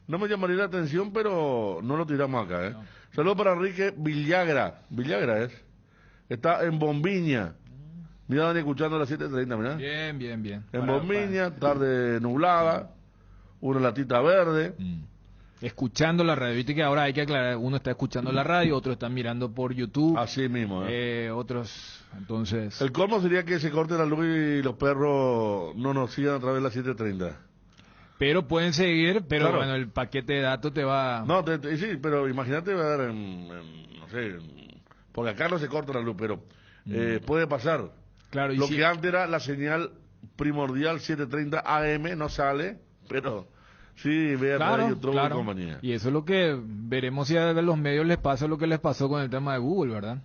No me llamaría la atención, pero no lo tiramos acá, No. Saludos para Enrique Villagra. Villagra es. Está en Bombiña. Mira, Dani, escuchando a las 7:30, mira. Bien. En Bombiña, tarde nublada, una latita verde. Escuchando la radio. Viste que ahora hay que aclarar, uno está escuchando la radio, otro está mirando por YouTube. Así mismo, otros, entonces... El colmo sería que se corte la luz y los perros no nos sigan a través de las 7:30. Pero pueden seguir, pero claro. Bueno, el paquete de datos te va... No, sí, pero imagínate, va a dar no sé, porque acá no se corta la luz, pero puede pasar. Claro, lo que antes era la señal primordial 7:30 AM no sale, pero sí, vea claro, YouTube y compañía. Y eso es lo que veremos si a los medios les pasa lo que les pasó con el tema de Google, ¿verdad?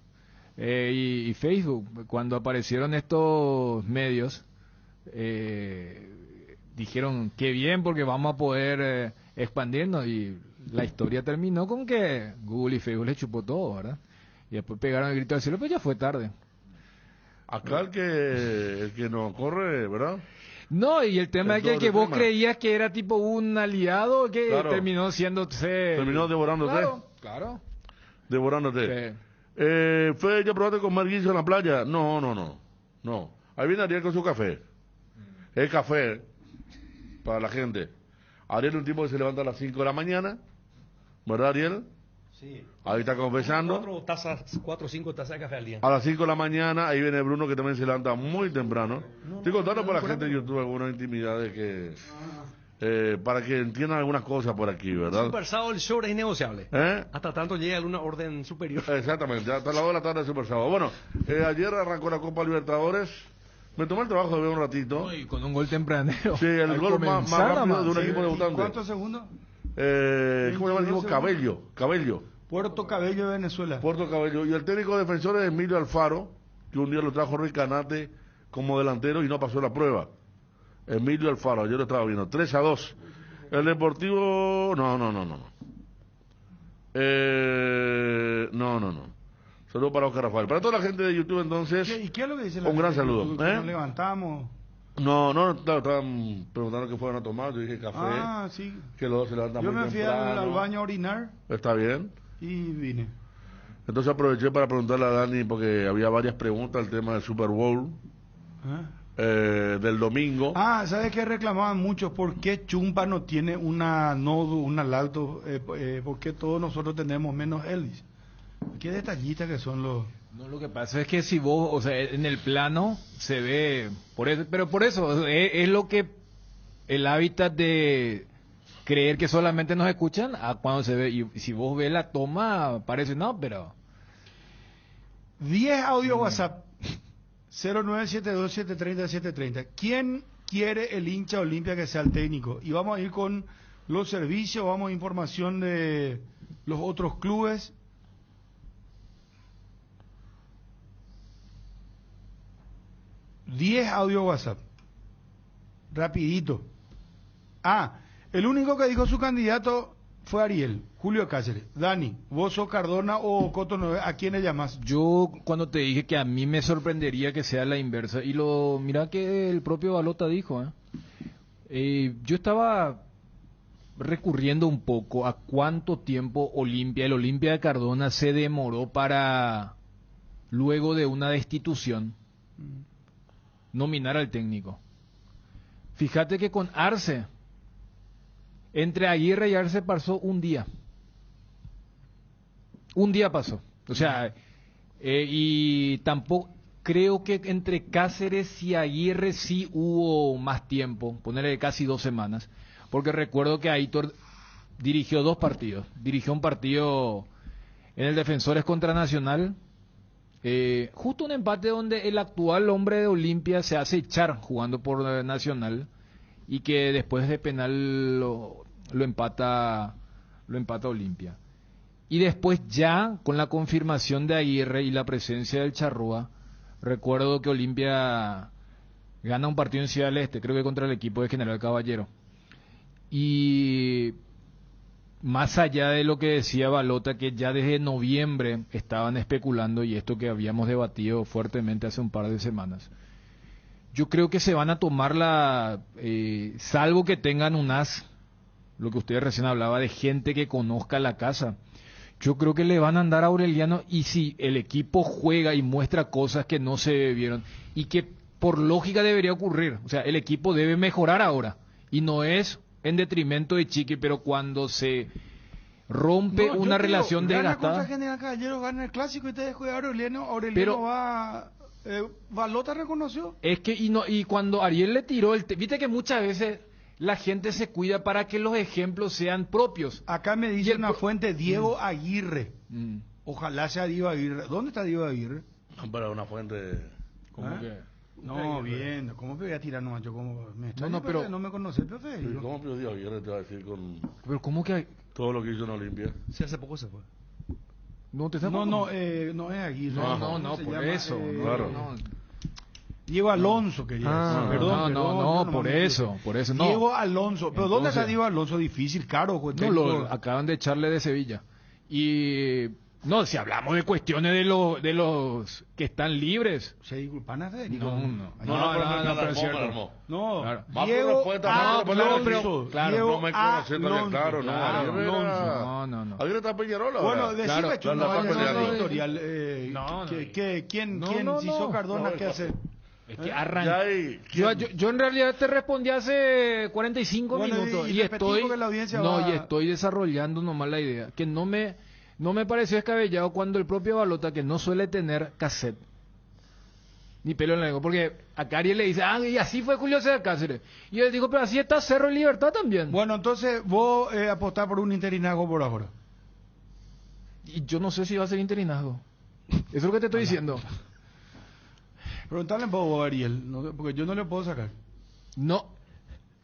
Y Facebook, cuando aparecieron estos medios... dijeron qué bien porque vamos a poder expandirnos, y la historia terminó con que Google y Facebook le chupó todo, ¿verdad? Y después pegaron el grito al cielo, pero ya fue tarde. Acá el que no corre, ¿verdad? No, y el tema es que el que vos creías que era tipo un aliado, que claro. Terminó siéndose... Terminó devorándote. Claro. Devorándote. Sí. Fue, ¿ya probaste comer guiso en la playa? No. Ahí viene Ariel con su café. El café... para la gente. Ariel es un tipo que se levanta a las 5 de la mañana, ¿verdad, Ariel? Sí. Ahí está confesando. 4 o 5 tazas de café al día. A las 5 de la mañana, ahí viene Bruno, que también se levanta muy temprano. Estoy contando para la gente de YouTube algunas intimidades que... para que entiendan algunas cosas por aquí, ¿verdad? Super Sábado, el show es innegociable. Hasta tanto llegue a una orden superior. Exactamente, hasta las 2 de la tarde de Super Sábado. Bueno, ayer arrancó la Copa Libertadores. Me tomé el trabajo de ver un ratito. No, y con un gol tempranero. Sí, el gol más rápido de un equipo debutante. ¿Cuántos segundos? ¿Cómo se llama el equipo? Cabello. Puerto Cabello de Venezuela. Puerto Cabello. Y el técnico defensor es Emilio Alfaro, que un día lo trajo Ruiz Canate como delantero y no pasó la prueba. Emilio Alfaro, yo lo estaba viendo. 3-2. El Deportivo... No. Saludos para Oscar Rafael. Para toda la gente de YouTube, entonces, ¿Y qué es lo que dice la un gran gente? saludo. Que nos levantamos. No, claro, estaban preguntando qué fueron a tomar. Yo dije café. Sí. Que los dos se levantan Yo muy me fui temprano. al baño a orinar Está bien. y vine. Entonces aproveché para preguntarle a Dani, porque había varias preguntas al tema del Super Bowl del domingo. ¿Sabes qué reclamaban muchos? ¿Por qué Chumpa no tiene una Nodo, una Lauto? ¿Por qué todos nosotros tenemos menos Elvis? Qué detallistas que son los... No, lo que pasa es que si vos, o sea, en el plano se ve, pero por eso, es lo que el hábitat de creer que solamente nos escuchan a cuando se ve, y si vos ves la toma, parece no, pero... 10 audio WhatsApp 0972-730-730. ¿Quién quiere el hincha Olimpia que sea el técnico? Y vamos a ir con los servicios, vamos a información de los otros clubes. 10 audio WhatsApp. Rapidito. El único que dijo su candidato fue Ariel, Julio Cáceres. Dani, ¿vos sos Cardona o Coto 9? ¿A quién le llamas? Yo cuando te dije que a mí me sorprendería que sea la inversa, y mira que el propio Balota dijo, yo estaba recurriendo un poco a cuánto tiempo el Olimpia de Cardona se demoró para, luego de una destitución, nominar al técnico. Fíjate que con Arce, entre Aguirre y Arce pasó un día. Un día pasó. O sea, y tampoco, creo que entre Cáceres y Aguirre sí hubo más tiempo, ponerle casi 2 semanas, porque recuerdo que Aitor dirigió 2 partidos. Dirigió un partido en el Defensores contra Nacional, justo un empate donde el actual hombre de Olimpia se hace echar jugando por Nacional, y que después de penal lo empata Olimpia. Y después ya con la confirmación de Aguirre y la presencia del Charrúa, recuerdo que Olimpia gana un partido en Ciudad del Este, creo que contra el equipo de General Caballero. Y más allá de lo que decía Balota, que ya desde noviembre estaban especulando, y esto que habíamos debatido fuertemente hace un par de semanas, yo creo que se van a tomar salvo que tengan un as, lo que usted recién hablaba de gente que conozca la casa, yo creo que le van a andar a Aureliano, y si el equipo juega y muestra cosas que no se vieron, y que por lógica debería ocurrir, o sea, el equipo debe mejorar ahora, y no es en detrimento de Chiqui, pero cuando se rompe una relación desgastada... Contra General Caballero, gana el clásico y te descuida Aureliano Pero, va... Balota reconoció. Es que, y cuando Ariel le tiró viste que muchas veces la gente se cuida para que los ejemplos sean propios. Acá me dice una fuente, Diego Aguirre. Ojalá sea Diego Aguirre. ¿Dónde está Diego Aguirre? Para una fuente... ¿Cómo que? No, bien. ¿Cómo me voy a tirar nomás? Yo como... pero... No me conoce, profe. ¿Cómo pidió Diego Aguirre? Te va a decir con... Pero ¿cómo que hay? Todo lo que hizo en Olimpia. Sí, hace poco se fue. No es Aguirre. No, por eso. Claro. Diego Alonso quería decir. Perdón, no, por eso. No. Diego Alonso. ¿Pero dónde está Diego Alonso? Difícil, caro. Acaban de echarle de Sevilla. Y... No, si hablamos de cuestiones de los que están libres. ¿Se disculpan a Federico? No, pero es cierto. No, claro. Diego Alonso. No me conociéndole claro, no. Aguirre está Peñarola. Bueno, decime, claro, no vayas a peleando. hacer historial. ¿Quién, si sos Cardona, qué hace? Es que yo en realidad te respondí hace 45 minutos y estoy desarrollando nomás la idea, que no me pareció descabellado cuando el propio Balota, que no suele tener cassette ni pelo en la lengua, porque a Ariel le dice, y así fue Julio César Cáceres, y yo le digo, pero así está Cerro y Libertad también. Bueno, entonces vos apostás por un interinazgo por ahora. Y yo no sé si va a ser interinazgo, eso es lo que te estoy diciendo. Preguntale un poco a Ariel, porque yo no le puedo sacar. No,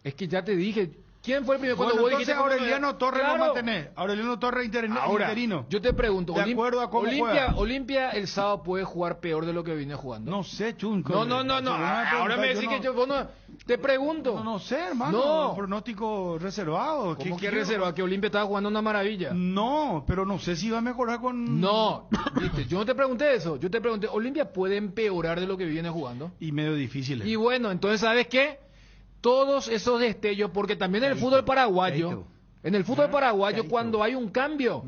es que ya te dije, ¿Quién fue el primero cuando Bueno, vos entonces dijiste Aureliano Torres Claro. lo mantenés. Aureliano Torres Ahora, interino. yo te pregunto, De acuerdo a cómo juega. Olimpia el sábado puede jugar peor de lo que viene jugando. No sé, Chunco. No. Ahora me decís que yo vos no. Te pregunto. No sé, hermano. No. Pronóstico reservado. ¿Cómo que reserva? Que Olimpia estaba jugando una maravilla. No, pero no sé si va a mejorar con... No, viste, yo no te pregunté eso. Yo te pregunté, ¿Olimpia puede empeorar de lo que viene jugando? Y medio difícil. Y bueno, entonces, ¿sabes qué? Todos esos destellos, porque también en el fútbol paraguayo, cuando hay un cambio,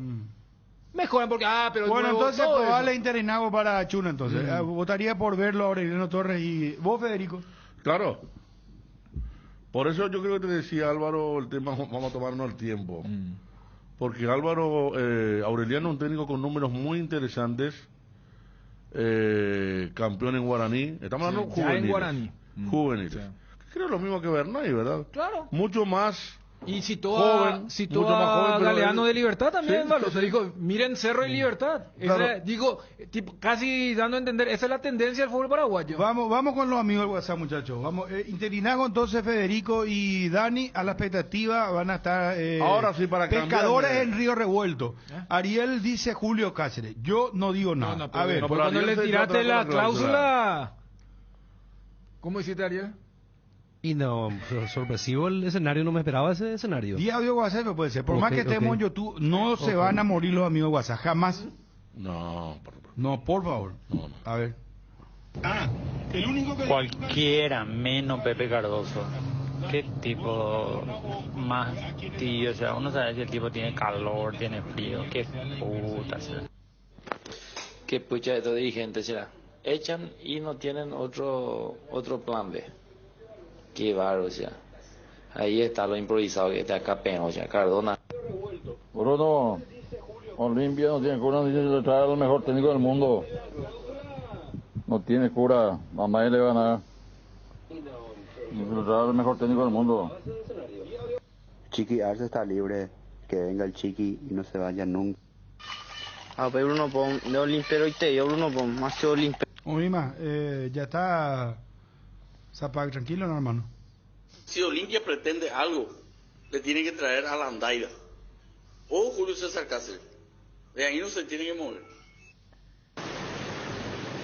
mejoran porque, pero Bueno, nuevo, entonces todo probable eso. internado para Chuna, entonces. Votaría por verlo a Aureliano Torres y vos, Federico. Claro. Por eso yo creo que te decía, Álvaro, el tema, vamos a tomarnos el tiempo. Porque Álvaro, Aureliano es un técnico con números muy interesantes, campeón en Guaraní. Estamos hablando ya juveniles. en Guaraní. Juveniles. Sí. Creo lo mismo que Bernay, ¿verdad? Claro. Mucho más Y citó joven, mucho más joven, pero Galeano él- de Libertad también, Sí, Valo. sí, O sea, sí. dijo, miren Cerro y Libertad. Claro. Casi dando a entender, esa es la tendencia del fútbol paraguayo. Vamos con los amigos del WhatsApp, muchachos. Vamos, interinazgo entonces Federico y Dani a la expectativa van a estar Ahora sí, para pescadores cambiarle. en Río Revuelto. Ariel dice Julio Cáceres. Yo no digo nada. pero a ver, no, después pero cuando Ariel le se tiraste trató la con la cláusula. cláusula... ¿Cómo hiciste, Ariel? Y no, sorpresivo el escenario, no me esperaba ese escenario. 10 audio WhatsApp me puede ser. Por Ok, más que estemos ok. en YouTube, no se van a morir los amigos de WhatsApp. Jamás. No, No, por favor. no. A ver. Cualquiera menos Pepe Cardoso. Qué tipo más tío, o sea, uno sabe si el tipo tiene calor, tiene frío, qué puta será. Qué pucha de estos dirigentes será. Echan y no tienen otro plan B. Qué bárbaro, o sea. Ahí está lo improvisado que está acá peno, o sea, Cardona. Bruno, Olimpia no tiene cura, dice que le trae al mejor técnico del mundo. No tiene cura, a nadie le va a ganar. Le trae al mejor técnico del mundo. Chiqui Arce está libre, que venga el Chiqui y no se vaya nunca. Pero Bruno Pon, de Olimpero y te, yo Bruno Pon, más que Olimpero. Mima, ya está Zapac, tranquilo, no, hermano. Si Olimpia pretende algo, le tiene que traer a la Andaira o Julio César Cáceres. De ahí no se tiene que mover.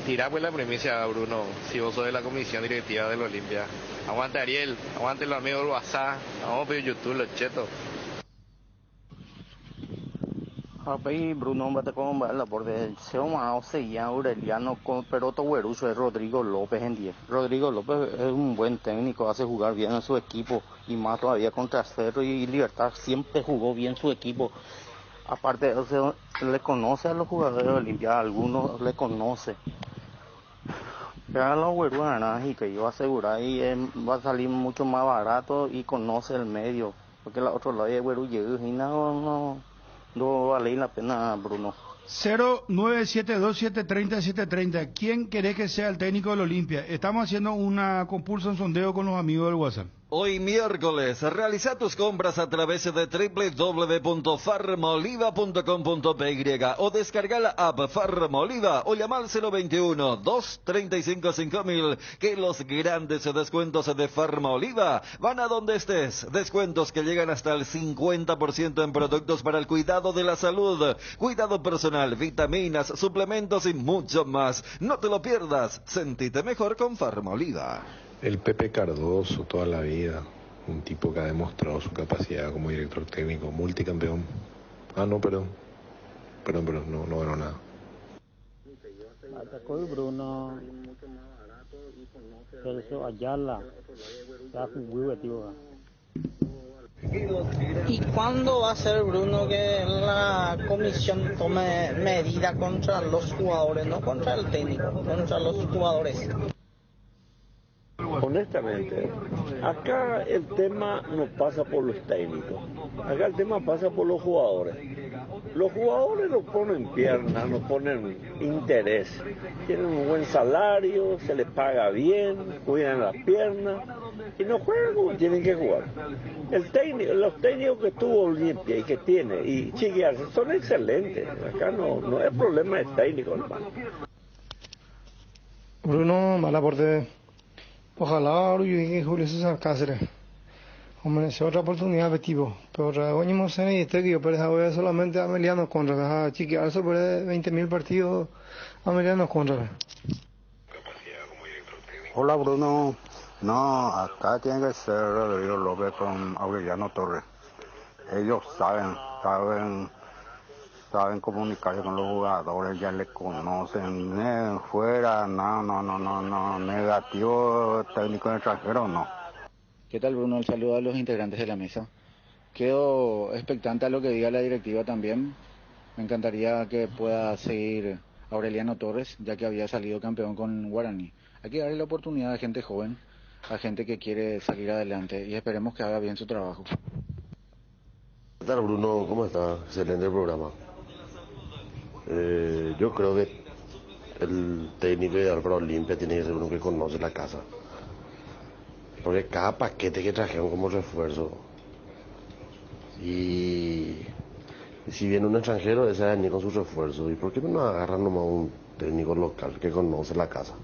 Tirá pues la primicia, Bruno, si vos sos de la comisión directiva del Olimpia. Aguante Ariel, aguante los amigos del WhatsApp, vamos a pedir YouTube, los chetos. Bruno Batacomba, la por de Seoma, seguía Aureliano con Peroto Guerucho, es Rodrigo López en 10. Rodrigo López es un buen técnico, hace jugar bien a su equipo y más todavía contra Cerro y Libertad, siempre jugó bien su equipo. Aparte, o sea, le conoce a los jugadores de Olimpia, a algunos le conoce. Pero a los güeruanas y que yo asegurar y va a salir mucho más barato y conoce el medio, porque la otro lado de güeru llega y no vale la pena, Bruno. 0972730730. ¿Quién querés que sea el técnico del Olimpia? Estamos haciendo una compulsa, un sondeo con los amigos del WhatsApp. Hoy miércoles, realiza tus compras a través de www.farmoliva.com.py o descarga la app Farmoliva o llama al 021-235-5000, que los grandes descuentos de Farmoliva van a donde estés. Descuentos que llegan hasta el 50% en productos para el cuidado de la salud, cuidado personal, vitaminas, suplementos y mucho más. No te lo pierdas, sentite mejor con Farmoliva. El Pepe Cardoso toda la vida, un tipo que ha demostrado su capacidad como director técnico, multicampeón. No ganó nada. Atacó el Bruno, Celso Ayala, ya jugó, tío. ¿Y cuándo va a ser, Bruno, que la comisión tome medida contra los jugadores, no contra el técnico, contra los jugadores? Honestamente, acá el tema no pasa por los técnicos, acá el tema pasa por los jugadores. Los jugadores no ponen piernas, no ponen interés, tienen un buen salario, se les paga bien, cuidan las piernas y no juegan como tienen que jugar. Los técnicos que tuvo Olimpia y que tiene y Chiqui Arce son excelentes, acá no es problema de técnico, hermano. Bruno, mal aporte. Ojalá ahora yo diga Julio César Cáceres. Hombre, es otra oportunidad, Betivo. Pero hoy mismo se necesita que yo voy solamente a Meliano contra Chiqui Arce por 20.000 partidos a Meliano contra. Hola Bruno, no, acá tiene que ser Rodrigo López con Aureliano Torres. Ellos saben comunicarse con los jugadores, ya le conocen, fuera, no, negativo técnico en extranjero, no. ¿Qué tal, Bruno? El saludo a los integrantes de la mesa. Quedo expectante a lo que diga la directiva también. Me encantaría que pueda seguir Aureliano Torres, ya que había salido campeón con Guaraní. Hay que darle la oportunidad a gente joven, a gente que quiere salir adelante, y esperemos que haga bien su trabajo. ¿Qué tal, Bruno? ¿Cómo está? Excelente el programa. Yo creo que el técnico de Álvaro Olimpia tiene que ser uno que conoce la casa. Porque cada paquete que trajeron como refuerzo, y si viene un extranjero, ese va a venir con su refuerzo. ¿Y por qué no agarran nomás un técnico local que conoce la casa?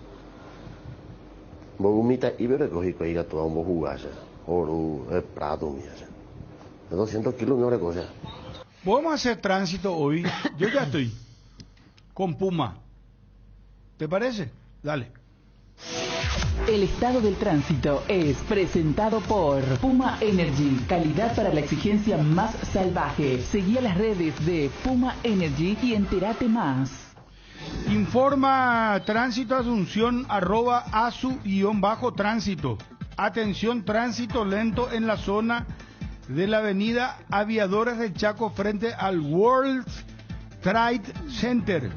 Bogumita y Berecojico ahí a toda un bojugaya, oro, el prato, mía. De 200 kilos me recoge. Vamos a hacer tránsito hoy. Yo ya estoy con Puma. ¿Te parece? Dale. El estado del tránsito es presentado por Puma Energy, calidad para la exigencia más salvaje. Seguí a las redes de Puma Energy y entérate más. Informa Tránsito Asunción @asu_tránsito. Atención, tránsito lento en la zona de la avenida Aviadores del Chaco frente al World Trade Center.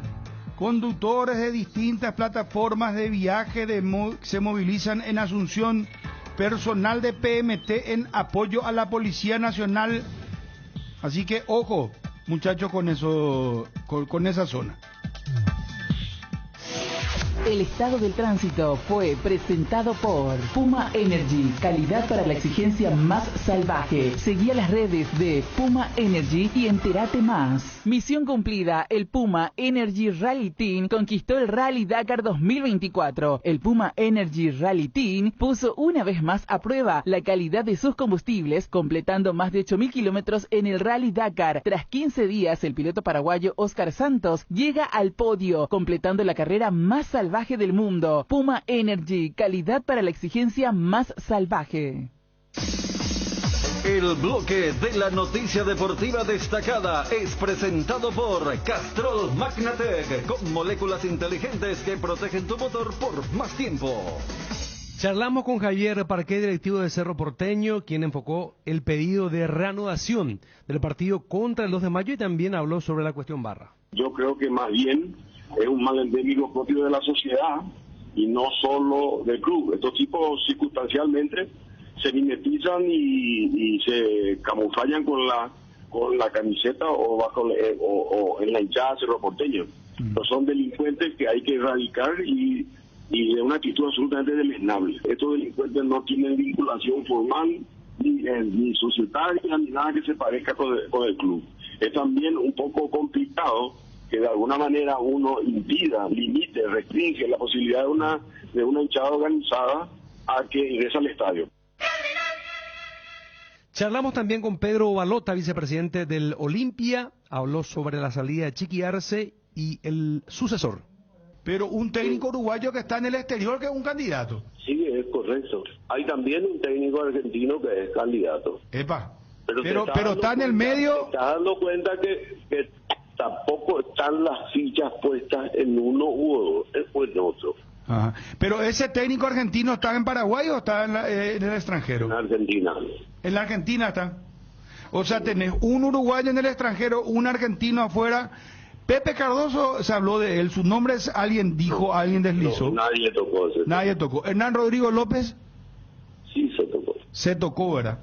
Conductores de distintas plataformas de viaje se movilizan en Asunción. Personal de PMT en apoyo a la Policía Nacional. Así que ojo, muchachos, con eso, con esa zona. El estado del tránsito fue presentado por Puma Energy, calidad para la exigencia más salvaje. Seguí a las redes de Puma Energy y entérate más. Misión cumplida, el Puma Energy Rally Team conquistó el Rally Dakar 2024. El Puma Energy Rally Team puso una vez más a prueba la calidad de sus combustibles, completando más de 8.000 kilómetros en el Rally Dakar. Tras 15 días, el piloto paraguayo Oscar Santos llega al podio, completando la carrera más salvaje del mundo. Puma Energy, calidad para la exigencia más salvaje. El bloque de la noticia deportiva destacada es presentado por Castrol Magnatec, con moléculas inteligentes que protegen tu motor por más tiempo. Charlamos con Javier Parqué, directivo de Cerro Porteño, quien enfocó el pedido de reanudación del partido contra el 2 de mayo y también habló sobre la cuestión barra. Yo creo que más bien es un mal endémico propio de la sociedad y no solo del club. Estos tipos circunstancialmente se mimetizan y se camuflan con la camiseta o bajo o en la hinchada Cerro Porteño. Pero son delincuentes que hay que erradicar y de una actitud absolutamente deleznable. Estos delincuentes no tienen vinculación formal ni societaria ni nada que se parezca con el club. Es también un poco complicado que de alguna manera uno impida, limite, restringe la posibilidad de una hinchada organizada a que ingrese al estadio. Charlamos también con Pedro Balota, vicepresidente del Olimpia, habló sobre la salida de Chiqui Arce y el sucesor. Pero un técnico uruguayo que está en el exterior que es un candidato. Sí, es correcto. Hay también un técnico argentino que es candidato. Epa, pero está en el medio. Te estás dando cuenta que tampoco están las fichas puestas en uno o en otro. Ajá. Pero ese técnico argentino está en Paraguay o está en el extranjero. En Argentina. En la Argentina está. O sea, tenés un uruguayo en el extranjero, un argentino afuera. Pepe Cardoso, se habló de él, su nombre es alguien dijo, alguien deslizó. No, nadie tocó. Nadie tocó. Hernán Rodrigo López. Sí, se tocó. Se tocó, ¿verdad?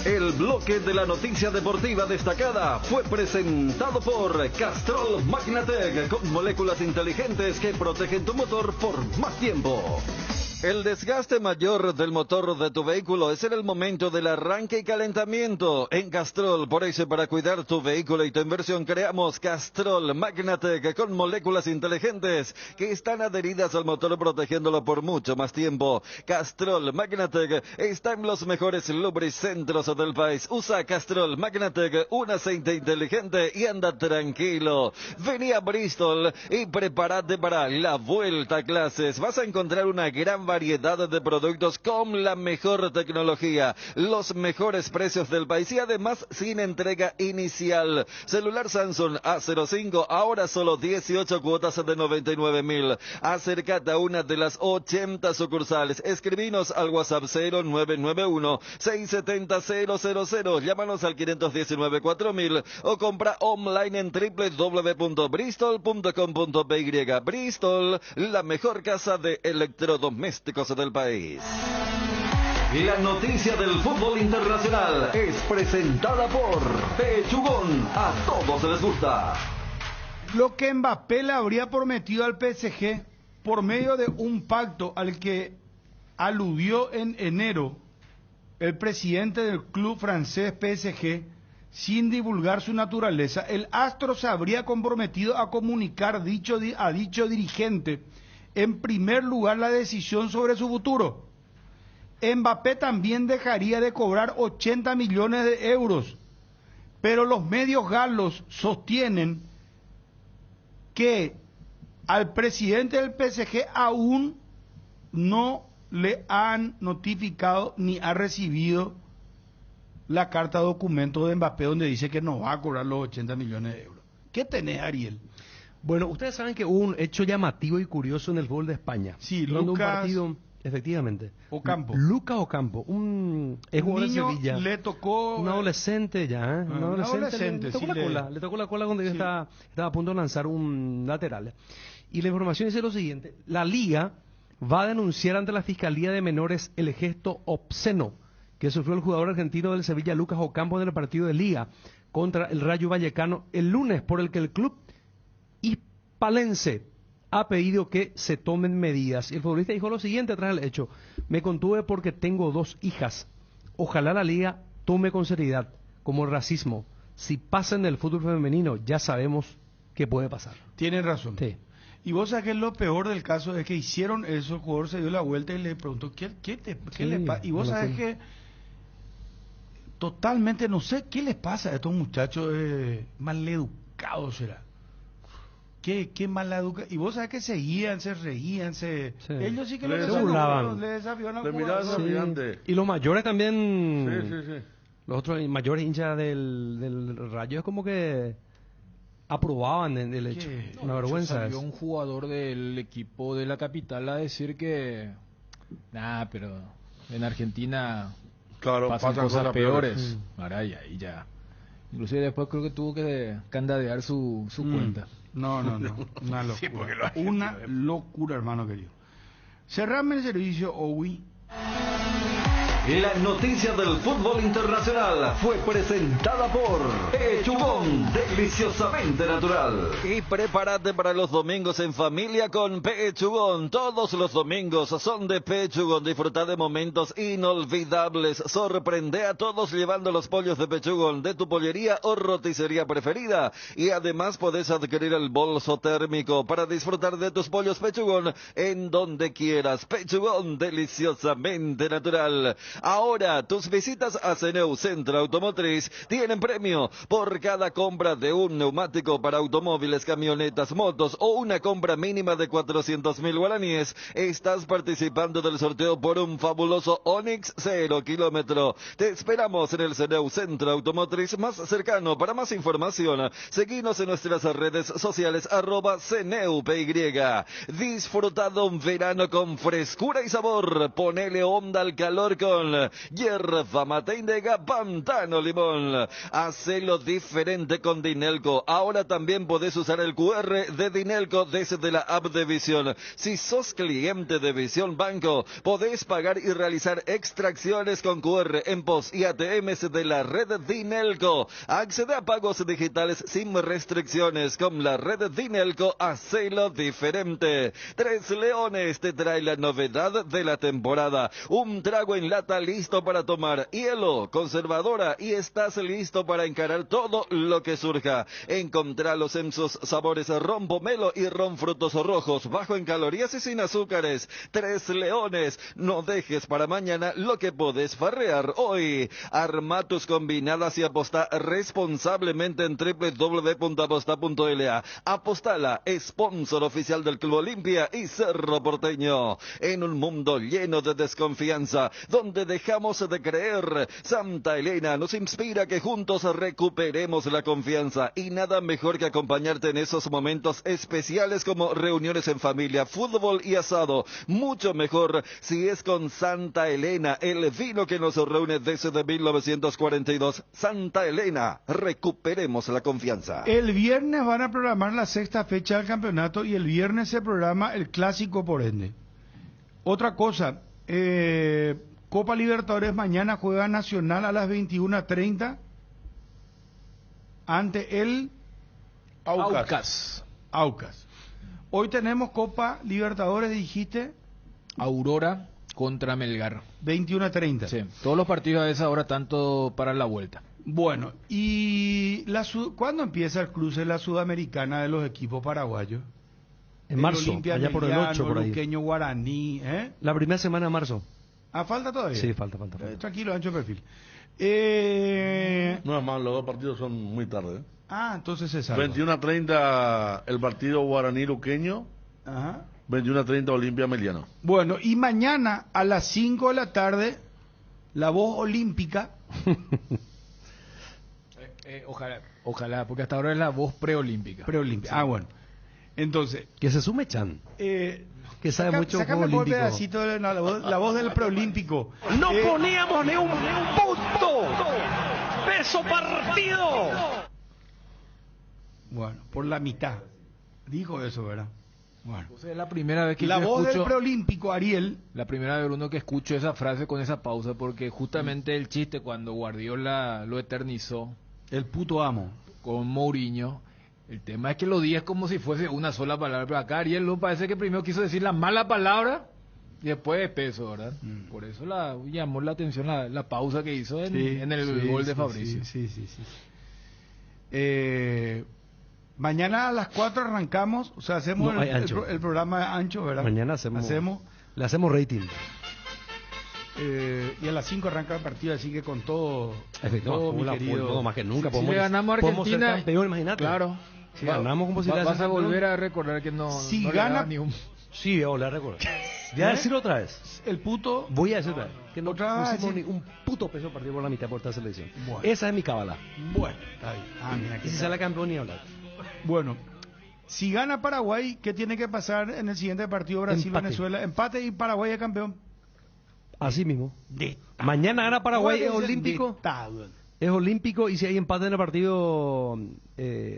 El bloque de la noticia deportiva destacada fue presentado por Castrol Magnatec, con moléculas inteligentes que protegen tu motor por más tiempo. El desgaste mayor del motor de tu vehículo es en el momento del arranque y calentamiento. En Castrol, por eso, para cuidar tu vehículo y tu inversión, creamos Castrol Magnatec con moléculas inteligentes que están adheridas al motor protegiéndolo por mucho más tiempo. Castrol Magnatec está en los mejores lubricentros del país. Usa Castrol Magnatec, un aceite inteligente y anda tranquilo. Vení a Bristol y prepárate para la vuelta a clases. Vas a encontrar una gran variedad de productos con la mejor tecnología, los mejores precios del país y además sin entrega inicial. Celular Samsung A05, ahora solo 18 cuotas de 99.000. Acércate a una de las 80 sucursales. Escribinos al WhatsApp 0991-670-000. Llámanos al 519-4000 o compra online en www.bristol.com.py. Bristol, la mejor casa de electrodomésticos del país. La noticia del fútbol internacional es presentada por Pechugón. A todos les gusta. Lo que Mbappé le habría prometido al PSG por medio de un pacto al que aludió en enero el presidente del club francés PSG, sin divulgar su naturaleza, el astro se habría comprometido a comunicar a dicho dirigente en primer lugar la decisión sobre su futuro. Mbappé también dejaría de cobrar 80 millones de euros, pero los medios galos sostienen que al presidente del PSG aún no le han notificado ni ha recibido la carta documento de Mbappé donde dice que no va a cobrar los 80 millones de euros. ¿Qué tenés, Ariel? Bueno, ustedes saben que hubo un hecho llamativo y curioso en el fútbol de España. Sí, Lucas... un partido, efectivamente. Ocampo. Lucas Ocampo, un jugador de Sevilla. Le tocó... Un adolescente ya, ¿eh? Un adolescente. Le tocó la cola cuando estaba a punto de lanzar un lateral. Y la información dice lo siguiente: la Liga va a denunciar ante la Fiscalía de Menores el gesto obsceno que sufrió el jugador argentino del Sevilla, Lucas Ocampo, en el partido de Liga contra el Rayo Vallecano el lunes, por el que el club hispalense ha pedido que se tomen medidas. Y el futbolista dijo lo siguiente tras el hecho: me contuve porque tengo 2 hijas. Ojalá la Liga tome con seriedad, como el racismo. Si pasa en el fútbol femenino, ya sabemos qué puede pasar. Tiene razón. Sí. Y vos sabés que lo peor del caso es que hicieron eso, el jugador se dio la vuelta y le preguntó, ¿qué le pasa? Y vos sabés que totalmente, no sé qué les pasa a estos muchachos maleducados, será. Qué maleducados. Y vos sabés que se reían, ellos sí que le burlaban. Le desafiaron al jugador. Y los mayores también, Sí. los otros mayores hinchas del Rayo, es como que aprobaban el hecho. Una vergüenza. Salió un jugador del equipo de la capital a decir que pero en Argentina pasan cosas peores. Ahora y ya. Inclusive después creo que tuvo que candadear su cuenta. No, una locura. Sí, una locura, hermano querido. Cerrame el servicio, Owi. La noticia del fútbol internacional fue presentada por Pechugón, deliciosamente natural. Y prepárate para los domingos en familia con Pechugón. Todos los domingos son de Pechugón. Disfruta de momentos inolvidables. Sorprende a todos llevando los pollos de Pechugón de tu pollería o roticería preferida. Y además podés adquirir el bolso térmico para disfrutar de tus pollos Pechugón en donde quieras. Pechugón, deliciosamente natural. Ahora, tus visitas a Ceneu Centro Automotriz tienen premio por cada compra de un neumático para automóviles, camionetas, motos o una compra mínima de 400.000 guaraníes. Estás participando del sorteo por un fabuloso Onix 0 kilómetro. Te esperamos en el Ceneu Centro Automotriz más cercano. Para más información, seguinos en nuestras redes sociales @CeneuPY. Disfruta de un verano con frescura y sabor. Ponele onda al calor con limón. Yerba mate Indega Pantano Limón. Hacelo diferente con Dinelco. Ahora también podés usar el QR de Dinelco desde la app de Visión. Si sos cliente de Visión Banco, podés pagar y realizar extracciones con QR en POS y ATMs de la red Dinelco. Accede a pagos digitales sin restricciones con la red Dinelco. Hacelo diferente. Tres Leones te trae la novedad de la temporada. Un trago en lata listo para tomar. Hielo, conservadora y estás listo para encarar todo lo que surja. Encontralos en sus sabores ron pomelo y ron frutos rojos, bajo en calorías y sin azúcares. Tres Leones, no dejes para mañana lo que podés farrear hoy. Arma tus combinadas y aposta responsablemente en www.aposta.la. Apostala, sponsor oficial del Club Olimpia y Cerro Porteño. En un mundo lleno de desconfianza, donde dejamos de creer, Santa Elena nos inspira que juntos recuperemos la confianza, y nada mejor que acompañarte en esos momentos especiales como reuniones en familia, fútbol y asado. Mucho mejor si es con Santa Elena, el vino que nos reúne desde 1942. Santa Elena, recuperemos la confianza. El viernes van a programar la sexta fecha del campeonato y el viernes se programa el clásico por ende. Otra cosa, Copa Libertadores mañana juega Nacional a las 21:30 ante el Aucas. Hoy tenemos Copa Libertadores, dijiste. Aurora contra Melgar. 21:30. Sí, todos los partidos a esa hora, tanto para la vuelta. Bueno, ¿y cuándo empieza el cruce de la Sudamericana de los equipos paraguayos? En marzo, Olimpia allá por el 8, por ahí. Luqueño, Guaraní, La primera semana de marzo. ¿Falta todavía? Sí, falta. Tranquilo, ancho perfil. No es más, los dos partidos son muy tarde. Entonces se salva. 21:30 el partido Guaraní-Luqueño. Ajá. 21:30 Olimpia Meliano. Bueno, y mañana a las 5 de la tarde, la voz olímpica. Ojalá, porque hasta ahora es la voz preolímpica. Bueno. Entonces. Que se sume Chan. Que sabe mucho de juego olímpico. Pedacito de la voz del preolímpico. ¡No poníamos ni un punto! ¡Peso partido! Bueno, por la mitad. Dijo eso, ¿verdad? Bueno. Entonces es la primera vez que la voz escucho, del preolímpico, Ariel. La primera vez, Bruno, que escucho esa frase con esa pausa, porque justamente el chiste cuando Guardiola lo eternizó. El puto amo. Con Mourinho. El tema es que lo digas como si fuese una sola palabra. Pero acá Ariel no parece que primero quiso decir la mala palabra y después de peso, ¿verdad? Por eso llamó la atención la pausa que hizo en el gol de Fabricio. Sí. Mañana a las 4 arrancamos, o sea, hacemos el programa ancho, ¿verdad? Mañana le hacemos rating. Y a las 5 arranca el partido, así que con todo mi querido. Todo más que nunca. Si le ganamos a Argentina, ser campeón, imagínate. Claro. Si ganamos como si vas a volver a recordar que no gana ni un... Sí, voy a volver a recordar. Voy a decir otra vez. El puto. Voy a decir otra vez. Que no pusimos ni un puto peso partido por la mitad por esta selección. Bueno. Esa es mi cábala. Bueno, está bien. Mira, y si sale campeón ni hablar. Bueno, si gana Paraguay, ¿qué tiene que pasar en el siguiente partido Brasil-Venezuela? Empate y Paraguay es campeón. Así mismo. Mañana gana Paraguay, es olímpico. Es olímpico, y si hay empate en el partido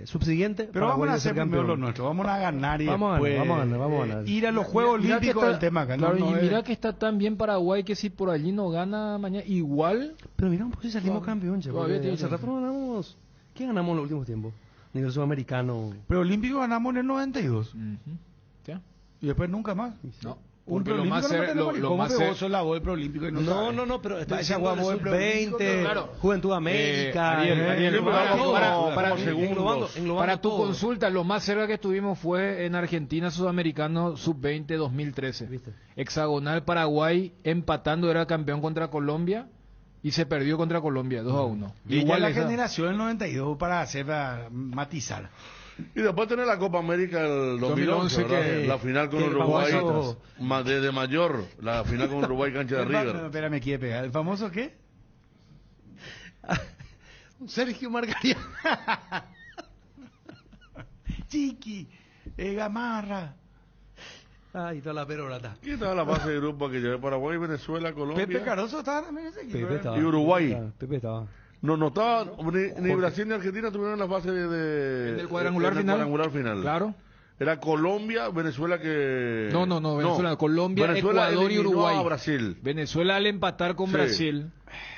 subsiguiente, pero Paraguay vamos a hacer primero lo nuestro, vamos a ganar y vamos después a ganar. Ir a los Juegos Olímpicos del tema. Claro, y mira que está tan bien Paraguay que si por allí no gana mañana, igual. Pero mira, pues si salimos campeón, hace rato no ganamos. ¿Qué ganamos en los últimos tiempos? Nivel sudamericano. Pero olímpico ganamos en el 92. ¿Ya? Y después nunca más. No. Un preolímpico lo más cerca. La voz del preolímpico y no, pero estoy diciendo el sub-20, claro. Juventud América, Ariel, para tu todo. Consulta, lo más cerca que estuvimos fue en Argentina Sudamericano sub-20 2013. ¿Viste? Hexagonal Paraguay empatando, era campeón contra Colombia y se perdió contra Colombia 2-1. Igual la generación del 92 para matizar. Y después tener la Copa América el 2011, que la final con Uruguay, desde mayor, la final con Uruguay, cancha de River. Espera, me quiere pegar. ¿El famoso qué? Sergio Margarita. Chiqui, Gamarra. Ahí está la perorata. ¿Quién estaba en la fase de grupo que llevé Paraguay, Venezuela, Colombia? Pepe Caroso estaba también en ese equipo. Pepe estaba. Y Uruguay. Pepe estaba. No estaba, ni Brasil ni Argentina tuvieron en la fase En el cuadrangular en el final. cuadrangular final. Claro. Era Colombia, Venezuela que... No, Venezuela, Colombia, Venezuela Ecuador y eliminó Uruguay. a Brasil. Venezuela al empatar con Sí. Brasil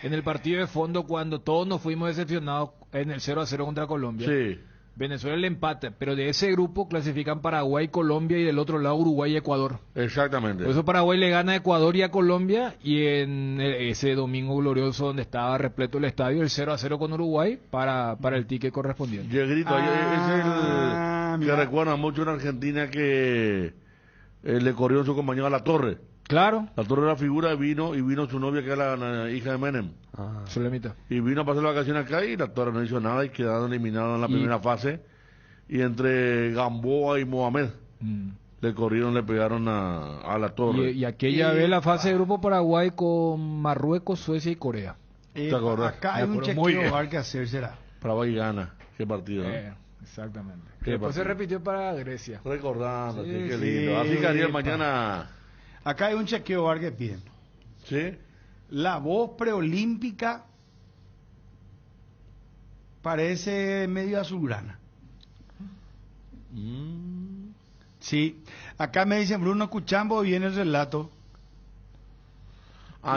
en el partido de fondo cuando todos nos fuimos decepcionados en el 0-0 contra Colombia. Sí. Venezuela le empata, pero de ese grupo clasifican Paraguay, Colombia y del otro lado Uruguay y Ecuador. Exactamente. Por eso Paraguay le gana a Ecuador y a Colombia y en ese domingo glorioso donde estaba repleto el estadio, el 0-0 con Uruguay para el ticket correspondiente. Llegrito, es el que recuerda mucho una Argentina que le corrió su compañero a La Torre. Claro. La Torre era figura, vino su novia que era la hija de Menem. Solemita. Y vino a pasar la vacación acá y La Torre no hizo nada y quedaron eliminados en la primera fase. Y entre Gamboa y Mohamed le corrieron, le pegaron a La Torre. Y aquella vez la fase de grupo Paraguay con Marruecos, Suecia y Corea. ¿Te acordás? Acá hay un chequeo que hacer, será. Paraguay gana. Qué partido, ¿no? Exactamente. Qué Después partido. se repitió para Grecia. Recordando, Sí, qué sí, lindo. Así que Ariel mañana... Acá hay un chequeo que piden. ¿Sí? La voz preolímpica parece medio azulgrana. Sí. Acá me dicen Bruno Cuchambo viene el relato.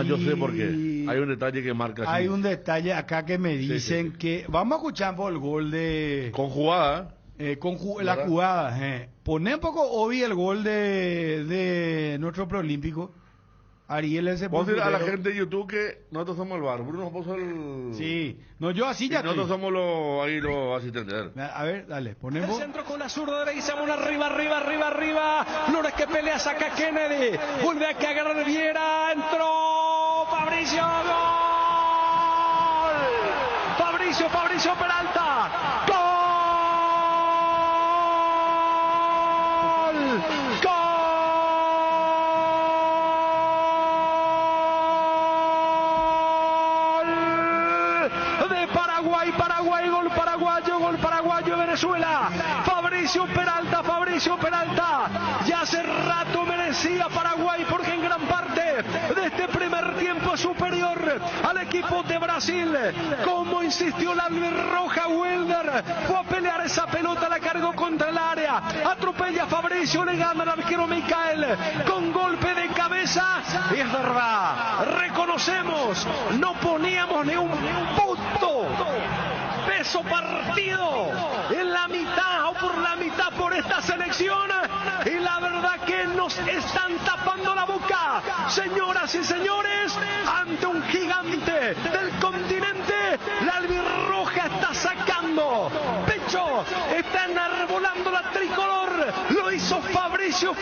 Yo sé por qué. Hay un detalle que marca. Hay así. un detalle acá que me dicen que... Vamos a Cuchambo el gol de... Con jugada. La jugada. Poné un poco obvio el gol de nuestro preolímpico. Ariel ese. Vamos a decir a la gente de YouTube que nosotros somos el bar. Bruno puso el... Sí. No, yo así ya nosotros somos los asistentes. A ver, dale, ponemos. El centro con la zurda de Leguizamón, arriba. Flores que pelea, saca Kennedy. Vuelve a que agarrar Viera. Entró Fabricio. ¡Gol! Fabricio Peralta. ¡Gol! Gol paraguayo de Venezuela. Fabricio Peralta. Ya hace rato merecía Paraguay porque en gran parte de este primer tiempo superior al equipo de Brasil. Como insistió la albirroja, Wilder fue a pelear esa pelota, la cargó contra el área. Atropella a Fabricio, le gana al arquero Micael con golpe de cabeza. Y es verdad, reconocemos, no poníamos ni un punto peso partido en la mitad o por la mitad por esta selección, y la verdad que nos están tapando la boca, señoras y señores, ante un gigante del continente. La albirroja está sacando pecho, está enarbolando la tricolor. Lo hizo Fabricio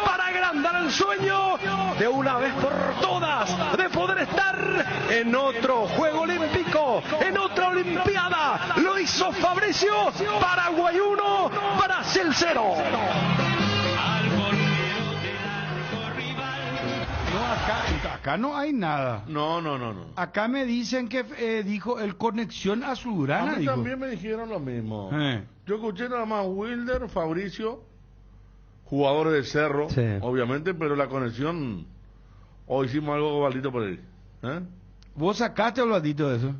para agrandar el sueño de una vez por todas de poder estar en otro juego olímpico, en otra olimpiada. Lo hizo Fabricio. Paraguay 1, Brasil 0. No, acá no hay nada. No. Acá me dicen que dijo el conexión azulgrana. A mí también me dijeron lo mismo. Yo escuché nada más Wilder, Fabricio, jugadores de Cerro, obviamente, pero la conexión, hoy hicimos algo maldito por ahí. ¿Vos sacaste o lo has dicho de eso?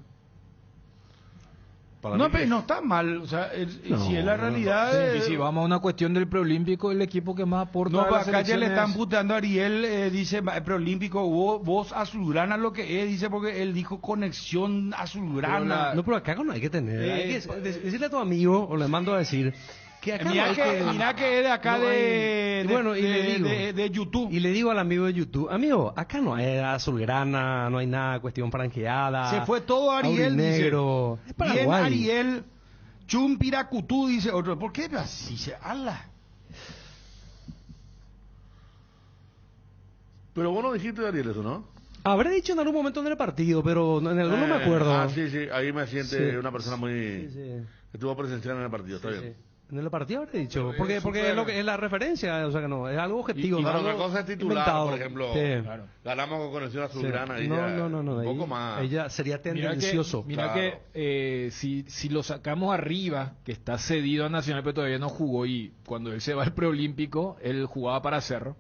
No, pero no está mal, o sea, si es la realidad... Y si vamos a una cuestión del preolímpico, el equipo que más aporta... No, para acá ya le están puteando a Ariel, dice, preolímpico, vos azulgrana lo que es, dice, porque él dijo conexión azulgrana. No, pero acá no hay que tener, hay que decirle a tu amigo, o le mando a decir... Que acá Mirá que es de acá de YouTube. Y le digo al amigo de YouTube, amigo, acá no hay azulgrana, no hay nada, cuestión franqueada. Se fue todo Ariel, negro. Dice. Bien Ariel, Chumpiracutú, dice otro. ¿Por qué así se habla? Pero vos no dijiste de Ariel eso, ¿no? Habré dicho en algún momento en el partido, pero en alguno no me acuerdo. Sí, ahí me siente una persona muy... Estuvo presencial en el partido, está bien. En el partido habré dicho, porque es lo que es la referencia, o sea que no, es algo objetivo. Y no una cosa es titular, inventado. por ejemplo, Claro. ganamos con Conexión Azulgrana. Sí. Ella, No, un poco ella, más. ella sería tendencioso. Mira que si lo sacamos arriba, que está cedido a Nacional, pero todavía no jugó, y cuando él se va al preolímpico, él jugaba para Cerro.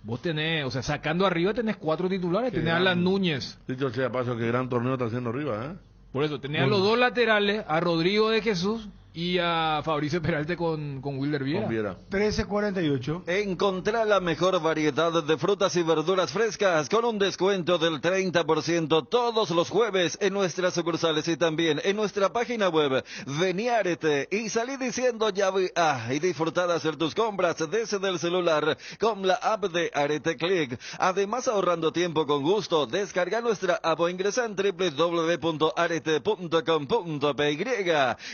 Vos tenés, o sea, sacando arriba tenés 4 titulares, tenés a Alan Núñez. Dicho sea paso, que gran torneo está haciendo arriba, ¿eh? Por eso, tenés a los dos laterales, a Rodrigo de Jesús y a Fabricio Peralta con Wilder Viera. 13.48. Encontrá la mejor variedad de frutas y verduras frescas con un descuento del 30% todos los jueves en nuestras sucursales y también en nuestra página web. Vení a Arete y salí diciendo ya voy y disfrutar de hacer tus compras desde el celular con la app de Arete Click. Además, ahorrando tiempo con gusto, descarga nuestra app o ingresa en www.arete.com.py.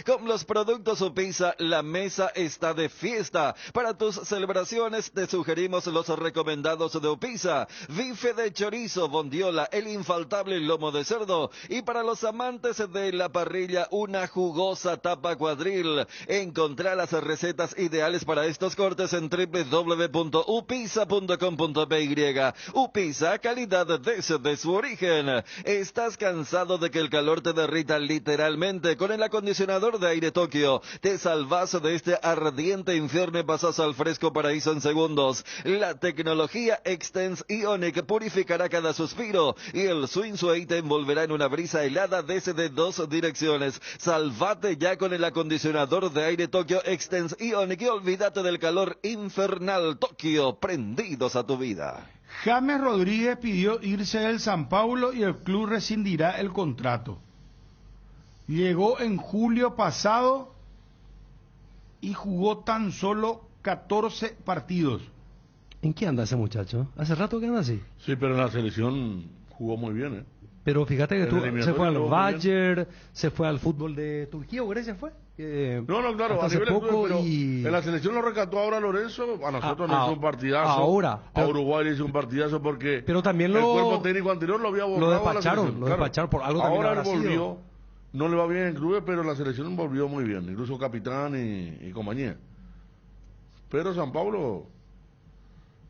Con los productos Upisa, la mesa está de fiesta. Para tus celebraciones te sugerimos los recomendados de Upisa: bife de chorizo, bondiola, el infaltable lomo de cerdo, y para los amantes de la parrilla, una jugosa tapa cuadril. Encontrá las recetas ideales para estos cortes en www.upisa.com.py. Upisa, calidad desde su origen. ¿Estás cansado de que el calor te derrita literalmente? Con el acondicionador de aire Tokio te salvas de este ardiente infierno y pasas al fresco paraíso en segundos. La tecnología Extense Ionic purificará cada suspiro y el Swing Sway te envolverá en una brisa helada desde 2 direcciones. Salvate ya con el acondicionador de aire Tokio Extense Ionic y olvídate del calor infernal. Tokio, prendidos a tu vida. James Rodríguez pidió irse del San Paulo y el club rescindirá el contrato. Llegó en julio pasado y jugó tan solo 14 partidos. ¿En qué anda ese muchacho? ¿Hace rato que anda así? Sí, pero en la selección jugó muy bien, ¿eh? Pero fíjate que se fue al Bayern, se fue al fútbol de Turquía o Grecia, ¿fue? No, claro, a nivel poco pero en la selección lo rescató ahora Lorenzo, a nosotros nos hizo un partidazo. Ahora. A Uruguay le hizo un partidazo porque pero también el cuerpo técnico anterior lo había borrado. Lo despacharon por algo también. Ahora él volvió, no le va bien en clubes, pero en la selección volvió muy bien, incluso capitán y compañía. Pero San Paulo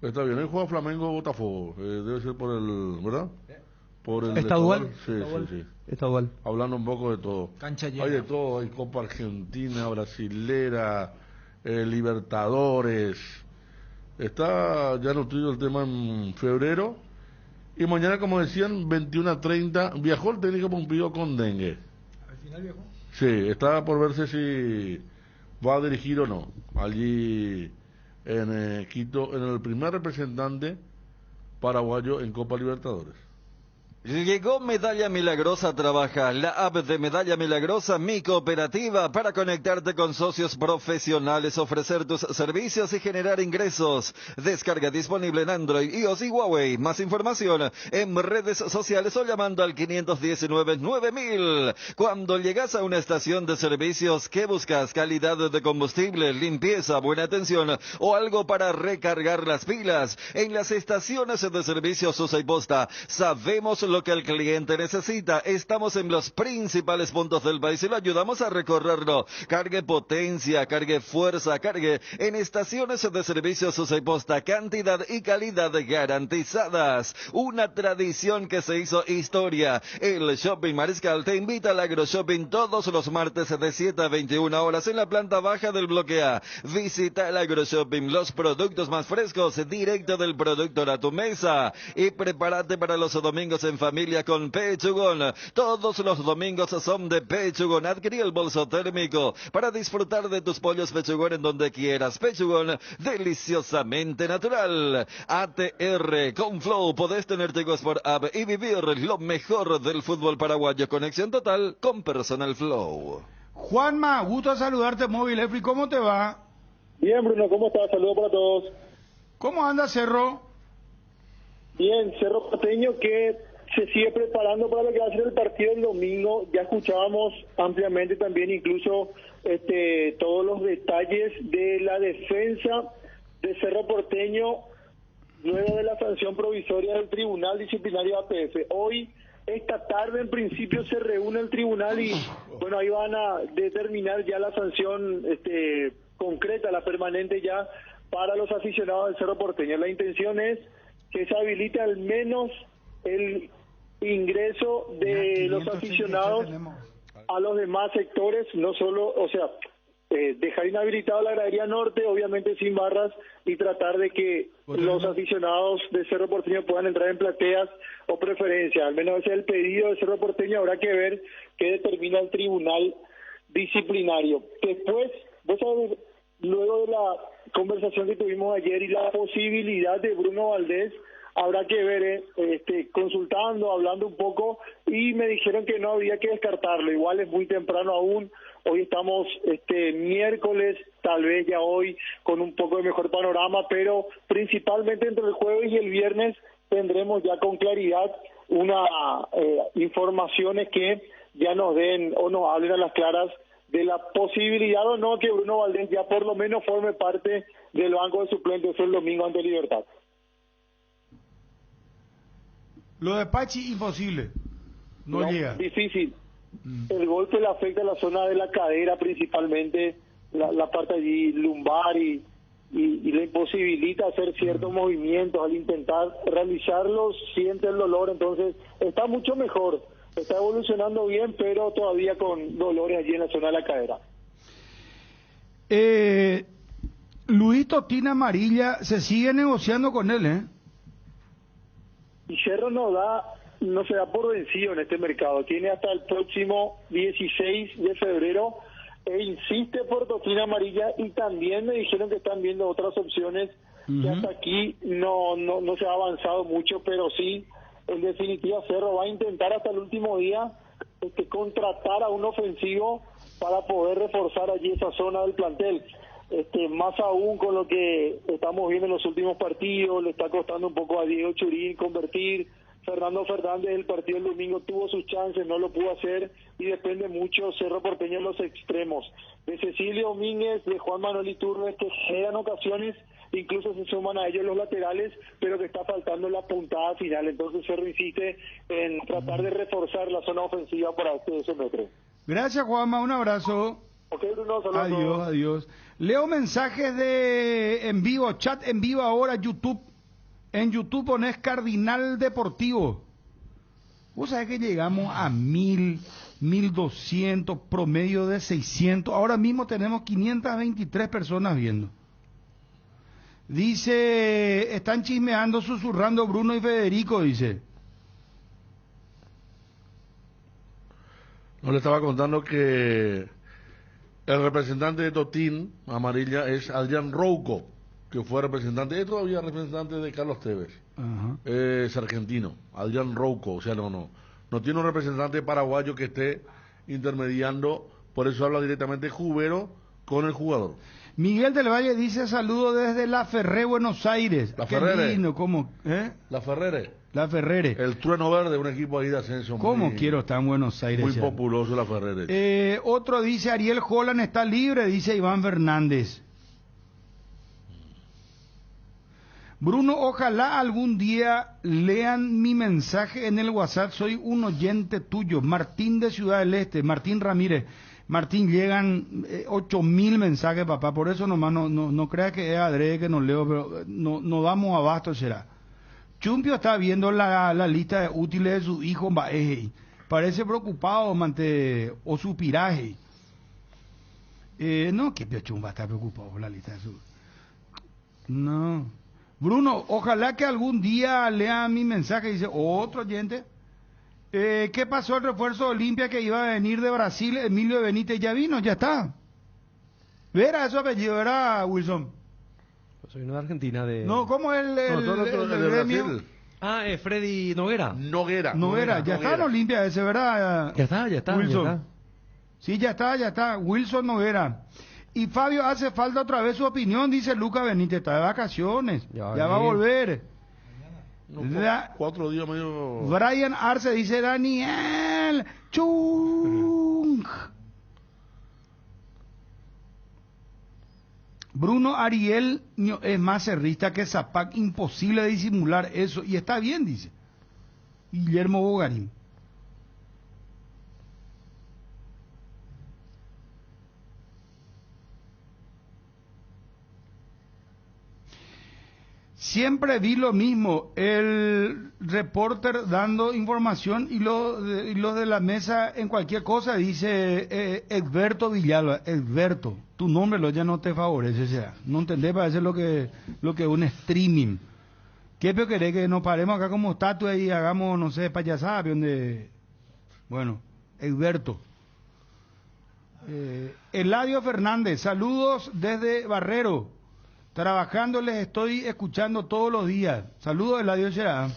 está bien, él juega Flamengo Botafogo, debe ser por el, ¿verdad? Por el estadual. Sí. Estadual. Hablando un poco de todo. Cancha llena. Hay de todo, hay Copa Argentina, Brasilera, Libertadores. Está ya nutrido el tema en febrero. Y mañana, como decían, 21:30, viajó el técnico Pompilio con dengue. ¿Al final viajó? Sí, está por verse si va a dirigir o no. Allí en Quito, en el primer representante paraguayo en Copa Libertadores. Llegó Medalla Milagrosa Trabaja, la app de Medalla Milagrosa, mi cooperativa, para conectarte con socios profesionales, ofrecer tus servicios y generar ingresos. Descarga disponible en Android, iOS y Huawei. Más información en redes sociales o llamando al 519-9000. Cuando llegas a una estación de servicios, ¿qué buscas? Calidad de combustible, limpieza, buena atención o algo para recargar las pilas. En las estaciones de servicios Susa y Posta, sabemos lo que el cliente necesita. Estamos en los principales puntos del país y lo ayudamos a recorrerlo. Cargue potencia, cargue fuerza, cargue en estaciones de servicios Susa y Posta. Cantidad y calidad garantizadas. Una tradición que se hizo historia. El Shopping Mariscal te invita al AgroShopping todos los martes de 7 a 21 horas en la planta baja del bloque A. Visita el AgroShopping, los productos más frescos, directo del productor a tu mesa. Y prepárate para los domingos en familia con Pechugón. Todos los domingos son de Pechugón. Adquirí el bolso térmico para disfrutar de tus pollos Pechugón en donde quieras. Pechugón, deliciosamente natural. ATR con Flow, podés tener Tigo Sport App y vivir lo mejor del fútbol paraguayo. Conexión total con Personal Flow. Juanma, gusto saludarte, Móvil Efri, ¿cómo te va? Bien, Bruno, ¿cómo estás? Saludos para todos. ¿Cómo anda Cerro? Bien, Cerro Porteño que se sigue preparando para lo que va a ser el partido del domingo. Ya escuchábamos ampliamente también incluso todos los detalles de la defensa de Cerro Porteño luego de la sanción provisoria del Tribunal Disciplinario APF. Hoy Esta tarde en principio se reúne el tribunal y bueno, ahí van a determinar ya la sanción concreta, la permanente ya para los aficionados del Cerro Porteño. La intención es que se habilite al menos el ingreso de los aficionados a los demás sectores, no solo, o sea, dejar inhabilitado la gradería norte, obviamente sin barras, y tratar de que los aficionados de Cerro Porteño puedan entrar en plateas o preferencia. Al menos ese es el pedido de Cerro Porteño. Habrá que ver qué determina el tribunal disciplinario. Después, vos sabés, luego de la conversación que tuvimos ayer y la posibilidad de Bruno Valdés, habrá que ver, consultando, hablando un poco, y me dijeron que no había que descartarlo. Igual es muy temprano aún. Hoy estamos miércoles, tal vez ya hoy con un poco de mejor panorama, pero principalmente entre el jueves y el viernes tendremos ya con claridad informaciones que ya nos den o nos hablen a las claras de la posibilidad o no que Bruno Valdés ya por lo menos forme parte del banco de suplentes el domingo ante Libertad. Lo de Pachi imposible, no llega. Difícil. El golpe le afecta a la zona de la cadera principalmente, la parte allí lumbar y le imposibilita hacer ciertos movimientos. Al intentar realizarlos siente el dolor, entonces está mucho mejor, está evolucionando bien, pero todavía con dolores allí en la zona de la cadera. Luis Totina Amarilla, se sigue negociando con él, Y Cerro no se da por vencido en este mercado. Tiene hasta el próximo 16 de febrero e insiste por Totina Amarilla, y también me dijeron que están viendo otras opciones que hasta aquí no se ha avanzado mucho, pero sí, en definitiva Cerro va a intentar hasta el último día contratar a un ofensivo para poder reforzar allí esa zona del plantel. Más aún con lo que estamos viendo en los últimos partidos, le está costando un poco a Diego Churín convertir. Fernando Fernández, el partido del domingo tuvo sus chances, no lo pudo hacer, y depende mucho Cerro Porteño en los extremos. De Cecilio Domínguez, de Juan Manuel Iturbe, que generan ocasiones, incluso se suman a ellos los laterales, pero que está faltando la puntada final. Entonces Cerro insiste en tratar de reforzar la zona ofensiva para este semestre. Gracias, Juanma, un abrazo. Ok, Bruno, saludos. Adiós. Leo mensajes en vivo, chat en vivo ahora, YouTube. En YouTube pones Cardinal Deportivo. Vos sabés que llegamos a 1000, 1200, promedio de 600. Ahora mismo tenemos 523 personas viendo. Dice, están chismeando, susurrando Bruno y Federico, dice. No, le estaba contando que el representante de Totín Amarilla es Adrián Rouco, que fue representante, es todavía representante de Carlos Tevez. Es argentino, Adrián Rouco, o sea, no tiene un representante paraguayo que esté intermediando, por eso habla directamente Jubero con el jugador. Miguel del Valle dice, saludo desde La Ferré, Buenos Aires. La Qué Ferrere. lindo, ¿cómo? La Ferrere. La Ferrere. El Trueno Verde, un equipo ahí de ascenso. ¿Cómo quiero estar en Buenos Aires? Muy ya? populoso La Ferrere. Otro dice, Ariel Holland está libre, dice Iván Fernández. Bruno, ojalá algún día lean mi mensaje en el WhatsApp, soy un oyente tuyo. Martín de Ciudad del Este, Martín Ramírez. Martín, llegan 8.000 mensajes, papá, por eso nomás no creas que es adrede que no leo, pero no damos abasto, será. Chumpio está viendo la lista de útiles de su hijo Mbaeje. Parece preocupado o su piraje. No, que Pio va a estar preocupado por la lista de su... No. Bruno, ojalá que algún día lea mi mensaje, dice otro oyente. ¿Qué pasó el refuerzo de Olimpia que iba a venir de Brasil? Emilio Benítez ya vino, ya está. Vera, su apellido era Wilson. Soy una de Argentina de... No, ¿cómo es el gremio? Freddy Noguera. Noguera, ya está en Olimpia ese, ¿verdad? Ya está. Wilson. Ya está. Sí, ya está. Wilson Noguera. Y Fabio, hace falta otra vez su opinión, dice Lucas Benítez, está de vacaciones, ya va a volver. 4 días medio... Brian Arce dice, Daniel Chung. Bruno Ariel es más cerrista que Zapac, imposible de disimular eso, y está bien, dice Guillermo Bogarín. Siempre vi lo mismo, el reporter dando información y los de la mesa en cualquier cosa, dice Egberto Villalba. Egberto, tu nombre ya no te favorece, o sea, no entendés, parece lo que es un streaming. ¿Qué peor querés que nos paremos acá como estatua y hagamos, no sé, payasada? Donde... Bueno, Egberto. Eladio Fernández, saludos desde Barrero. Trabajando les estoy escuchando todos los días. Saludos, Eladio Gerard.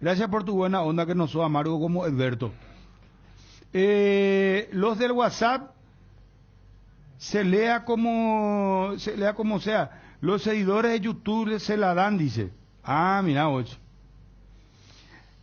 Gracias por tu buena onda, que no soy amargo como Egberto. Los del WhatsApp, se lea como sea. Los seguidores de YouTube se la dan, dice. Ah, mira, ocho.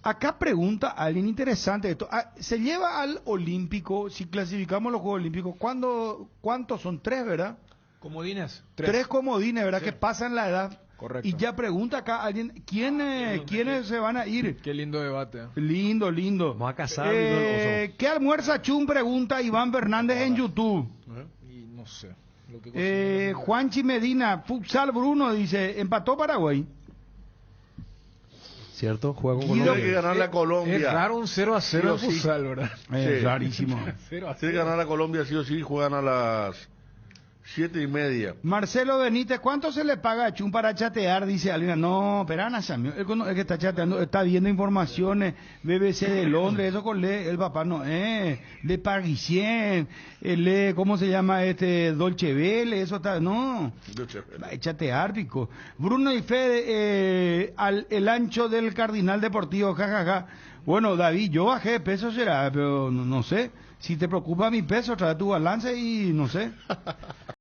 Acá pregunta alguien interesante esto. ¿Se lleva al Olímpico, si clasificamos los Juegos Olímpicos, cuántos son? 3, ¿verdad? Comodines. 3 comodines, ¿verdad? Sí. Que pasan la edad. Correcto. Y ya pregunta acá alguien, ¿quiénes se van a ir? Qué lindo debate. Lindo. Vamos a casar. ¿Qué almuerza Chum? Pregunta Iván Fernández en YouTube. Y no sé. Juanchi Medina, Futsal Bruno, dice, empató Paraguay. ¿Cierto? Juega con Colombia. Tiene que ganar a Colombia. Es raro un 0-0 en futsal, ¿verdad? Es rarísimo. 0-0. Tiene que ganar a Colombia, sí o sí, juegan a las 7:30. Marcelo Benítez, ¿cuánto se le paga a Chum para chatear? Dice alguien. No, espera, el que está chateando, está viendo informaciones, BBC de Londres, eso con el papá no, Le Parisien, ¿cómo se llama Dolce Vele? Eso está, no. Chatear, pico. Bruno y Fede, el ancho del Cardinal Deportivo, jajaja. Bueno, David, yo bajé de peso, será, pero no sé. Si te preocupa mi peso, trae tu balance y no sé.